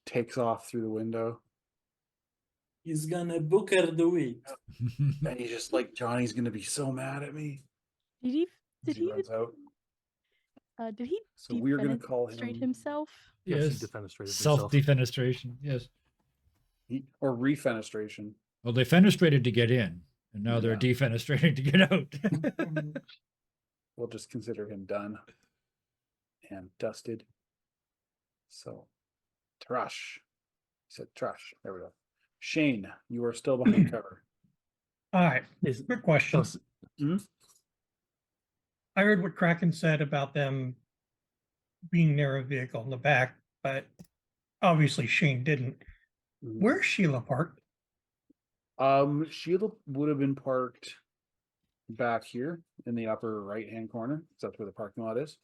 takes off through the window, He's gonna book her the week. and he's just like, Johnny's gonna be so mad at me. Did he? As Did he? runs out. Did he? So we're gonna call defenestrate him himself? Yes, he yes. defenestrated himself. Self-defenestration. Yes. or refenestration. Well, they fenestrated to get in, and now they're Yeah. defenestrating to get out. We'll just consider him done and dusted. So, Trush. He said Trush. There we go. Shane, you are still behind cover. All right. Is- Quick question. Oh, I heard what Kraken said about them being near a vehicle in the back, but obviously Shane didn't. Where's Sheila parked? Sheila would have been parked back here in the upper right-hand corner. 'Cause that's where the parking lot is.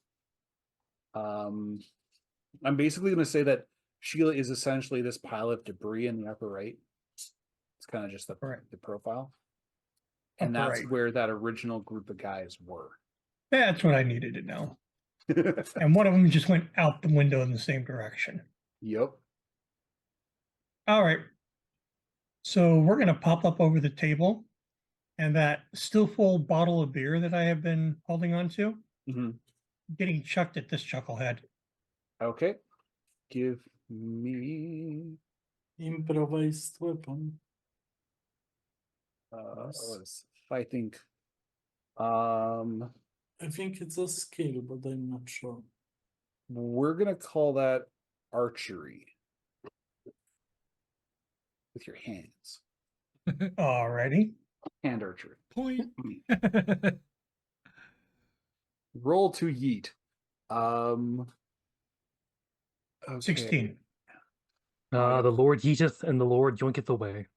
I'm basically going to say that Sheila is essentially this pile of debris in the upper right. It's kind of just the profile, and Upper that's right. where that original group of guys were. That's what I needed to know. And one of them just went out the window in the same direction. Yep. All right. So we're going to pop up over the table, and that still full bottle of beer that I have been holding on to, getting chucked at this chucklehead. Okay. Give me Improvised weapon. I think I think it's a skill, but I'm not sure. we're gonna call that archery with your hands. Alrighty. Hand archery. Point. Roll to yeet. Okay. 16. the Lord yeeteth and the Lord yoinketh away.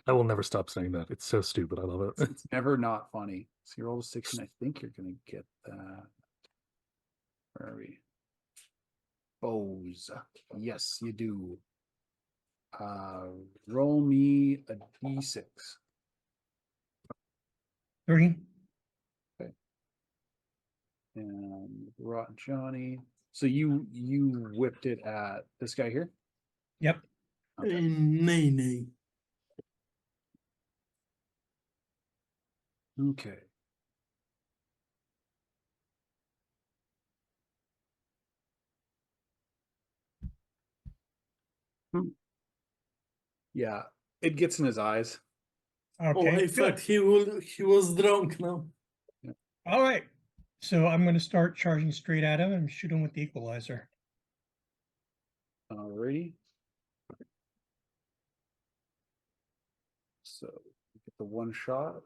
I will never stop saying that. It's so stupid. I love it. It's never not funny. So you roll a 16. I think you're gonna get that. Where are we? Bows. Yes, you do. Roll me a d6. 3. And Rotten Johnny. So you whipped it at this guy here? Yep. Okay. Nay. Okay. Yeah, it gets in his eyes. Okay. I good. thought he was drunk now. All right. So I'm going to start charging straight at him and shoot him with the equalizer. Alrighty. So you get the one shot.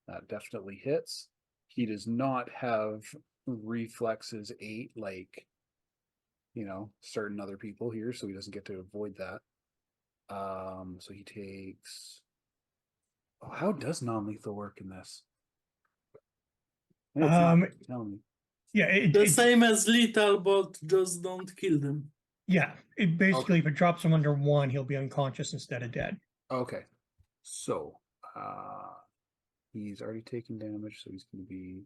That definitely hits. He does not have reflexes 8 like, certain other people here, so he doesn't get to avoid that. So he takes. Oh, how does non-lethal work in this? It's not tell me. Yeah. The same as lethal, but just don't kill them. Yeah. It basically, if it drops him under 1, he'll be unconscious instead of dead. Okay. So, he's already taken damage, so he's going to be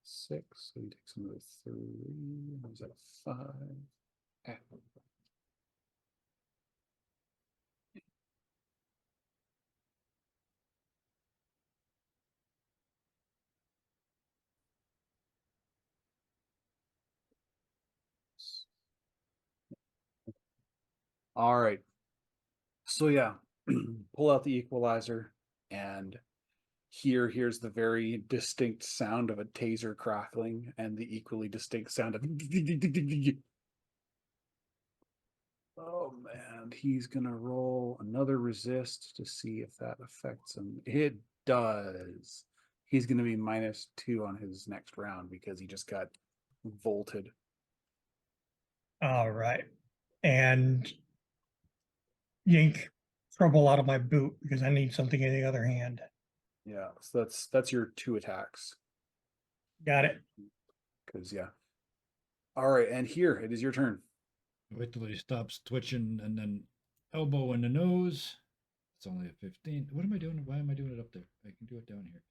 6. So he takes another 3. He's at 5. Ah. All right. So yeah, pull out the equalizer, and here's the very distinct sound of a taser crackling and the equally distinct sound of oh man, he's gonna roll another resist to see if that affects him. It does. he's going to be -2 on his next round because he just got volted. All right. And yank trouble out of my boot because I need something in the other hand. Yeah, so that's your 2 attacks. Got it. Because yeah. All right, and here it is your turn. Wait till he stops twitching and then elbow in the nose. It's only a 15. What am I doing? Why am I doing it up there? I can do it down here.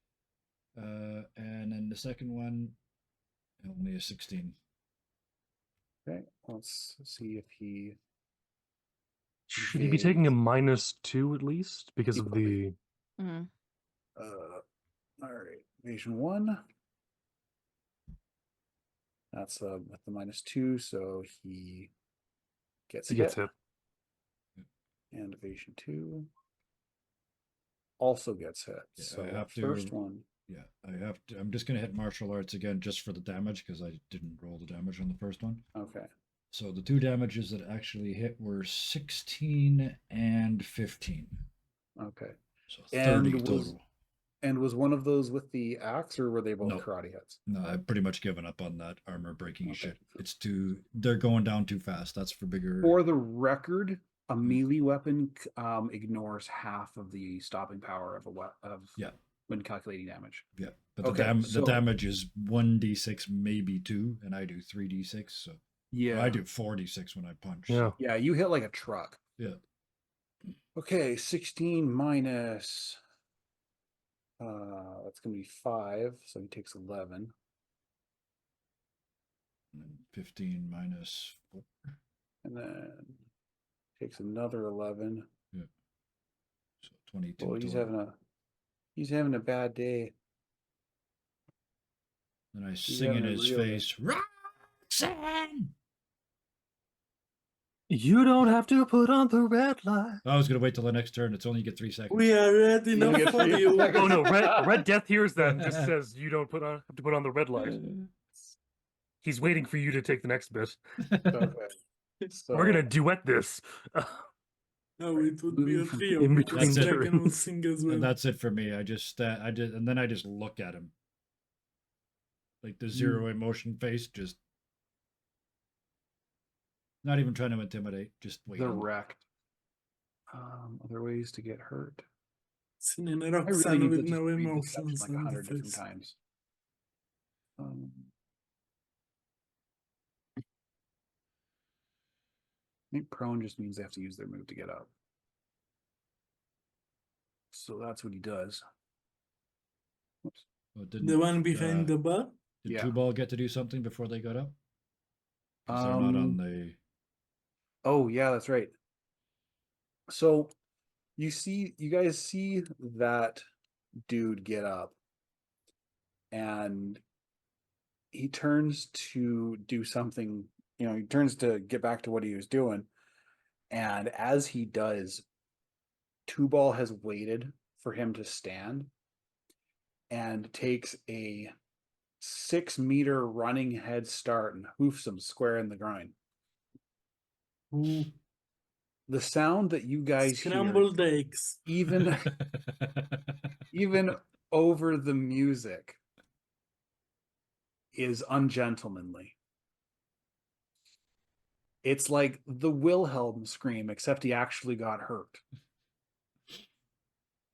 And then the second one, only a 16. Okay, let's see if he Should he be taking a evades. -2 at least because of the? Mhm. All right, evasion 1. That's with the -2, so he gets He gets hit. hit. And evasion 2 also gets hit. Yeah, So I have first to- one. Yeah, I have to. I'm just gonna hit martial arts again just for the damage because I didn't roll the damage on the first one. Okay. So the 2 damages that actually hit were 16 and 15. Okay. So And 30 was- total. And was one of those with the axe, or were they both No. karate hits? No, I've pretty much given up on that armor breaking Okay. shit. It's too. They're going down too fast. That's for bigger. For the record, a melee weapon ignores half of the stopping power of Yeah. when calculating damage. Yeah, but Okay, the so- damage is 1d6, maybe 2, and I do 3d6. So Yeah. I do 4d6 when I punch. Yeah. So, Yeah, you hit like a truck. yeah. Okay, 16 minus that's gonna be 5, so he takes 11. And then 15 minus 4. And then takes another 11. So 22. Well, he's total. having a bad day. And I he's sing in having a his real bad- face, Roxanne! You don't have to put on the red light. I was going to wait till the next turn. It's only you get 3 seconds. We are ready You enough get for 3 you. seconds. Oh no, Red Death hears that and just says you don't have to put on the red light. He's waiting for you to take the next bit. Okay. So, We're gonna duet this. No, it would be a trio. In because between Dragon will turns. sing as well. And that's it for me. I just and then I just look at him. Like the Mm. 0 emotion face, just not even trying to intimidate, just waiting. the wrecked. Other ways to get hurt. Singing a I rock really song need to with just no read this section emotions like on the 100 different face. times. I think prone just means they have to use their move to get up. So that's what he does. Oops. Oh, didn't The one behind the bar? did yeah. Two Ball get to do something before they got up? 'Cause they're not on the. Oh yeah, that's right. So you guys see that dude get up, and he turns to do something. He turns to get back to what he was doing, and as he does, Two Ball has waited for him to stand, and takes a 6-meter running head start and hoofs him square in the groin. Ooh, The sound that you guys hear, scrambled eggs. even over the music, is ungentlemanly. It's like the Wilhelm scream, except he actually got hurt.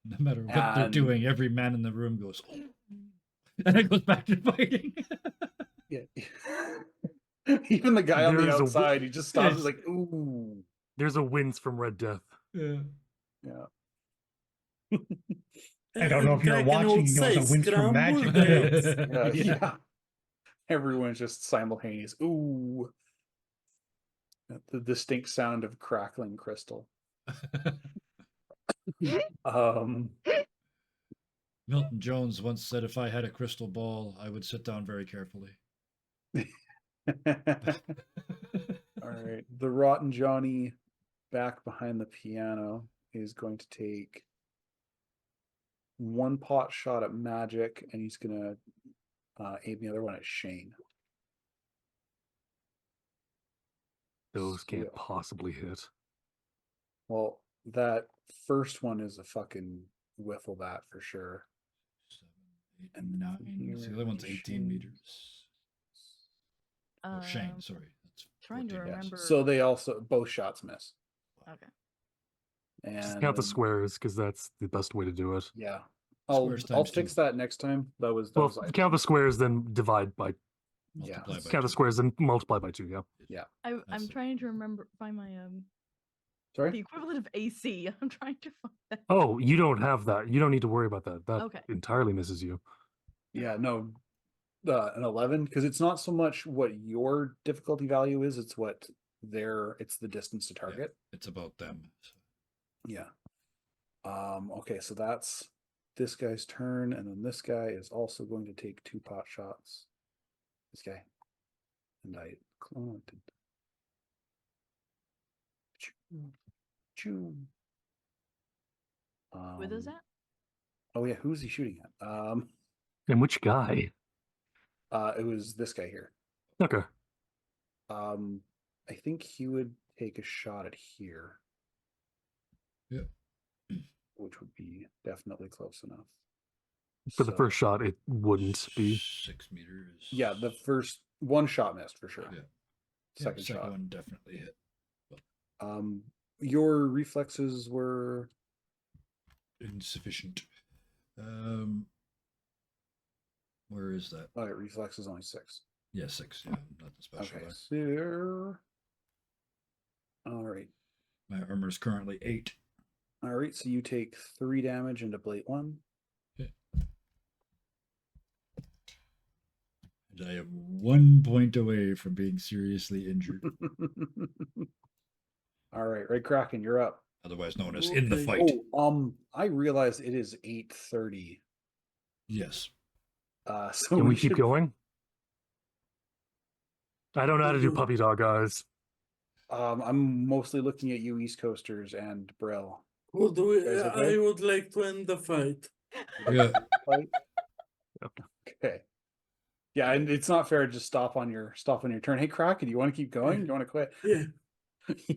No matter what they're And- doing, every man in the room goes, and it goes back to fighting. Yeah. Even the guy on the There's a outside, he just stops. He's like, "Ooh, There's a wins from Red Death. Yeah. yeah." I don't know if you're Dragon watching, would you know, the say winds from scrambled magic. eggs. Yeah, yeah. Everyone's just simultaneous. Ooh. The distinct sound of crackling crystal. Milton Jones once said, "If I had a crystal ball, I would sit down very carefully." All right. The Rotten Johnny back behind the piano is going to take one pot shot at Magic, and he's going to aim the other one at Shane. Those can't Yeah. possibly hit. Well, that first one is a fucking wiffle bat for sure. 7, 8 And and then from 9. So here the other one's to 18 Shane. meters. Oh, Shane, Um, sorry. That's trying to 14 Yes. remember. So they also both shots miss. Okay. And Just count the then- squares because that's the best way to do it. Yeah. Squares I'll times fix 2. that next time. That was Well, I count the squares, then divide by yeah. Multiply by count the 2. squares, then multiply by 2. Yeah. I'm That's it. trying to remember find my the Sorry. equivalent of AC. I'm trying to find that. Oh, you don't have that. You don't need to worry about that. That Okay. entirely misses you. Yeah. No. An 11 because it's not so much what your difficulty value is; it's what it's the distance to target. It's about them. So. Yeah. Okay, so that's this guy's turn, and then this guy is also going to take 2 pot shots. This guy. And I cloned. Choo. Who is that? Oh yeah, who's he shooting at? And which guy? It was this guy here. Okay. I think he would take a shot at here. Yep. Which would be definitely close enough. For the So- first shot, it wouldn't be. 6 meters. Yeah, the first one shot missed for sure. Yeah. Second shot. one definitely hit. Your reflexes were Insufficient. Where is that? all right. Reflexes only 6. Yeah, 6. Yeah, not the special. Okay, one. so all right, My armor is currently 8. all right. So you take 3 damage into Blade 1. And I am 1 point away from being seriously injured, All right, Kraken, you're up. otherwise known as in the Okay. fight. Oh, I realize it is 8:30. Yes. So Can we keep should- going? I don't know how to do Mhm. puppy dog eyes. I'm mostly looking at you, East Coasters, and Brill. Who do we, Guys okay? I would like to end the fight. Yeah. Fight? Yep. Okay. Yeah, and it's not fair to just stop on your turn. Hey, Kraken, do you want to keep going? Do you want to quit? Yeah,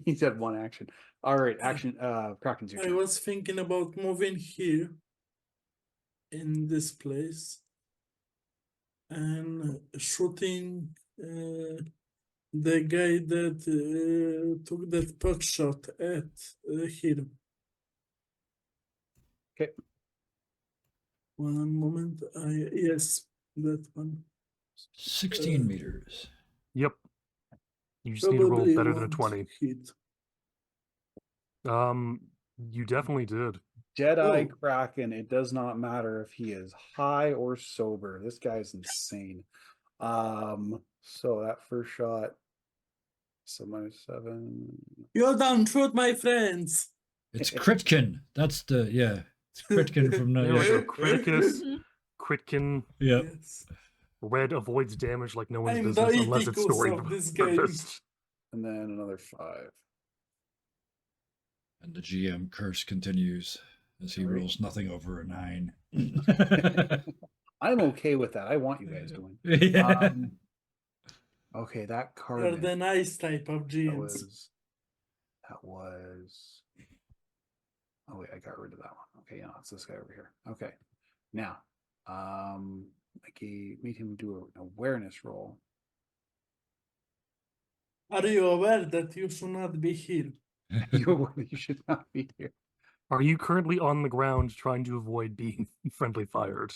He's had 1 action. All right, action. Kraken's your I turn. was thinking about moving here in this place and shooting the guy that took that pot shot at him. Okay. One moment. Yes, that one. 16 meters. Yep. You just need to roll Probably better than a won't 20. hit. You definitely did. Jedi Oh. Kraken. It does not matter if he is high or sober. This guy's insane. So that first shot. So -7. You don't shoot my friends. It's Critkin. That's the, yeah. It's Critkin from the, There we yeah. go. Criticus, Critkin, Yeah. Yes. red avoids damage like no one's I'm the business unless it's Ithacus story of this game. purpose. And then another 5. And the GM curse continues as he All right. rolls nothing over a 9. I'm okay with that. I want you guys to win. Yeah. Okay, that You're card. the nice type of That GMs. was. Oh wait, I got rid of that one. Okay, yeah, it's this guy over here. Okay, now, I made him do an awareness roll. Are you aware that you should not be here? You should not be here. Are you currently on the ground trying to avoid being friendly fired?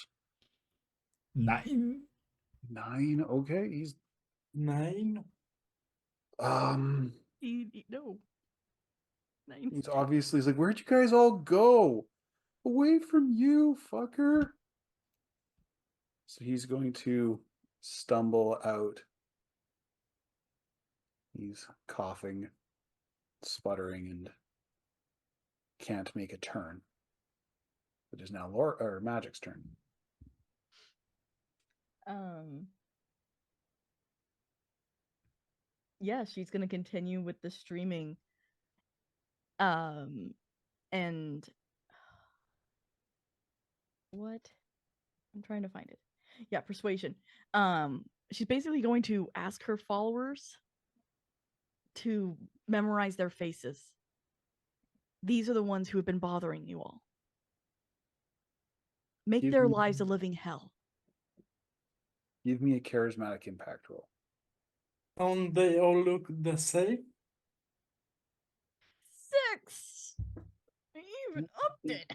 9. 9. Okay, he's 9. um. No. 9. He's obviously he's like, where'd you guys all go? Away from you, fucker. So he's going to stumble out. He's coughing, sputtering, and can't make a turn. It is now Laura or Magic's turn. Yeah, she's gonna continue with the streaming. And what? I'm trying to find it. Yeah, persuasion. She's basically going to ask her followers to memorize their faces. These are the ones who have been bothering you all. Make Give their me- lives a living hell. Give me a charismatic impact roll. Don't they all look the same? 6. I even upped it.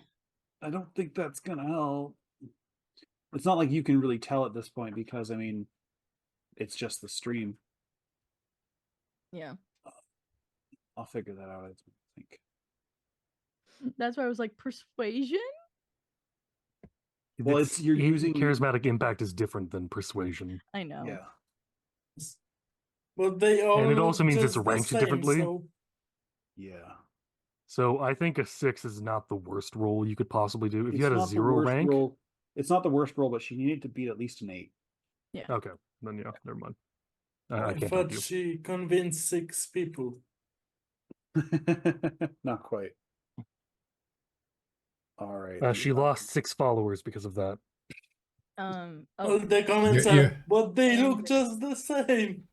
I don't think that's gonna help. It's not like you can really tell at this point because I mean, it's just the stream. Yeah. I'll figure that out. I think. That's why I was like, persuasion? Well, it's you're using charismatic impact is different than persuasion. I know. Yeah, But they all And it look also means it's just the ranked same, differently. So yeah. So I think a 6 is not the worst roll you could possibly do. If you had a not the 0 worst rank, roll. It's not the worst roll, but she needed to beat at least an 8. okay, then yeah, never mind. I I can't help thought you. she convinced 6 people. Not quite. All right. She lost 6 followers because of that. All Oh, the comments You're- are, but they And- look just the same.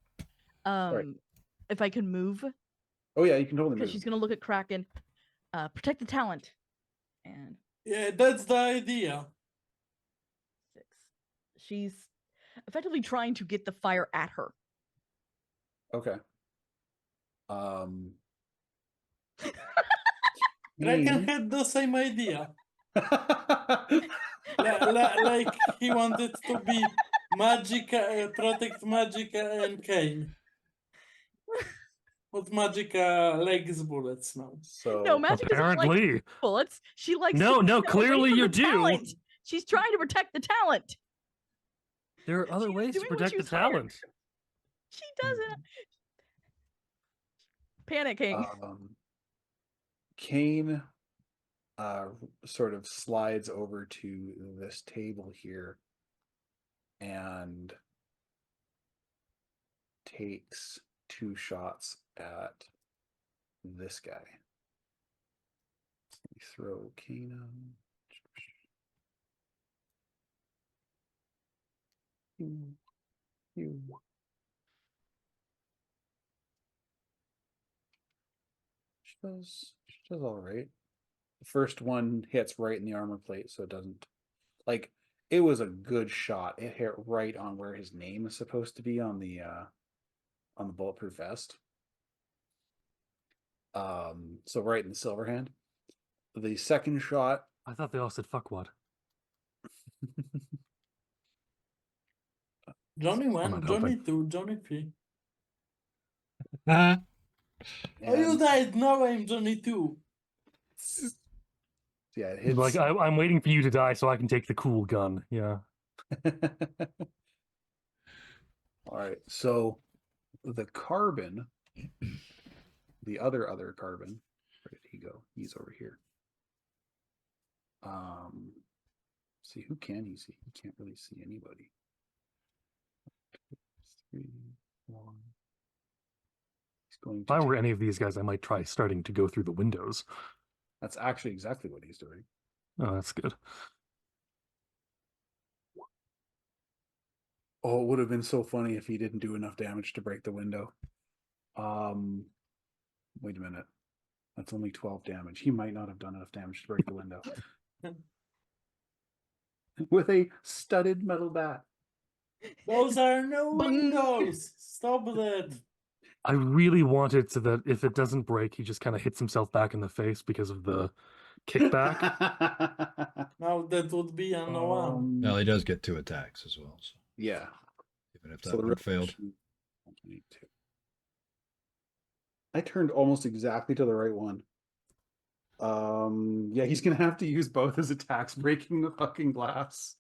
if I can move, Oh yeah, you can totally because move. she's gonna look at Kraken. Protect the talent. And Yeah, that's the idea. 6. She's effectively trying to get the fire at her. Okay. Kraken had the same idea. Like he wanted to be Magica, protect Magica and Kane. But Magica likes bullets now. So No, Magic doesn't like Apparently. bullets. She likes No, to no, get away clearly from you the do. talent. She's trying to protect the talent. There are other She's ways to doing what protect she the was hired. talent. She doesn't. Panicking. Kane sort of slides over to this table here and takes 2 shots at this guy. Let me throw Kane on. She does all right. The first one hits right in the armor plate, so it doesn't like it was a good shot. It hit right on where his name is supposed to be on the bulletproof vest. So right in the silver hand. The second shot, I thought they all said fuckwad. Johnny I'm 1, not Johnny helping. 2, Johnny 3. Ah, Oh, you and died. Now I'm Johnny 2. yeah, it hits. Like I'm waiting for you to die so I can take the cool gun. Yeah. All right, so the carbon, the other carbon, where did he go? He's over here. See, who can he see? He can't really see anybody. 3, 1. He's going If to I were take- any of these guys, I might try starting to go through the windows. That's actually exactly what he's doing. Oh, that's good. Oh, it would have been so funny if he didn't do enough damage to break the window. Wait a minute. That's only 12 damage. He might not have done enough damage to break the window. With a studded metal bat. Those are no Bung. windows. Stop that. I really wanted so that if it doesn't break, he just kind of hits himself back in the face because of the kickback. Now that would be a no one. well, he does get 2 attacks as well. So Yeah. even if So that the one failed. reaction- 122. I turned almost exactly to the right one. Yeah, he's gonna have to use both his attacks, breaking the fucking glass.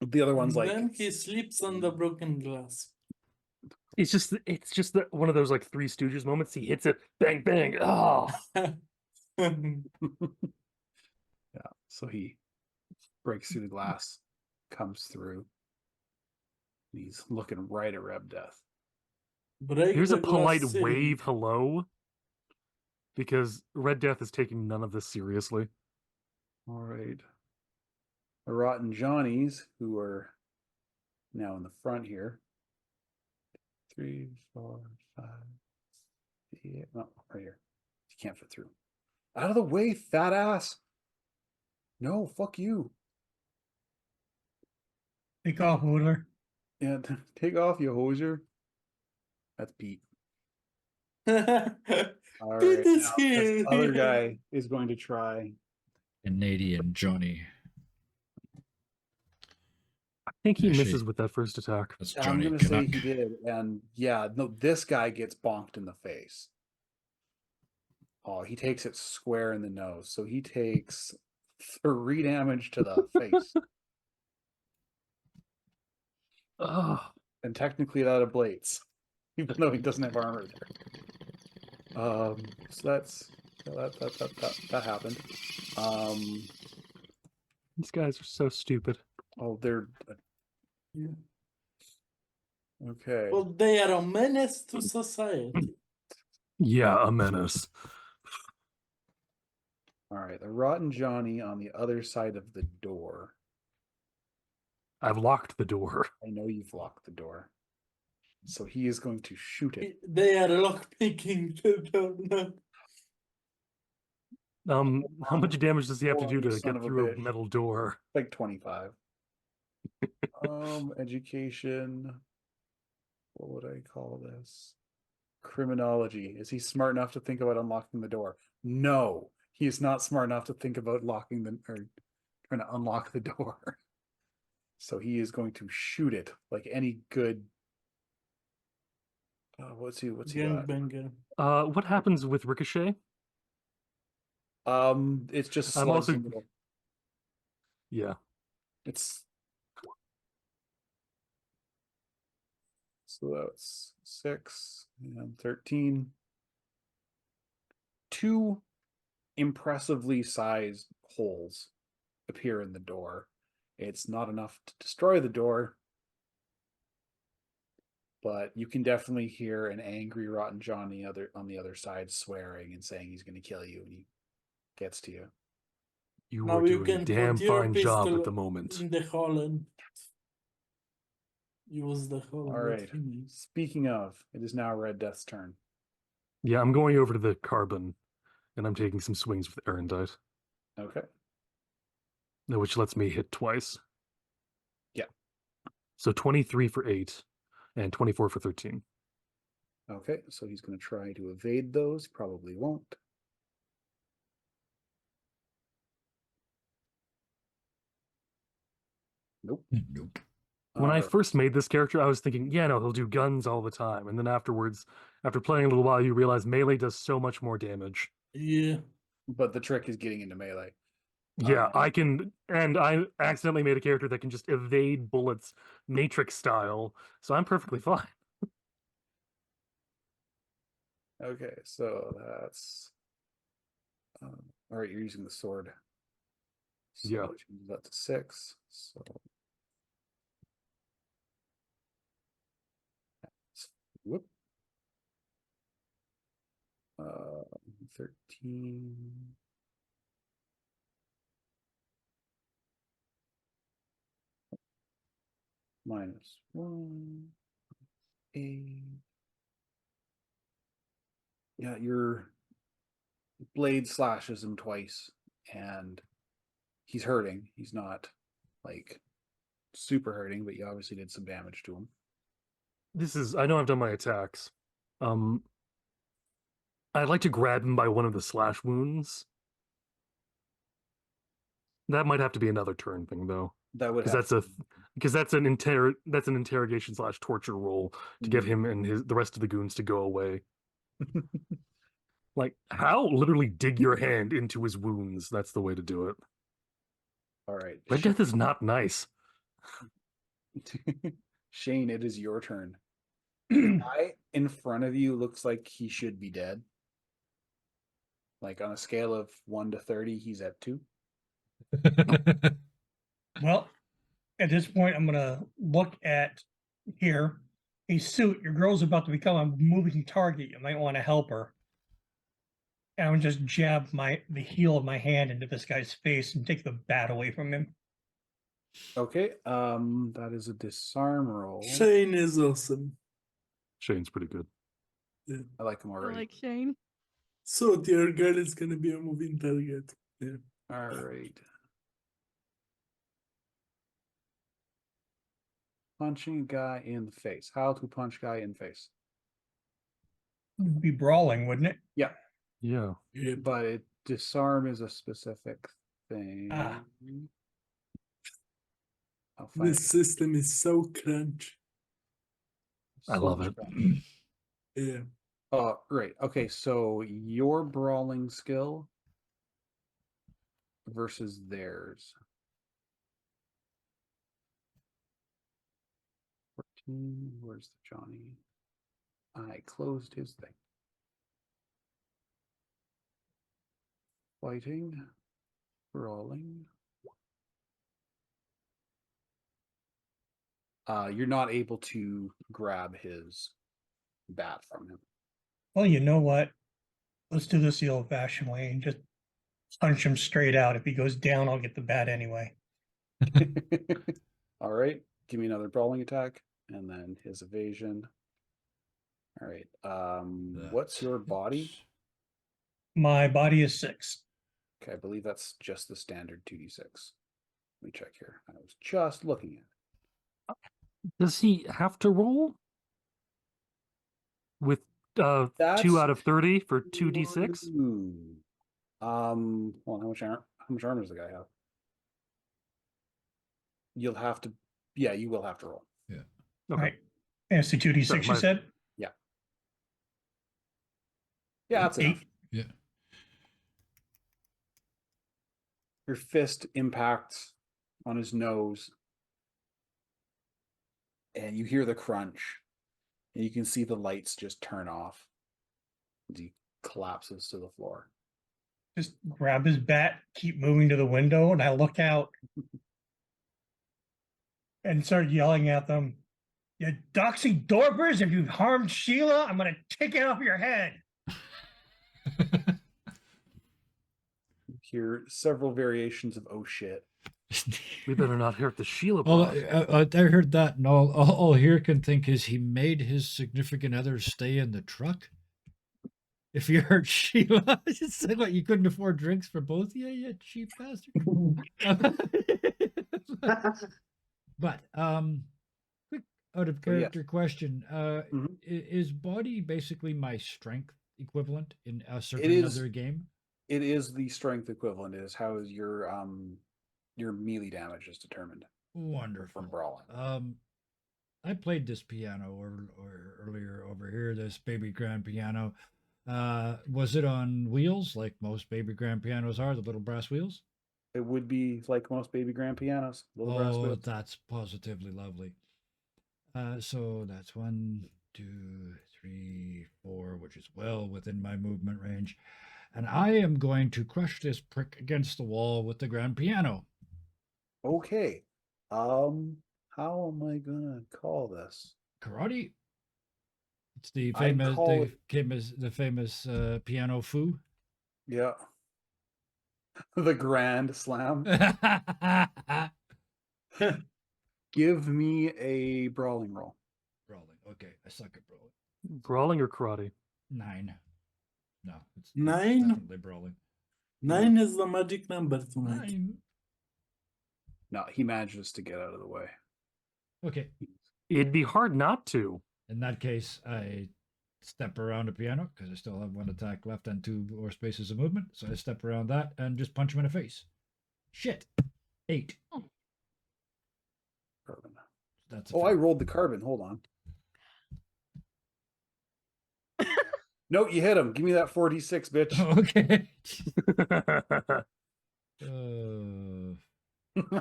The other one's And like then he sleeps on the broken glass. It's just one of those like Three Stooges moments. He hits it, bang bang. Oh, yeah, so he breaks through the glass, comes through. He's looking right at Reb Death. Break here's the a polite glass ceiling. wave hello, because Red Death is taking none of this seriously. All right. The Rotten Johnnies, who are now in the front here. 3, 4, 5, 8. No, right here. You can't fit through. Out of the way, fat ass. No, fuck you. Take off, Woodler. Yeah, take off, you hoser. That's Pete. All right, Pete is now here. this other guy is going to try. Canadian Johnny. I think he Actually, misses with that first attack. That's I'm Johnny gonna say Canuck. he did, and yeah, no, this guy gets bonked in the face. Oh, he takes it square in the nose, so he takes 3 damage to the face, Ugh. and technically that ablates, even though he doesn't have armor there. So that happened. These guys are so stupid. Oh, they're Yeah. okay. Well, they are a menace to society. Yeah, a menace. All right, the Rotten Johnny on the other side of the door. I've locked the door. I know you've locked the door. So he is going to shoot it. They are lockpicking the door now. How much damage does he have to Oh, do you to son get of a through a bitch. metal door? Like 25. Education. What would I call this? Criminology. Is he smart enough to think about unlocking the door? No, he is not smart enough to think about locking the or trying to unlock the door. So he is going to shoot it like any good. What's he got? Gangbanger. What happens with Ricochet? It's just I'm slugs also- in the- Yeah. It's so that's 6 and 13. 2 impressively sized holes appear in the door. It's not enough to destroy the door, but you can definitely hear an angry Rotten Johnny on the other side swearing and saying he's going to kill you when he gets to you. You Now were you doing a can damn put your fine job pistol at the moment. in the hole and use the hole. All right. Speaking of, it is now Red Death's turn. Yeah, I'm going over to the carbon, and I'm taking some swings with Erendite, Okay. which lets me hit twice. Yeah. So 23 for 8, and 24 for 13. Okay, so he's going to try to evade those. Probably won't. Nope. Nope. When I Alright. first made this character, I was thinking, yeah, no, he'll do guns all the time. And then afterwards, after playing a little while, you realize melee does so much more damage. Yeah. But the trick is getting into melee. Yeah, I can, and I accidentally made a character that can just evade bullets Matrix style, so I'm perfectly fine. Okay, so that's all right. You're using the sword. So Yeah. which means that to 6. So whoop. 13. Minus 1. 8. Yeah, your blade slashes him twice, and he's hurting. He's not like super hurting, but you obviously did some damage to him. I know I've done my attacks. I'd like to grab him by one of the slash wounds. That might have to be another turn thing, though. That would Because have that's an interrogation slash torture roll to get him and the rest of the goons to go away. Like, how? Literally dig your hand into his wounds. That's the way to do it. All right. Red Death is not nice. Shane, it is your turn. The guy in front of you looks like he should be dead. Like on a scale of 1 to 30, he's at 2. Well, at this point, I'm going to look at here. A suit, your girl's about to become a moving target. You might want to help her. And I'm gonna just jab the heel of my hand into this guy's face and take the bat away from him. Okay, that is a disarm roll. Shane is awesome. Shane's pretty good. Yeah. I like him I already. like Shane. So your girl is gonna be a moving target. Yeah. All right. Punching a guy in the face. How to punch guy in face. It'd be brawling, wouldn't it? Yeah, Yeah. but disarm is a specific thing. Ah. I'll find This system is so crunch. I love much it. fun. Yeah. Right. Okay, so your brawling skill versus theirs. 14. Where's the Johnny? I closed his thing. Fighting, brawling. You're not able to grab his bat from him. Well, you know what? Let's do this the old-fashioned way and just punch him straight out. If he goes down, I'll get the bat anyway. All right, give me another brawling attack, and then his evasion. All right. What's your body? My body is 6. Okay, I believe that's just the standard 2d6. Let me check here. I was just looking at it. Does he have to roll with 2 That's out of 30 for 2d6? Ooh. Well, how much armor does the guy have? You'll have to. Yeah, you will have to roll. Yeah. Okay. Right. And it's the 2d6 Sorry, you my- said? Yeah, that's enough. 8. Yeah. Your fist impacts on his nose, and you hear the crunch, and you can see the lights just turn off as he collapses to the floor. Just grab his bat, keep moving to the window, and I look out and start yelling at them. You doxy dorpers, if you've harmed Sheila, I'm going to take it off your head. You hear several variations of "oh shit." We better not hurt the Sheila Well, bot. I heard that, and all here can think is he made his significant other stay in the truck. If you hurt Sheila, just say what, you couldn't afford drinks for both of you, you cheap bastard. But quick out of Oh, yes. character question: Mhm. is body basically my strength equivalent in a certain is. other game? It is the strength equivalent. It is how your melee damage is determined Wonderful. from brawling. I played this piano or earlier over here, this baby grand piano. Was it on wheels like most baby grand pianos are, the little brass wheels? It would be like most baby grand pianos, little brass Oh, wheels. that's positively lovely. So that's 1, 2, 3, 4, which is well within my movement range. And I am going to crush this prick against the wall with the grand piano. Okay. How am I gonna call this? Karate. It's the I famous, call the famous piano foo. Yeah. The grand slam. Give me a brawling roll. Brawling. Okay, I suck at brawling. Brawling or karate? 9. No, it's 9? definitely brawling. 9 is the magic number tonight. 9. No, he manages to get out of the way. Okay. It'd be hard not to. In that case, I step around the piano because I still have 1 attack left and 2 more spaces of movement. So I step around that and just punch him in the face. Shit. 8. Carbon. That's Oh, I rolled the carbon. Hold on. No, you hit him. Give me that 4d6, bitch. Okay.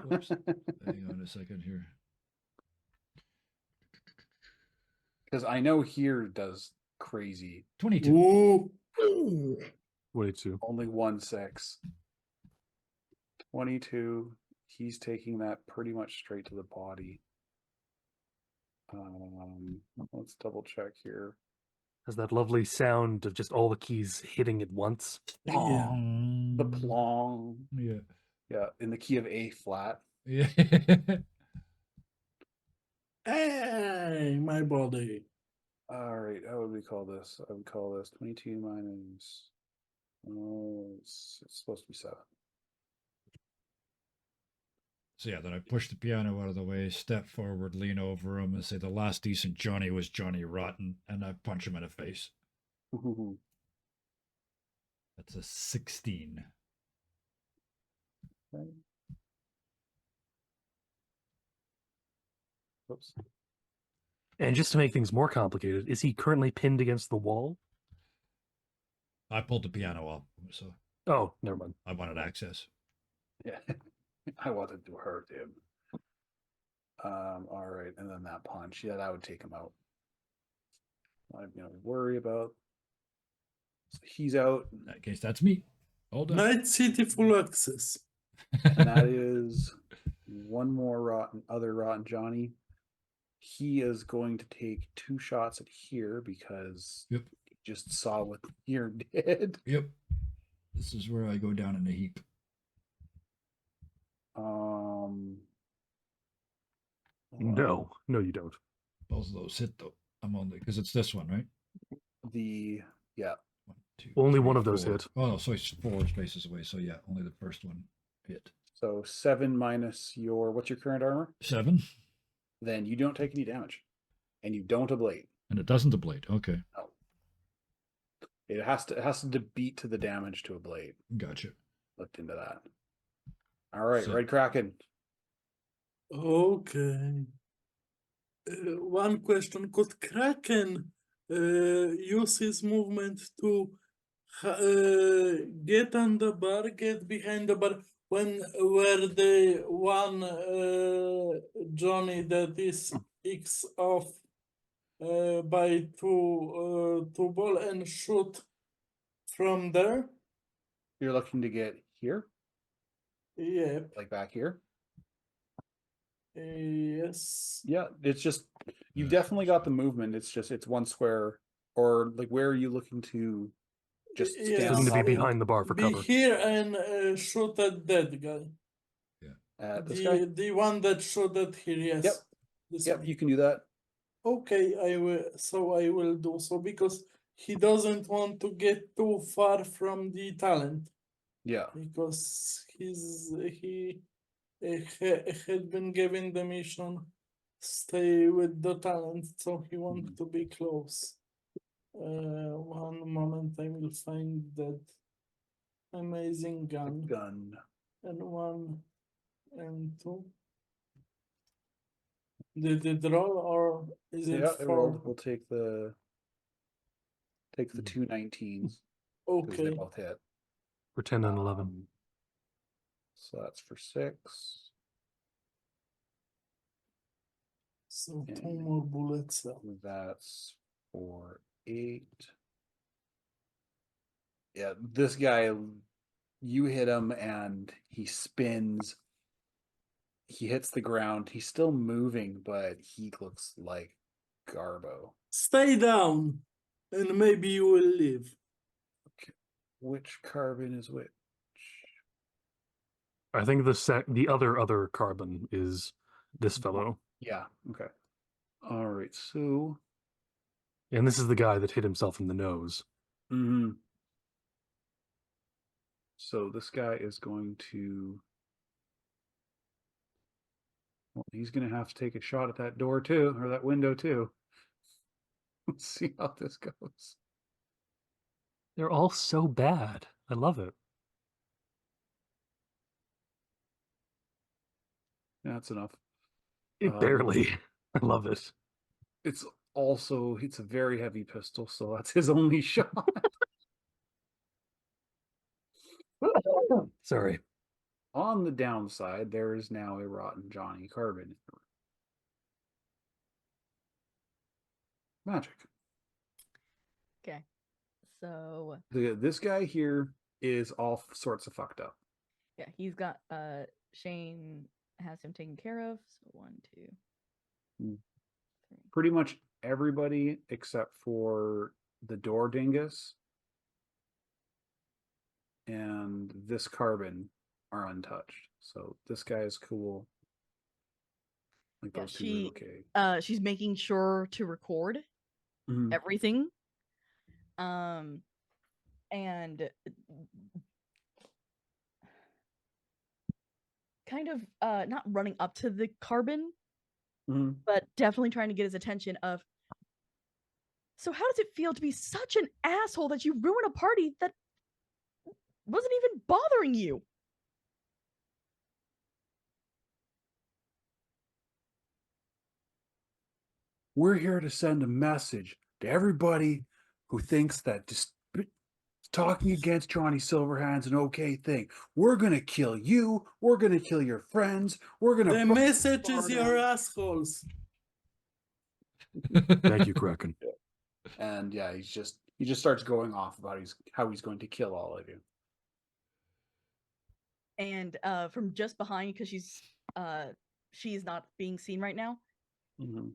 Whoops. Hang on a second here. Because I know here does crazy. 22. Ooh. 22. Only 1 6. 22. He's taking that pretty much straight to the body. Let's double check here. Has that lovely sound of just all the keys hitting at once. Yeah. The plong. Yeah. Yeah, in the key of A flat. Yeah. Hey, my body. All right, how would we call this? I would call this 22 minus. Oh, it's supposed to be 7. So yeah, then I push the piano out of the way, step forward, lean over him, and say the last decent Johnny was Johnny Rotten, and I punch him in the face. Ooh, That's a 16. okay. Oops. And just to make things more complicated, is he currently pinned against the wall? I pulled the piano up, so Oh, never mind. I wanted access. Yeah, I wanted to hurt him. All right, and then that punch. Yeah, that would take him out. I'm gonna worry about. So he's out, In that case, that's me. All done. Night City full access. and that is one more other rotten Johnny. He is going to take 2 shots at here because Yep. he just saw what here did. Yep. This is where I go down in a heap. No, you don't. Both of those hit though. I'm only because it's this one, right? Yeah. 1, 2, Only 3, one of those 4. hit. Oh no, so it's 4 spaces away. So yeah, only the first one hit. So 7 minus what's your current armor? 7, Then you don't take any damage, and you don't ablate. and it doesn't ablate. Okay, No. It has to beat to the damage to ablate. gotcha. Looked into that. All right, So- Red Kraken. Okay. One question: could Kraken use his movement to get on the bar, get behind the bar when where the one Johnny that is X off by two ball and shoot from there? You're looking to get here, Yeah. like back here. Yes. Yeah, it's just you've Yeah. definitely got the movement. It's just it's one square, or like where are you looking to? Just Yeah, stand Looking on to be top of him? behind the bar for Be cover. here and shoot at that guy. At this guy. The one that shot at here, yes. Yep. This Yep, one. you can do that. Okay, I will do so because he doesn't want to get too far from the talent Yeah. because he had been given the mission stay with the talent, so he wants to be close. One moment, I will find that amazing gun. And 1 and 2. Did it roll or is it Yeah, it 4? rolled. We'll take the 2 19s because they Okay. both hit. For 10 and 11. So that's for 6. So 2 And more bullets. That's for 8. Yeah, this guy, you hit him and he spins. He hits the ground. He's still moving, but he looks like Garbo. Stay down, and maybe you will live. Which carbon is which? I think the other carbon is this fellow. Yeah, okay. All right, so. And this is the guy that hit himself in the nose. Mm-hmm. So this guy is going to. Well, he's going to have to take a shot at that door too, or that window too. Let's see how this goes. They're all so bad. I love it. That's enough. Barely. I love it. It's a very heavy pistol, so that's his only shot. Sorry. On the downside, there is now a rotten Johnny Carbon. Magic. Okay. So This guy here is all sorts of fucked up. yeah, he's got Shane has him taken care of. So 1, 2, 3. Pretty much everybody except for the door dingus and this carbon are untouched. So this guy is cool. Like Yeah, those two are okay. she's making sure to record Mhm. everything. And kind of not running up to the carbon, Mhm. but definitely trying to get his attention of, so how does it feel to be such an asshole that you ruin a party that wasn't even bothering you? We're here to send a message to everybody who thinks that just talking against Johnny Silverhand's an okay thing. We're gonna kill you. We're gonna kill your friends. We're gonna. The burn message bar is your down." assholes. Thank you, Kraken. And yeah, he just starts going off about how he's going to kill all of you. And from just behind, because she's not being seen right now. Mhm.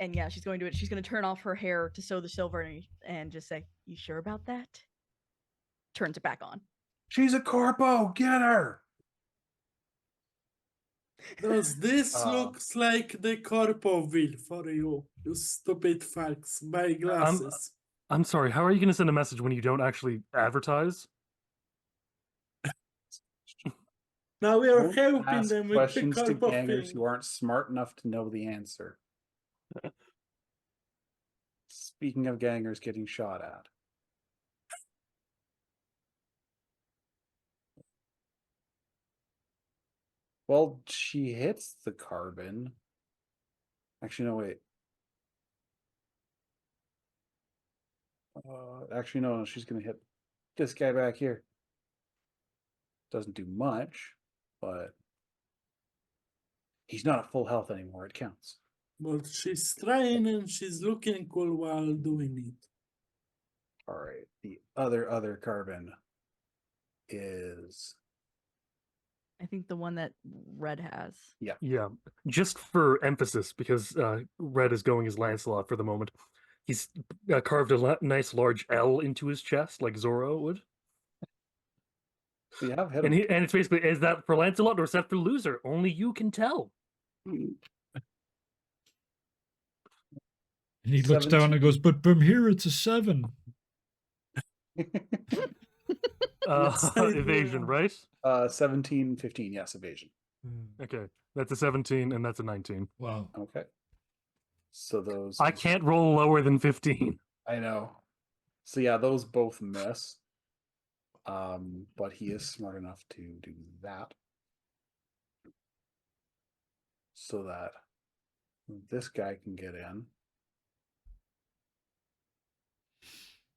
And yeah, she's going to She's going to turn off her hair to sew the silver and just say, "You sure about that?" Turns it back on. She's a corpo. Get her. Does this Uh, looks like the corpo will for you? You stupid fucks. Buy glasses. I'm sorry. How are you going to send a message when you don't actually advertise? Now we are Don't helping ask them with the questions to corpo gangers thing. who aren't smart enough to know the answer. Speaking of gangers getting shot at. Well, she hits the carbon. Actually, no, wait. Actually, no, she's going to hit this guy back here. Doesn't do much, but he's not at full health anymore. It counts. But she's trying and she's looking cool while doing it. All right. The other carbon is. Uh, I think the one that Red has. Yeah, just for emphasis, because Red is going as Lancelot for the moment. He's carved a nice large L into his chest, like Zorro would. So you have hit And him. and it's basically, is that for Lancelot or is that for loser? Only you can tell. And he looks down and goes, "But from here it's a 7." Inside Evasion, the- right? 17, 15. Yes, evasion. Okay, that's a 17 and that's a 19. Wow. Okay. So those. I can't roll lower than 15. I know. So yeah, those both miss. But he is smart enough to do that. So that this guy can get in.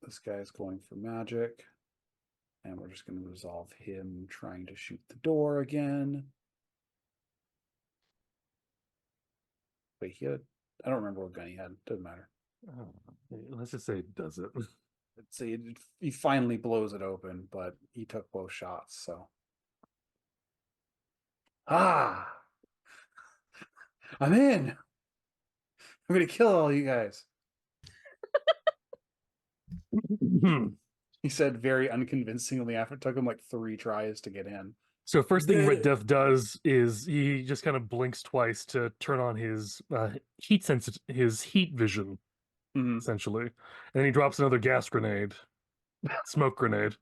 This guy is going for magic. And we're just going to resolve him trying to shoot the door again. Wait, I don't remember what gun he had. Doesn't matter. Let's just say it does it. Let's see, he finally blows it open, but he took both shots, so. I'm in. I'm going to kill all you guys. He said very unconvincingly after it took him like 3 tries to get in. So first thing Red The- Death does is he just kind of blinks twice to turn on his his heat vision, Mhm. essentially, and then he drops another gas grenade, smoke grenade.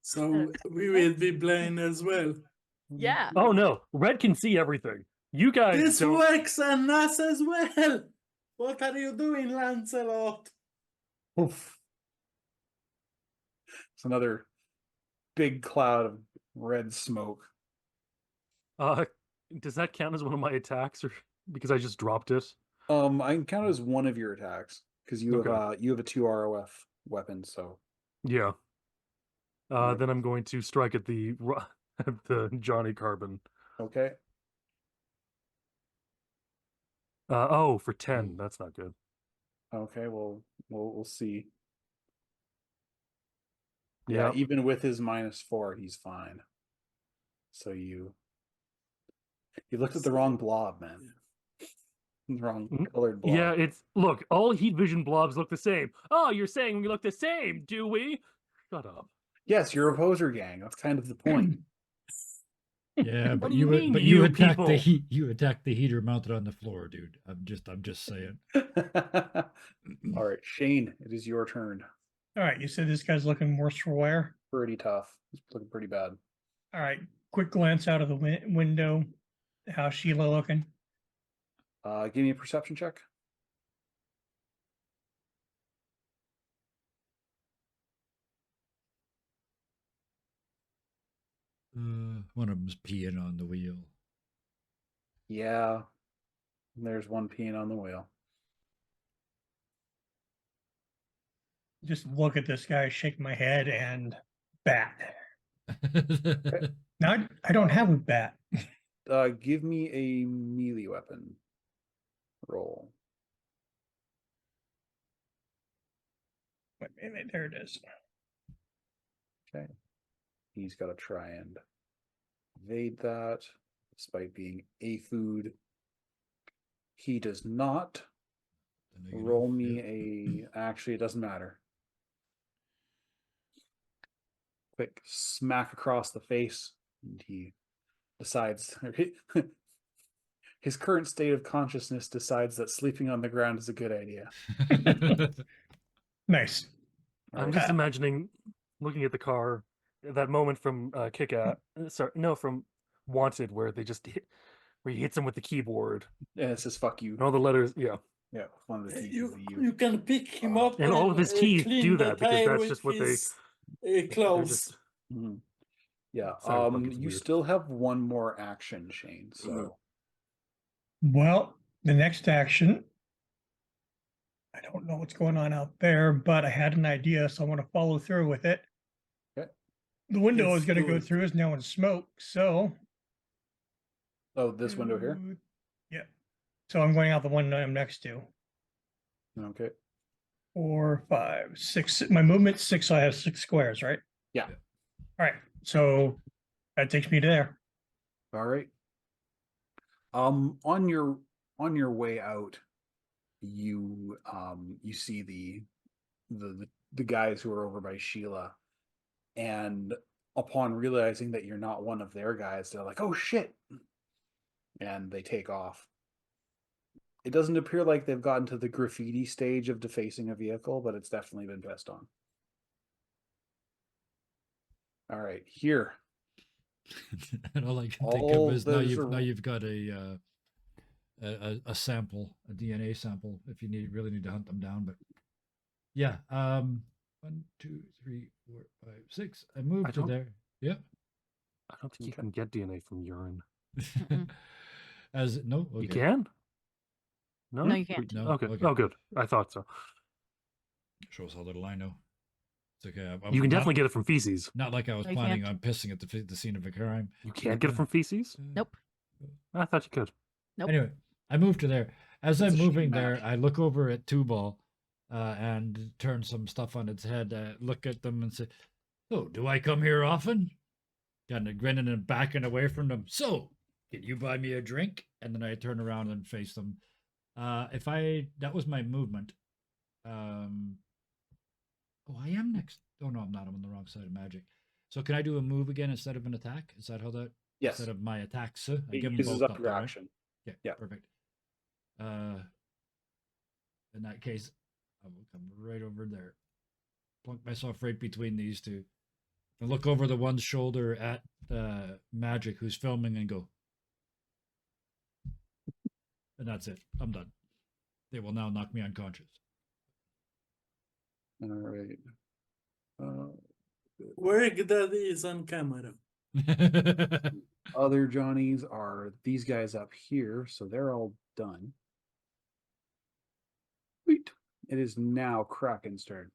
So we will be blind as well. Yeah. Oh no, Red can see everything. You guys This don't. works on us as well. What are you doing, Lancelot? Oof. It's another big cloud of red smoke. Does that count as one of my attacks, or because I just dropped it? I can count it as one of your attacks because you Okay. have a 2 ROF weapon, so. Yeah. Right. Then I'm going to strike at the at the Johnny Carbon. Okay. For 10. That's not good. Okay, well, we'll see. Yeah, Yeah. even with his -4, he's fine. So you looked at the wrong blob, man. The wrong colored blob. Yeah, look, all heat vision blobs look the same. Oh, you're saying we look the same, do we? Shut up. Yes, you're a poser gang. That's kind of the point. Yeah, What but do you mean, but you you attacked people? the heat. You attacked the heater mounted on the floor, dude. I'm just saying. All right, Shane, it is your turn. All right, you said this guy's looking worse for wear. Pretty tough. It's looking pretty bad. All right, quick glance out of the window. How's Sheila looking? Give me a perception check. One of them's peeing on the wheel. Yeah. There's one peeing on the wheel. Just look at this guy, shake my head, and bat. Now I don't have a bat. Give me a melee weapon roll. Wait a minute, there it is. Okay. He's got to try and evade that, despite being a food. He does not. Roll me a. Actually, it doesn't matter. Quick smack across the face, and he decides. His current state of consciousness decides that sleeping on the ground is a good idea. Nice. I'm just imagining looking at the car, that moment from from Wanted, where they just where he hits him with the keyboard And it says "fuck you." and all the letters. Yeah, Yeah, one of the keys You, is the you can pick him up and all of his keys clean do the that because tire that's with just what his, they're clothes. just. Mhm. Yeah. Cyberpunk is You weird. still have one more action, Shane. So Well, the next action. I don't know what's going on out there, but I had an idea, so I want to follow through with it. Okay. The window Let's is going to do go it. through is now in smoke, so oh, this window here. Yeah. So I'm going out the window I'm next to. Okay. 4, 5, 6. My movement's 6, so I have 6 squares, right? Yeah. All right. So that takes me to there. All right. On your way out, you see the guys who are over by Sheila, and upon realizing that you're not one of their guys, they're like, "Oh shit!" and they take off. It doesn't appear like they've gotten to the graffiti stage of defacing a vehicle, but it's definitely been pissed on. All right, here. And all I can think All of is now those you've are- got a sample, a DNA sample, if you really need to hunt them down. But yeah, 1, 2, 3, 4, 5, 6. I moved to don't- there. Yeah. I don't think you Okay. can get DNA from urine. As no, You okay. can? No, No, you can't. No, Okay. okay. Oh, good. I thought so. Shows how little I know. It's okay. You can definitely get it from feces. Not like I was No, you planning can't. on pissing at the scene of a crime. You can't get it from feces? Nope. I thought you could. Nope. Anyway, I moved to there. As That's I'm a shame, moving there, Matt. I look over at Two Ball and turn some stuff on its head, look at them and say, "Oh, do I come here often?" Kind of grinning and backing away from them. "So, can you buy me a drink?" And then I turn around and face them. That was my movement. Oh, I am next. Oh no, I'm not. I'm on the wrong side of magic. So can I do a move again instead of an attack? Is that how that? Yes. Instead of my attacks, I It give them uses both up though, your right? action. Yeah, Yeah. perfect. In that case, I will come right over there, plunk myself right between these two, and look over the one's shoulder at Magic, who's filming, and go. And that's it. I'm done. They will now knock me unconscious. All right. Work that is on camera. Other Johnnies are these guys up here, so they're all done. Sweet. It is now Kraken's turn.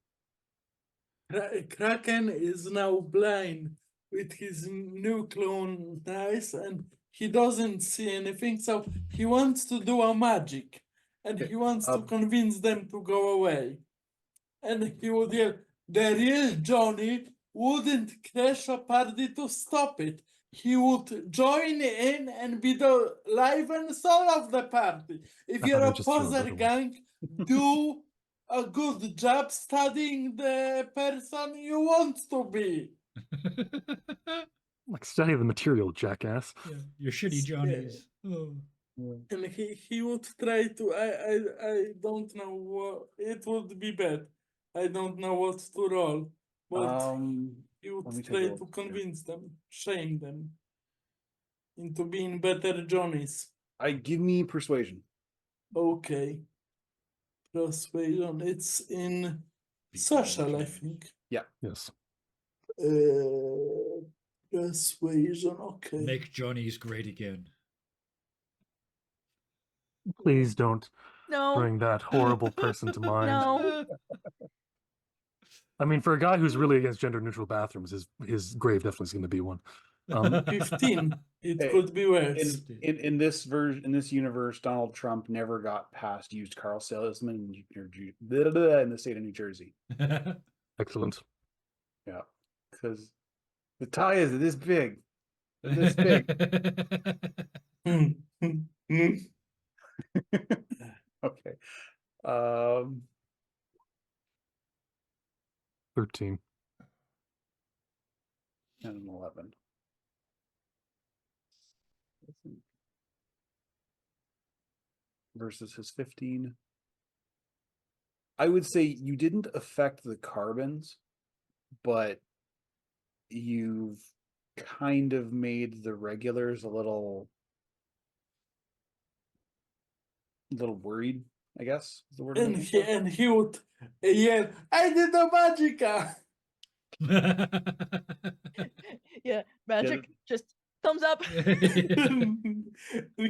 Kraken is now blind with his new clone Nice, and he doesn't see anything, so he wants to do a magic, and he wants to convince them to go away. And he would yell, "The real Johnny wouldn't crash a party to stop it. He would join in and be the life and soul of the party. If I you're thought I a just threw a poser better one. gang, do a good job studying the person you want to be." Like, study the material, jackass. Yeah, your shitty Johnnies. Oh. And he would try to, I don't know what, it would be bad. I don't know what to roll, but you let me would take a try look to here. convince them, shame them into being better Johnnies. Give me persuasion. Okay. Persuasion. It's in social, I think. Yes. Persuasion. Okay. Make Johnny's great again. Please don't No. bring that horrible person to mind. No. I mean, for a guy who's really against gender neutral bathrooms, his grave definitely is going to be one. 15. It Hey, could be worse. In this version, in this universe, Donald Trump never got past used car salesman in the state of New Jersey. Excellent. Yeah, because the tie is this big, this big. Okay. 13. 10 and 11. Versus his 15. I would say you didn't affect the carbons, but you've kind of made the regulars a little worried, I guess is the word I'm And looking for. he would yell, I did the magica. Yeah, magic. Just thumbs up.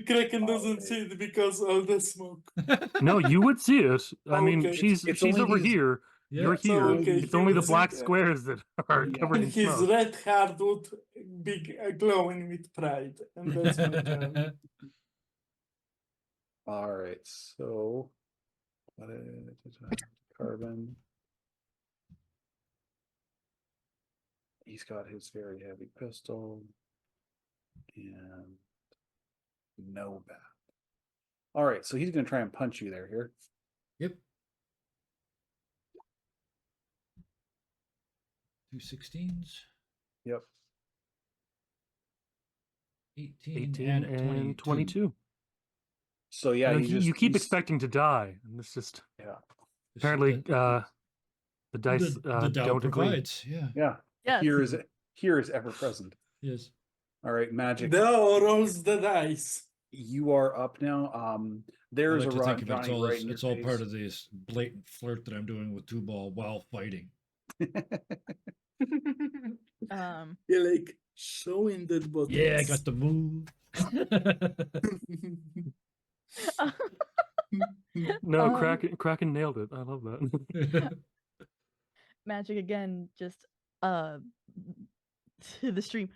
Kraken doesn't see it because of the smoke. No, you would see it. I mean, Okay. she's It's she's only over these- here. Yeah. You're So, here. okay, It's he only the would see black it. squares that are Yeah. covered And in his smoke. red heart would be glowing with pride. And that's my turn. All right, so what is carbon? He's got his very heavy pistol and no bat. All right, so he's going to try and punch you there here. Yep. 2 16s. Yep. 18, 18 and and 22. 22. So yeah, You keep he's- expecting to die, and this just Yeah. apparently the dice the Dow don't agree. provides. Yeah. Yeah. Yes. Here is ever present. Yes. All right, magic. Thou rolls the dice. You are up now. I There's like a to think rotten of it, Johnny right in your it's all part face. of this blatant flirt that I'm doing with 2-ball while fighting. You're like showing that buttons. Yeah, I got the move. No, Um, Kraken nailed it. I love that. Magic again, just to the stream.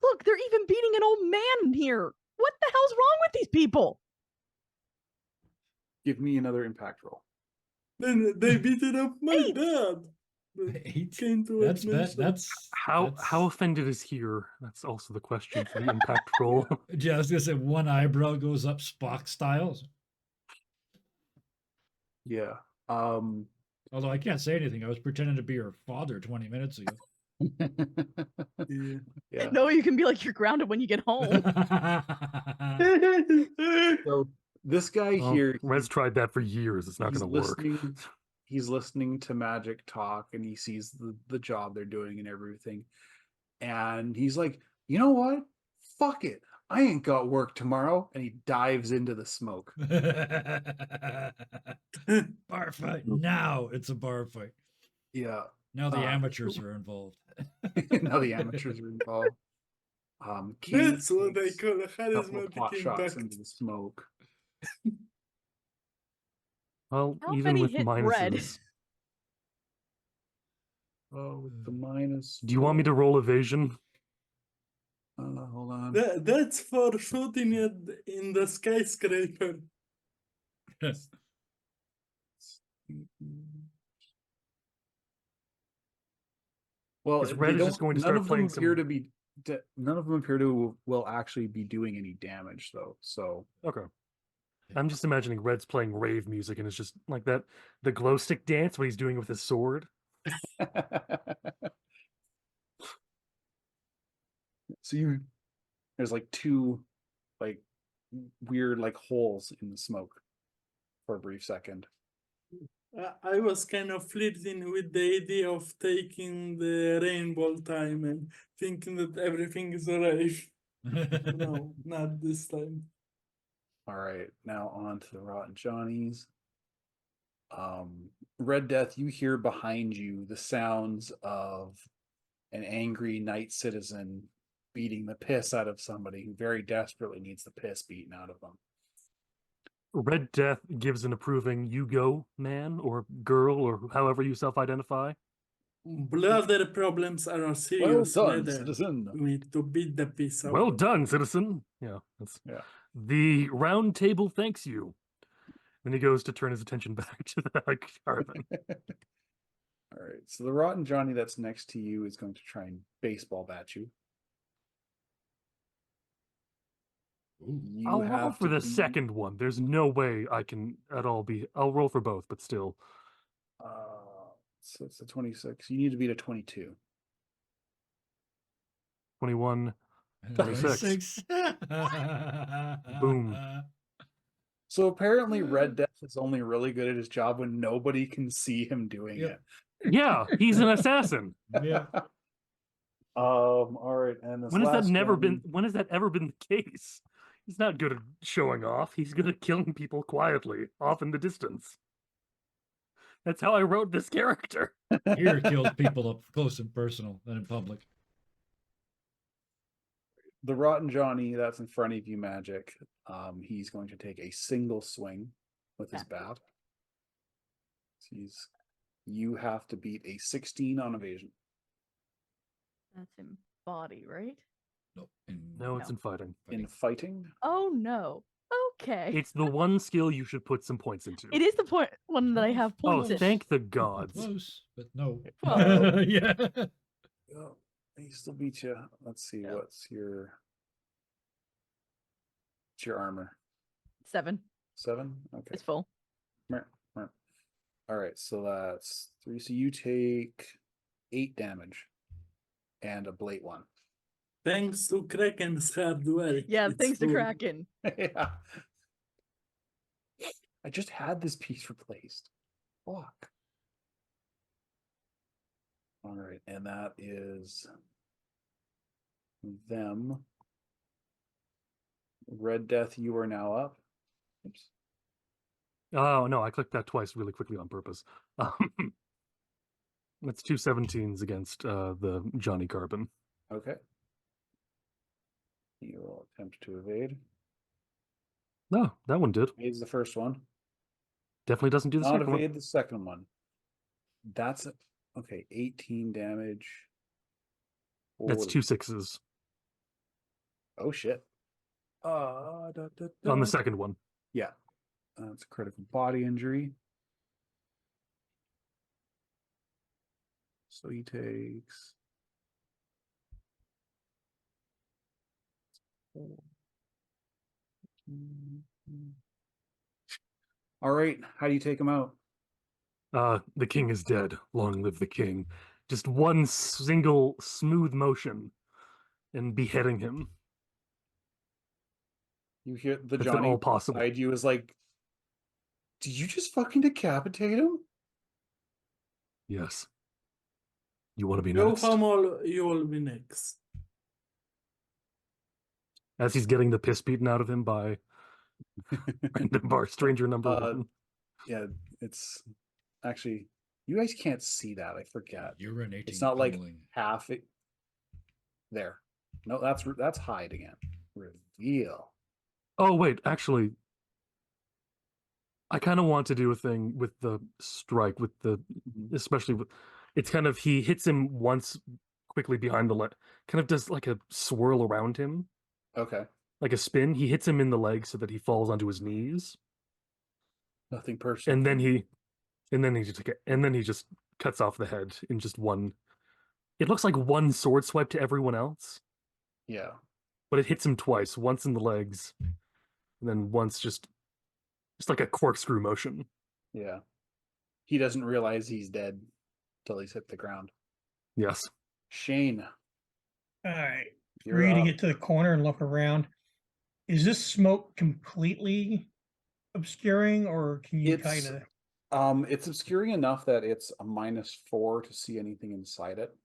Look, they're even beating an old man here. What the hell's wrong with these people? Give me another impact roll. Then they beat it up my 8. dad. But 8. came to That's admit that's How offended is here? That's also the question for the impact roll. Yeah, I was gonna say one eyebrow goes up Spock style. Yeah. Although I can't say anything. I was pretending to be her father 20 minutes ago. Yeah. Yeah. No, you can be like you're grounded when you get home. So this guy Well, here, Red's tried that for years. It's not he's going to work. He's listening to Magic talk, and he sees the job they're doing and everything, and he's like, you know what? Fuck it. I ain't got work tomorrow, and he dives into the smoke. Bar fight. Now it's a bar fight. Yeah. Now the amateurs are involved. Now the amateurs are involved. King That's what I takes call a a couple of pot charismatic shots impact. into the smoke. Well, How even many with hit minuses. Red? Oh, with the minus. Do you want me to roll evasion? Hold on. That's for shooting it in the skyscraper. Well, Because Red they is just don't- going to none start of them playing appear some- to be. None of them appear to will actually be doing any damage, though. So Okay. I'm just imagining Red's playing rave music and it's just like that the glow stick dance what he's doing with his sword. so there's like two like weird like holes in the smoke for a brief second. I was kind of flirting with the idea of taking the rainbow time and thinking that everything is alright. No, not this time. All right, now on to the Rotten Johnnies. Red Death, you hear behind you the sounds of an angry night citizen beating the piss out of somebody who very desperately needs the piss beaten out of them. Red Death gives an approving "you go, man" or "girl" or however you self-identify. Brother problems are a Well serious done, matter. citizen. We need to beat the piss out Well of done, citizen. Yeah, that's Yeah. the round table thanks you. Then he goes to turn his attention back to the carbon. All right, so the Rotten Johnny that's next to you is going to try and baseball bat you. You I'll roll have for to the beat- second one. There's no way I can at all be. I'll roll for both, but still. So it's a 26. You need to beat a 22. 21. 26. Boom. So apparently Red Death is only really good at his job when nobody can see him doing Yep. Yeah, he's an assassin. Yeah. it. All right, and this When has that last never one- been? When has that ever been the case? He's not good at showing off. He's good at killing people quietly, off in the distance. That's how I wrote this character. Here kills people up close and personal than in public. The Rotten Johnny that's in front of you, Magic. He's going to take a single swing with his bat. So you have to beat a 16 on evasion. That's in body, right? No. No, it's No. in fighting. In fighting, Oh no. Okay. It's the one skill you should put some points into. It is the point one that I have Oh, points in. thank the gods. Close, but no. Well- Yeah. oh, he still beats you. Let's see, Yeah. what's your armor? 7. 7? Okay. It's full. Mer. All right, so that's 3. So you take 8 damage and a blade 1. Thanks to Kraken's hard work. Yeah, it's thanks to full. Kraken. Yeah. I just had this piece replaced. Fuck. All right, and that is them. Red Death, you are now up. Oops. Oh no, I clicked that twice really quickly on purpose. That's 2 17s against the Johnny Carbon. Okay. You will attempt to evade. No, that one did. Evades the first one. Definitely doesn't do the Not second evade one. the second one. That's it. Okay, 18 damage. That's 2 40. 6s Oh shit. on On the second one. Yeah. That's a critical body injury. So he takes 4. All right, how do you take him out? The king is dead. Long live the king. Just one single smooth motion and beheading him. You hear the If at Johnny all possible. beside you is like, did you just fucking decapitate him? Yes. You want to be Go next? Hamal, you will be next. As he's getting the piss beaten out of him by random bar stranger number one. Yeah, it's actually, you guys can't see that. I forget. Urinating. It's not like pummeling. half it. There. No, that's hide again. Reveal. Oh wait, actually, I kind of want to do a thing with the strike, with the especially with. It's kind of he hits him once quickly behind the leg, kind of does like a swirl around him, Okay. like a spin. He hits him in the leg so that he falls onto his knees, Nothing personal. and then he just cuts off the head in just one. It looks like one sword swipe to everyone else, Yeah. but it hits him twice, once in the legs, and then once just like a corkscrew motion. Yeah. He doesn't realize he's dead till he's hit the ground. Yes. Shane. All right. You're Ready to up. get to the corner and look around. Is this smoke completely obscuring, or can you It's- kind of? It's obscuring enough that it's a -4 to see anything inside it.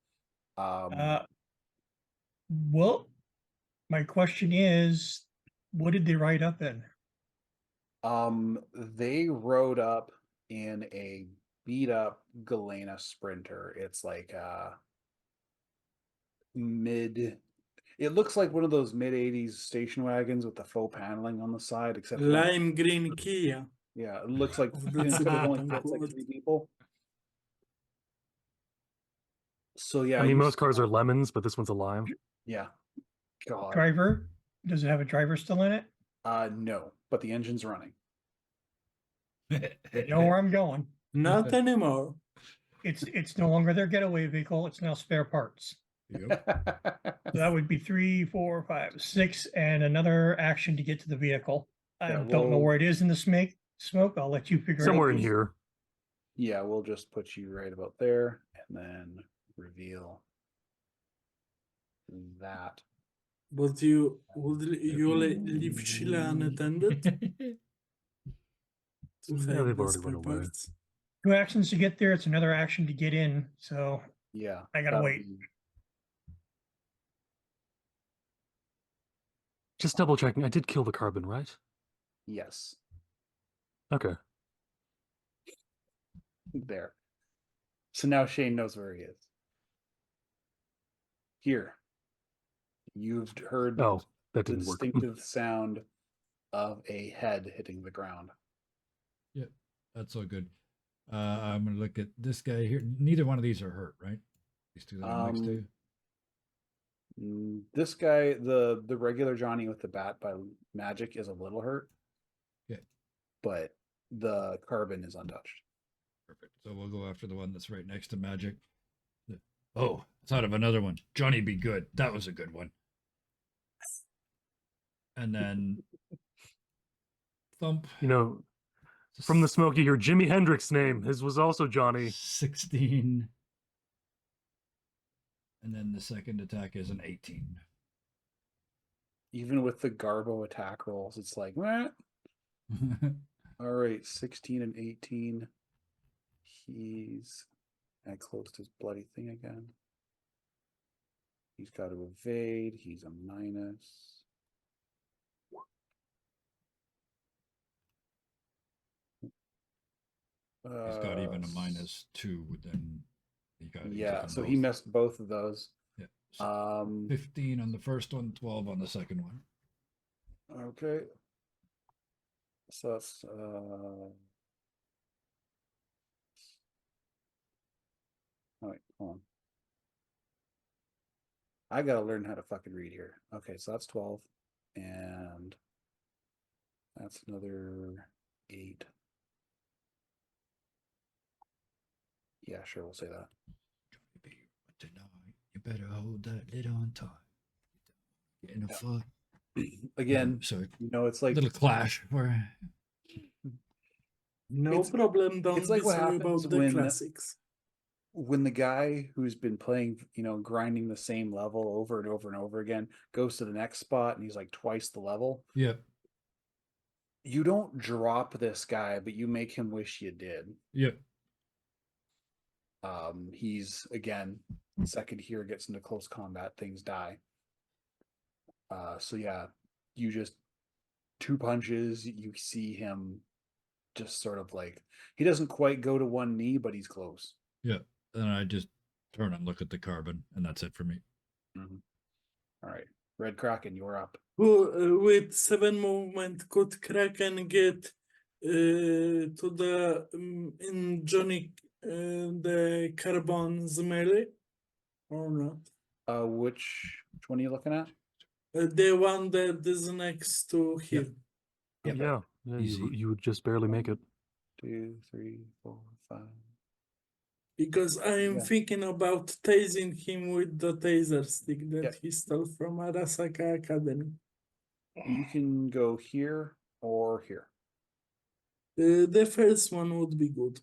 Well, my question is, what did they write up in? They rode up in a beat up Galena Sprinter. It's like it looks like one of those mid-80s station wagons with the faux paneling on the side, except Lime green Kia. yeah, it looks like Of the except it only Tibetan fits like court. 3 people. So yeah, I mean, you most cars are lemons, but this one's a lime. yeah. God. Driver? Does it have a driver still in it? No, but the engine's running. You know where I'm going. Not anymore. It's no longer their getaway vehicle. It's now spare parts. Yep. So that would be 3, 4, 5, 6, and another action to get to the vehicle. I Yeah, don't know well- where it is in the smoke. I'll let you figure Somewhere it in out. here. Yeah, we'll just put you right about there and then reveal that. But you leave Sheila unattended to Yeah, find they've the already spare run away. parts. 2 actions to get there. It's another action to get in. So Yeah. I gotta that would wait. be- Just double checking. I did kill the carbon, right? Yes. Okay. There. So now Shane knows where he is. Here. You've heard Oh, that the didn't work. distinctive sound of a head hitting the ground. Yep, that's all good. I'm gonna look at this guy here. Neither one of these are hurt, right? These two that I'm next to. This guy, the regular Johnny with the bat by magic, is a little hurt. Okay. But the carbon is untouched. Perfect. So we'll go after the one that's right next to magic. Oh, I thought of another one. Johnny Be Good. That was a good one. And then thump. You know, from the smoke, you hear Jimi Hendrix's name. His was also Johnny. 16. And then the second attack is an 18. Even with the Garbo attack rolls, it's like, meh. All right, 16 and 18. I closed his bloody thing again. He's got to evade. He's a minus. He's got even a -2. Then he got Yeah, took so them he both. missed both of those. Yeah. So 15 on the first one, 12 on the second one. Okay. So that's oh, wait, hold on. I gotta learn how to fucking read here. Okay, so that's 12. And that's another 8. Yeah, sure, we'll say that. Johnny B, what tonight? You better hold that lid on tight. Get in a fight. Again, So it's like little clash where No It's- problem. Don't it's like be what sorry happens about the when- classics. when the guy who's been playing, grinding the same level over and over and over again goes to the next spot and he's like twice the level. Yep. You don't drop this guy, but you make him wish you did. Yep. He's again, second here gets into close combat, things die. So yeah, you just 2 punches, you see him just sort of like he doesn't quite go to one knee, but he's close. Yep. Then I just turn and look at the carbon, and that's it for me. All right, Red Kraken, you're up. Who with 7 movement could Kraken get to the in Johnny the Carbon's melee or not? Which one are you looking at? The one that is next to him. Yep. Yeah, Easy. you would just barely make it. 2, 3, 4, 5. Because I'm Yeah. thinking about tasing him with the taser stick that Yep. he stole from Arasaka Academy. You can go here or here. The first one would be good.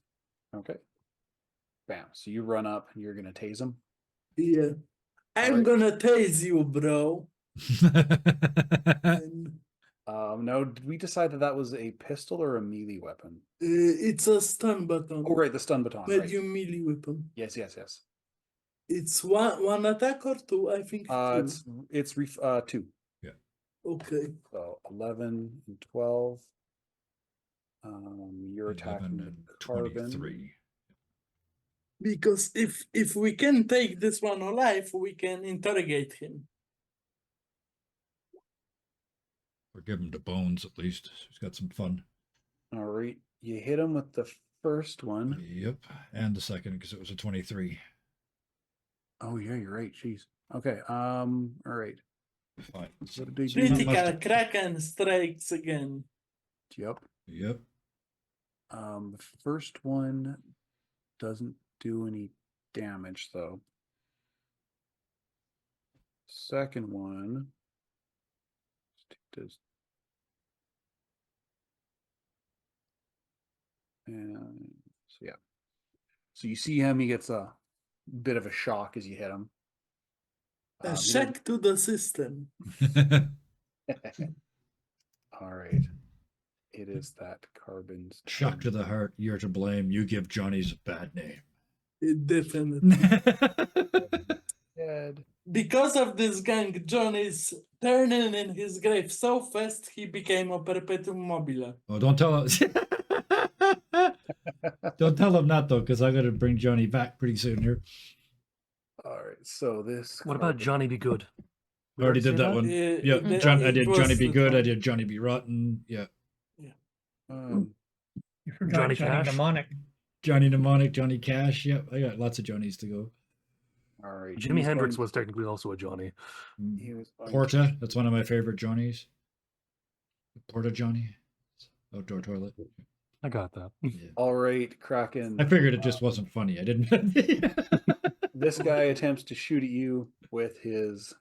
Okay. Bam. So you run up and you're gonna tase him. Yeah. I'm Alright. gonna tase you, bro. And No, did we decide that that was a pistol or a melee weapon? It's a stun baton. Oh, right, the stun baton. Right. Medium melee weapon. Yes, yes, yes. It's one attack or two? I think two. It's 2. Okay. So 11 and 12. You're 11 attacking and the carbon. 23. Because if we can take this one alive, we can interrogate him. Or give him the bones at least. He's got some fun. All right, you hit him with the first one. Yep. And the second because it was a 23. Oh yeah, you're right. Jeez. Okay. All right. Fine. What did they do? Critical Kraken strikes again. Yep. Yep. The first one doesn't do any damage though. Second one does. And so yeah. So you see him, he gets a bit of a shock as you hit him. A shock to the system. All right. It is that carbon's Shock to turn. the heart. You're to blame. You give Johnny's a bad name. It definitely. Dead. Because of this gang, John is turning in his grave so fast he became a perpetuum mobile. Oh, don't tell him. Don't tell him that though, because I'm gonna bring Johnny back pretty soon here. All right. So this. What about Johnny Be Good? I already did that one. Yeah, I did Johnny Be Good. I did Johnny Be Rotten. Yeah. Um, You forgot Johnny Johnny Cash? Mnemonic. Johnny Mnemonic, Johnny Cash. Yep, I got lots of Johnnies to go. all right. Jimi he's Hendrix going- was technically also a Johnny. He was going Porta, that's one of my favorite Johnnies. Porta Johnny. Outdoor toilet. I got that. Yeah. All right, Kraken. I figured it just wasn't funny. I didn't. This guy attempts to shoot at you with his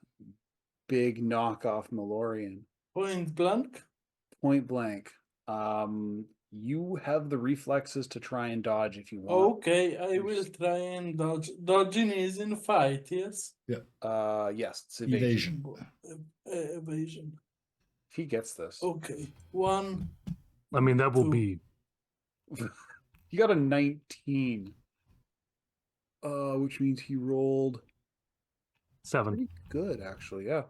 big knockoff Malorian. Point blank. Point blank. You have the reflexes to try and dodge if you want. Okay, I will try and dodge. Dodging is in fight, yes? Yes, it's evasion. Evasion. Evasion. If he gets this. Okay, 1. I mean, that will Two. be He got a 19. Which means he rolled 7. pretty good actually, yeah.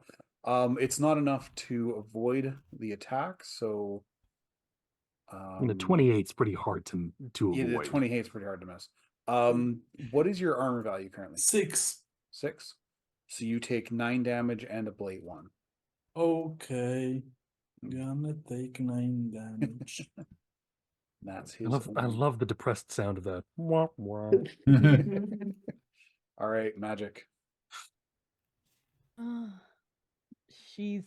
It's not enough to avoid the attack, so And the 28 is pretty hard to yeah, the avoid. 28 is pretty hard to miss. What is your armor value currently? 6. 6. So you take 9 damage and a blade 1. Okay. Gonna take 9 damage. That's his. I only- love the depressed sound of that. Wah, wah. All right, magic. She's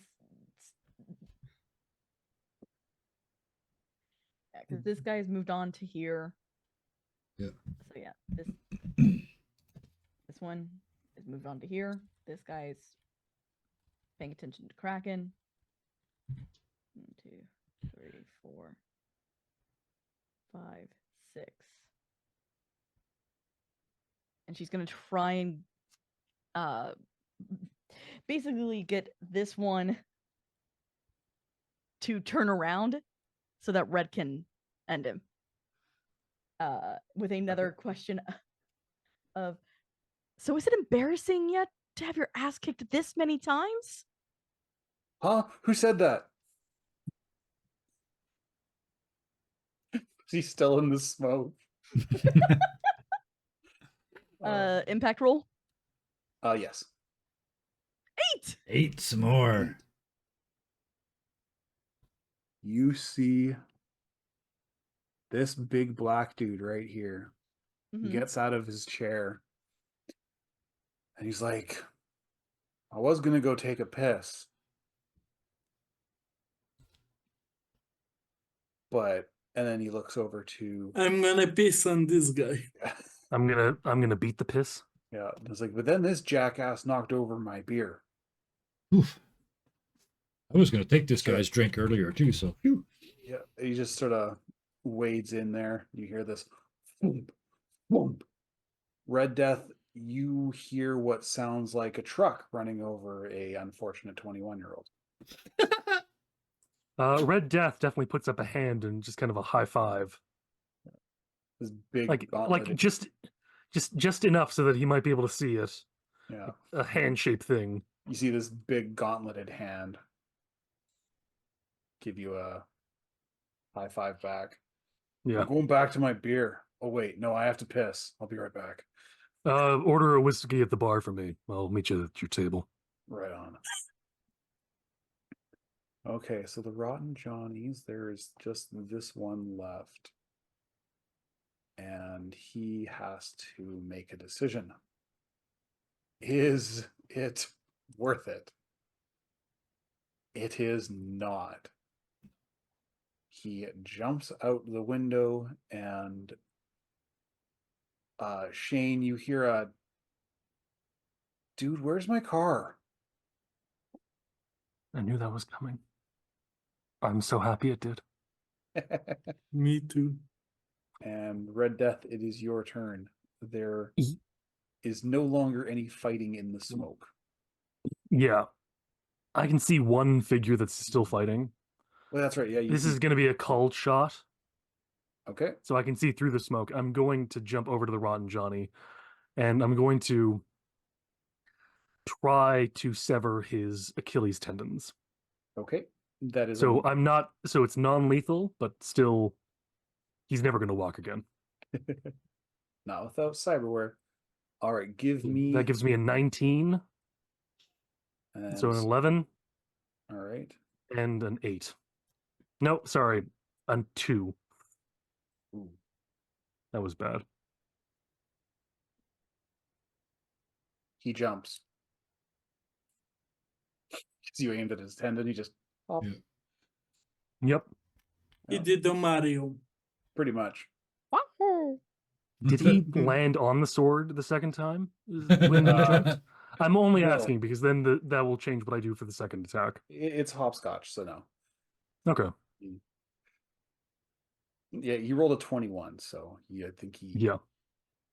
yeah, because this guy has moved on to here. Yeah. So yeah, this one has moved on to here. This guy's paying attention to Kraken. 1, 2, 3, 4, 5, 6. And she's gonna try and basically get this one to turn around so that Red can end him. With another question of, so is it embarrassing yet to have your ass kicked this many times? Huh? Who said that? He's still in the smoke. Impact roll? Yes. 8! 8 some more. You see this big black dude right here. He Mhm. gets out of his chair and he's like, I was gonna go take a piss, and then he looks over to I'm gonna piss on this guy. I'm gonna beat the piss. yeah, it's like, but then this jackass knocked over my beer. Oof. I was going to take this guy's drink earlier too, so. Phew. Yeah, he just sort of wades in there. You hear this thump, thump. Red Death, you hear what sounds like a truck running over a unfortunate 21-year-old. Red Death definitely puts up a hand and just kind of a high five, This big like gauntleted- just enough so that he might be able to see it. yeah. A hand shaped thing. You see this big gauntleted hand give you a high five back. Yeah. I'm going back to my beer. Oh wait, no, I have to piss. I'll be right back. Order a whiskey at the bar for me. I'll meet you at your table. Right on. Okay, so the Rotten Johnnies, there is just this one left. And he has to make a decision. Is it worth it? It is not. He jumps out the window and Shane, you hear a dude, where's my car? I knew that was coming. I'm so happy it did. Me too. And Red Death, it is your turn. There Ye- is no longer any fighting in the smoke. Yeah. I can see one figure that's still fighting. Well, that's right. Yeah, you This can- is going to be a called shot, okay. so I can see through the smoke. I'm going to jump over to the Rotten Johnny, and I'm going to try to sever his Achilles tendons. Okay. That is So I'm not. So it's non-lethal, but still, he's never going to walk again. not without cyberware. All right, give me That gives me a 19, and so an 11, all right. and an 8. No, sorry, a 2. Ooh. That was bad. He jumps. You aimed at his tendon, he just pop. Yeah. Yep. He Yeah. did the Mario. Pretty much. Did he land on the sword the second time when he jumped? I'm only No. asking because then that will change what I do for the second attack. It's hopscotch, so no. Okay. Yeah, he rolled a 21, so I think he Yeah.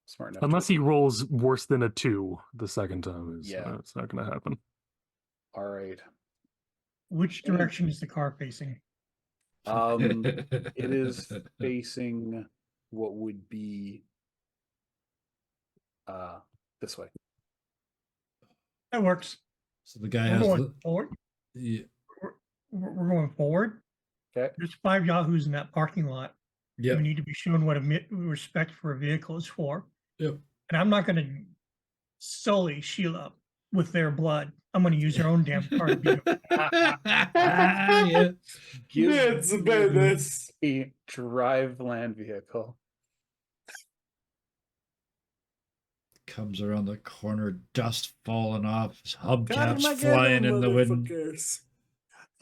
smart enough. Unless he rolls worse than a 2 the second time, Yeah. it's not going to happen. All right. Which direction is the car facing? It is facing what would be this way. That works. So the guy We're has going the, forward. yeah, We're going forward. Okay. There's 5 Yahoos in that parking lot. yep, We need to be shown what respect for a vehicle is for. yep. And I'm not going to sully Sheila with their blood. I'm going to use their own damn car to beat them. Yeah. Give That's me badass. a drive land vehicle. Comes around the corner, dust falling off, his hubcaps Carmageddon, flying in the wind. motherfuckers.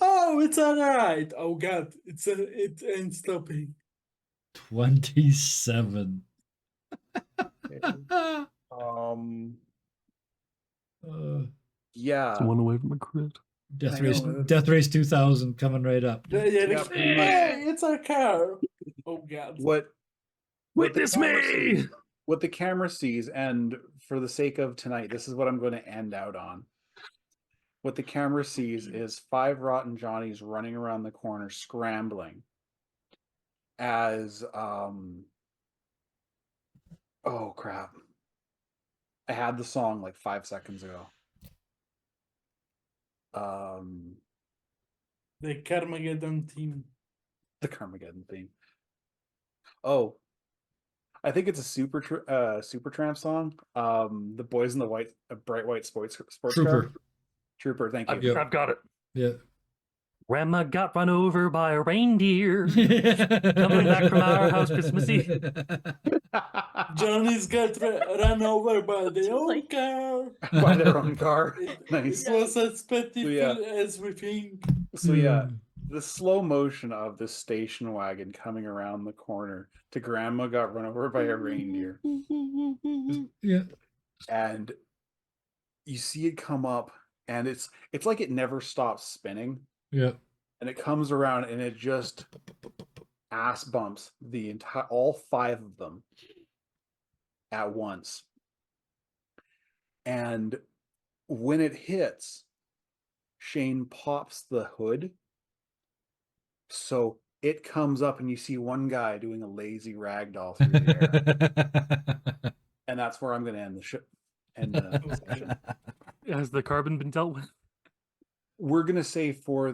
Oh, it's alright. Oh god, it ain't stopping. 27. Yeah. It's one away from a crit. Death I Race, know. Death Race 2000 coming right up. Yeah, Yeah, pretty much. hey, it's our car. Oh god. What the Witness camera me! sees- what the camera sees, and for the sake of tonight, this is what I'm going to end out on. What the camera sees is 5 Rotten Johnnies running around the corner, scrambling. As oh crap. I had the song like 5 seconds ago. The Carmageddon team. The Carmageddon theme. Oh, I think it's a Supertramp song. The boys in the bright white sports Trooper. car. Trooper, thank you. Yep. I've got it. Yeah. Grandma got run over by a reindeer. Coming back from our house Christmas Eve. Johnny's got run over by the old Like- car. By their own car. Nice. It was as spectacular yeah. as we think. So yeah, the slow motion of the station wagon coming around the corner to Grandma got run over by a reindeer, Yeah. and you see it come up, and it's like it never stops spinning, Yeah. and it comes around, and it just ass bumps all 5 of them at once, and when it hits, Shane pops the hood, So it comes up and you see one guy doing a lazy ragdoll through the air. And that's where I'm going to end the session. Has the carbon been dealt with? We're going to say for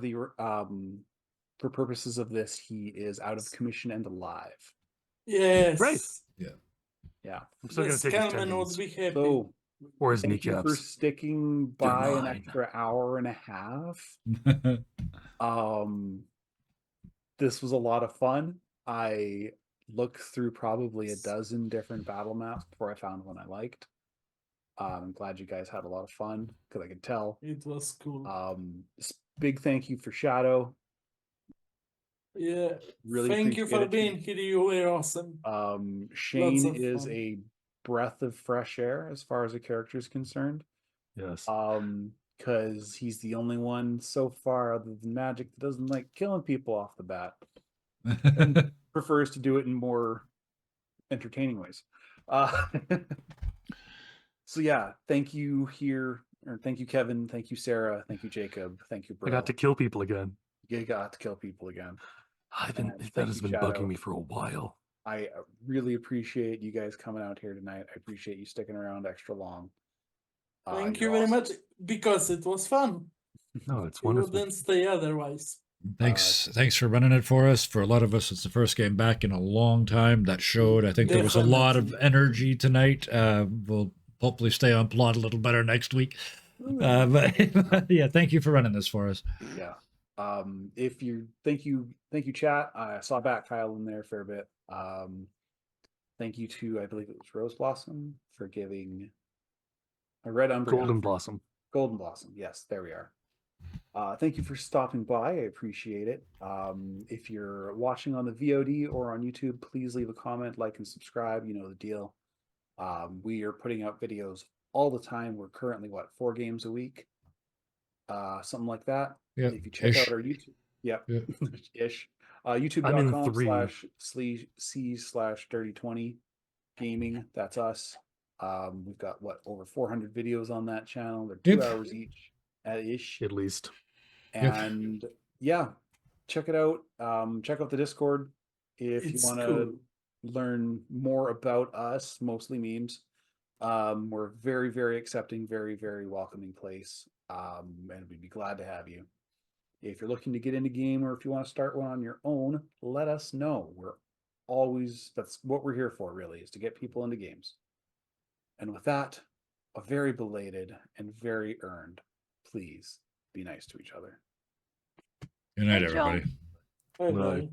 purposes of this, he is out of commission and alive. Yes. Right. Yeah. I'm still The going to take his Scalman would tendons. be happy. So Or his thank you for kneecaps. sticking They're by an mine. extra hour and a half. This was a lot of fun. I looked through probably a dozen different battle maps before I found one I liked. I'm glad you guys had a lot of fun because I could tell. It was cool. Big thank you for Shadow. Yeah. Really Thank you for appreciate it. being here. You were awesome. Shane of is fun. a breath of fresh air as far as the character is concerned. Yes. Because he's the only one so far other than Magic that doesn't like killing people off the bat. And prefers to do it in more entertaining ways. So yeah, thank you here, or thank you, Kevin. Thank you, Sarah. Thank you, Jacob. Thank you, bro. I got to kill people again. You got to kill people again. That thank has you, been Shadow. bugging me for a while. I really appreciate you guys coming out here tonight. I appreciate you sticking around extra long. Thank you you're very awesome. much because it was fun. No, it's You wonderful. wouldn't stay otherwise. Thanks for running it for us. For a lot of us, it's the first game back in a long time. That showed. I think there was a lot of energy tonight. We'll hopefully stay on plot a little better next week. But yeah, thank you for running this for us. Yeah. Thank you, chat. I saw Bat Kyle in there a fair bit. Thank you to, I believe it was Rose Blossom for giving a red Umbreon. Golden Blossom. Golden Blossom. Yes, there we are. Thank you for stopping by. I appreciate it. If you're watching on the VOD or on YouTube, please leave a comment, like, and subscribe. You know the deal. We are putting out videos all the time. We're currently 4 games a week, something like that. Yeah. If you check out our YouTube, ish. YouTube.com/c/dirty20 gaming. That's us. We've got over 400 videos on that channel. They're 2 hours each ish, at least. And yeah, check it out. Check out the Discord if you want to learn more about us, mostly memes. We're a very, very accepting, very, very welcoming place. And we'd be glad to have you. If you're looking to get into game or if you want to start one on your own, let us know. That's what we're here for, really, is to get people into games. And with that, a very belated and very earned, please be nice to each other. Good night, Thanks, y'all. everybody. Bye-bye.